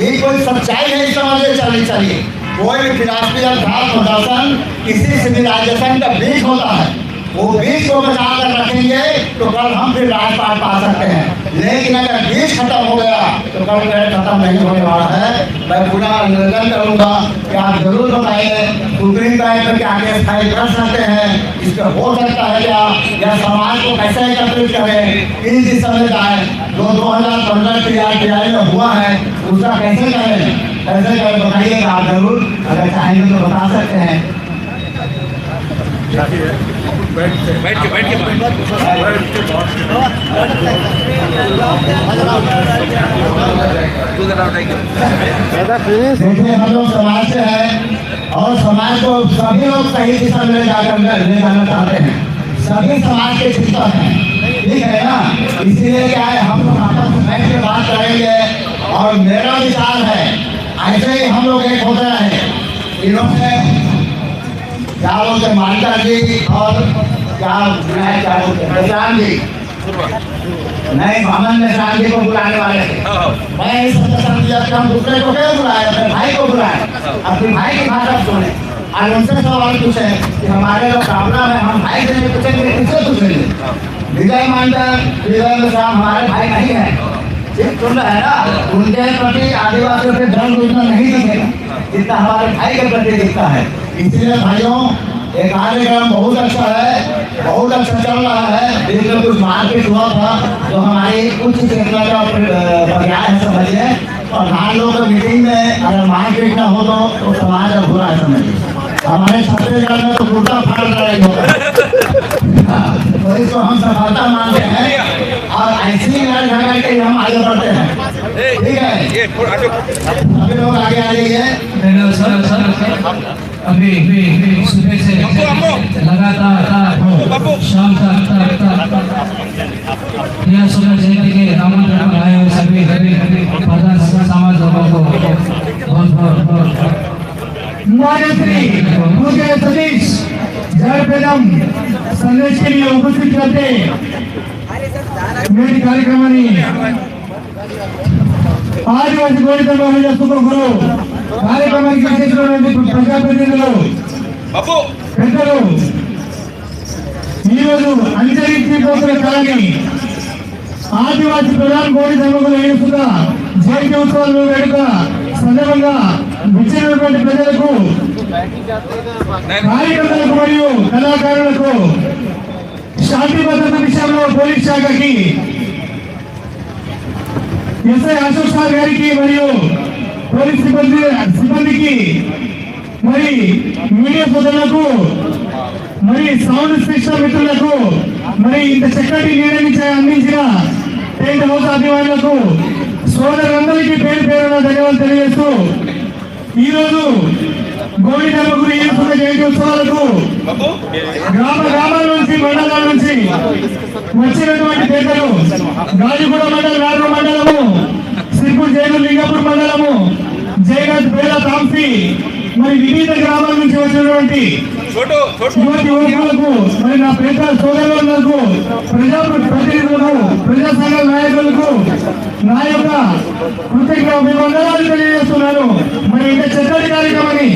ये कोई सच्चाई नहीं समझे चलनी चाहिए। कोई भी फिलॉसफी प्रदर्शन किसी सिविलाइजेशन का बीज होता है, वो बीज को बचा कर रखेंगे तो कल हम फिर राजपाट पा सकते हैं। लेकिन अगर बीज खत्म हो गया तो कल खत्म नहीं होने वाला है। मैं पूरा निवेदन करूंगा कि आप जरूर बताइए सुप्रीम कोर्ट में क्या केस फाइल कर सकते हैं, इस पर हो सकता है क्या, या समाज को कैसे एकत्रित करें, किस दिशा में जाए। जो 2015 TRPI में हुआ है उसका कैसे करें, कैसे करें बताइएगा आप जरूर, अगर चाहेंगे तो बता सकते हैं। बैठ के देखिए हम लोग समाज से हैं और समाज को सभी लोग सही दिशा में ले जाना चाहते हैं। सभी समाज के चिंतक हैं, ठीक है ना? इसीलिए क्या है, हम लोग आपस में बैठ के बात करेंगे। और मेरा विचार है ऐसे ही हम लोग एक होते हैं। इन्होंने क्या बोलते मानता जी और क्या बोलते प्रधान जी नहीं भवन में शादी को बुलाने वाले थे। मैं इस सत्संग दिया कि हम दूसरे को क्यों बुलाए, अपने भाई को बुलाए, अपने भाई की भाषा सुने और उनसे सवाल पूछे कि हमारे जो कामना में हम भाई से नहीं पूछेंगे, किससे पूछेंगे? विजय मांडर, विजय शाह हमारे भाई नहीं है, सुन रहे हैं ना? उनके प्रति आदिवासियों के दर्द उतना नहीं दिखेगा जितना हमारे भाई के प्रति दिखता है। इसलिए भाइयों, ये कार्यक्रम बहुत अच्छा है, बहुत अच्छा चल रहा है। बीच में कुछ मारपीट हुआ था तो हमारी उच्च चेतना का पर्याय है, समझिए। और धान लोग की मीटिंग में अगर मारपीट न हो तो समाज का बुरा है, समझिए। हमारे छत्तीसगढ़ में तो कुर्ता फाड़ लड़ाई होता है, तो इसको हम सफलता मानते हैं और ऐसी लड़ाई झगड़ के हम आगे बढ़ते हैं। ठीक है, सभी लोग आगे आ जाइए। अभी सुबह से लगातार शाम तक यह सुबह जयंती के आमंत्रण पर आए हुए सभी प्रधान समाज लोगों को बहुत मान्यश्री मुझे सतीश जयप्रदम संदेश के लिए उपस्थित करते मेरी कार्यक्रमानी ఆదివాసీ గోడిత మహిళ సుఖగురు కార్యక్రమానికి విశేషమైనటువంటి ప్రజాప్రతినిధులు పెద్దలు ఈరోజు అంతరించిపోతున్న కళని ఆదివాసీ ప్రధాన గోడి ధర్మకుల ఏడుపుగా జయంతి ఉత్సవాలు వేడుక సందర్భంగా విచ్చేటువంటి ప్రజలకు, కార్యకర్తలకు మరియు కళాకారులకు, శాంతి భద్రత విషయంలో పోలీస్ శాఖకి, ఎస్ఐ అశోక్ సార్ గారికి మరియు పోలీస్ సిబ్బందికి, మరి మీడియా సోదరులకు, మరి సౌండ్ స్పెషల్ మిత్రులకు, మరి ఇంత చక్కటి నీడని అందించిన టెంట్ హౌస్ అభిమానులకు, సోదరులందరికీ పేరు పేరున ధన్యవాదాలు తెలియజేస్తూ ఈరోజు గోడి ధర్మగురు ఈరుకున్న జయంతి ఉత్సవాలకు గ్రామాల నుంచి, మండలాల నుంచి వచ్చినటువంటి పెద్దలు, గాజుగూడ మండలం, నాగూర్ మండలము, సిర్పూర్ జైలు, లింగపూర్ మండలము, జయగఢ్, బేల, తాంసీ, మరి వివిధ గ్రామాల నుంచి వచ్చినటువంటి యువతి యువకులకు, మరి నా పేద సోదరులకు, ప్రజా ప్రతినిధులకు, ప్రజా సంఘాల నాయకులకు నా యొక్క కృతజ్ఞ అభివందనాలు తెలియజేస్తున్నాను. మరి ఇంత చక్కటి కార్యక్రమాన్ని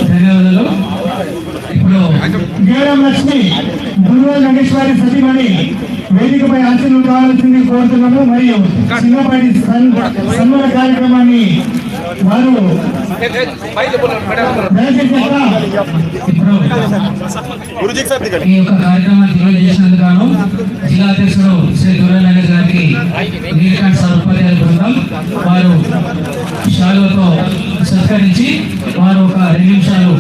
ధన్యవాదాలు. ఇప్పుడు గేరం లక్ష్మి గురువారి నగేశ్వరి సతీమణి వేదికపై ఆశీర్వాదం కావాల్సింది కోరుతున్నాము. మరియు చిన్నపాటి సన్మాన కార్యక్రమాన్ని వారు ఈ యొక్క కార్యక్రమాన్ని తెలియజేసినందుకు గాను జిల్లా అధ్యక్షుడు శ్రీ గురునగర్ గారికి నీలకంఠ సార్ ఉపాధ్యాయుల బృందం వారు శాలువతో సత్కరించి వారు ఒక 2 నిమిషాలు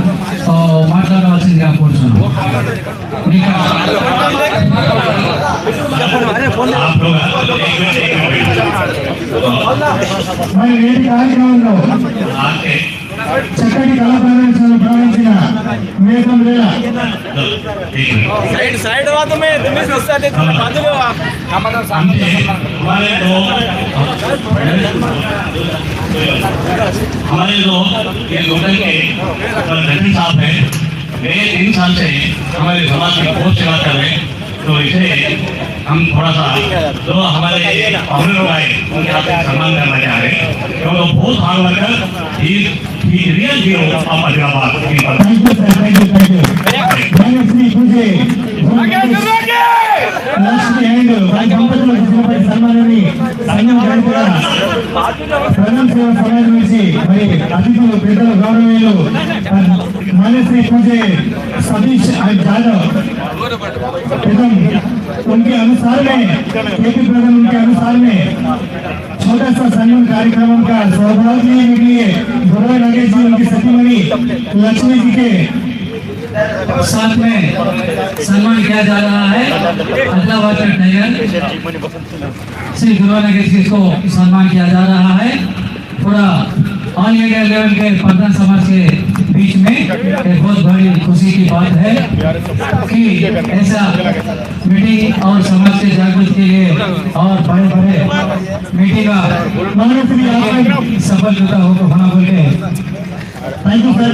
మాట్లాడవలసిందిగా కోరుతున్నాను. మరి నేటి కార్యక్రమంలో చక్కటి కళా ప్రదర్శనలు ప్రారంభించిన మేఘం లీల हमारे जो ये लोकल के प्रेसिडेंट साहब हैं, वे 3 साल से हमारे समाज की बहुत सेवा कर रहे हैं। तो इसे हम थोड़ा सा जो हमारे और लोग आए उनके हाथ में सम्मान करना चाह रहे हैं, क्योंकि बहुत hard worker he real hero of Adilabad. Lakshmi and వారి దంపతులకు చిన్నపాటి సన్మానాన్ని సంఘం కూడా ప్రధాన సేవా సమాజం నుంచి మరి అతిథులు, పెద్దలు, గౌరవీయులు मान्यश्री पूजे सतीश जाधव एवं उनके अनुसार में केपी प्रधान उनके अनुसार में छोटा सा सम्मान कार्यक्रम का सौभाग्य लेने के लिए गुरु नगेश जी, उनकी सतीमणि लक्ष्मी जी के साथ में सम्मान किया जा रहा है। आदिलाबाद के टाइगर श्री गुरु नगेश जी को सम्मान किया जा रहा है। थोड़ा ऑल इंडिया लेवल के प्रधान समाज के बीच में एक बहुत बड़ी खुशी की बात है कि ऐसा मीटिंग और समाज के जागृति के लिए और बड़े बड़े मीटिंग का सफल होना बोल के थैंक यू सर।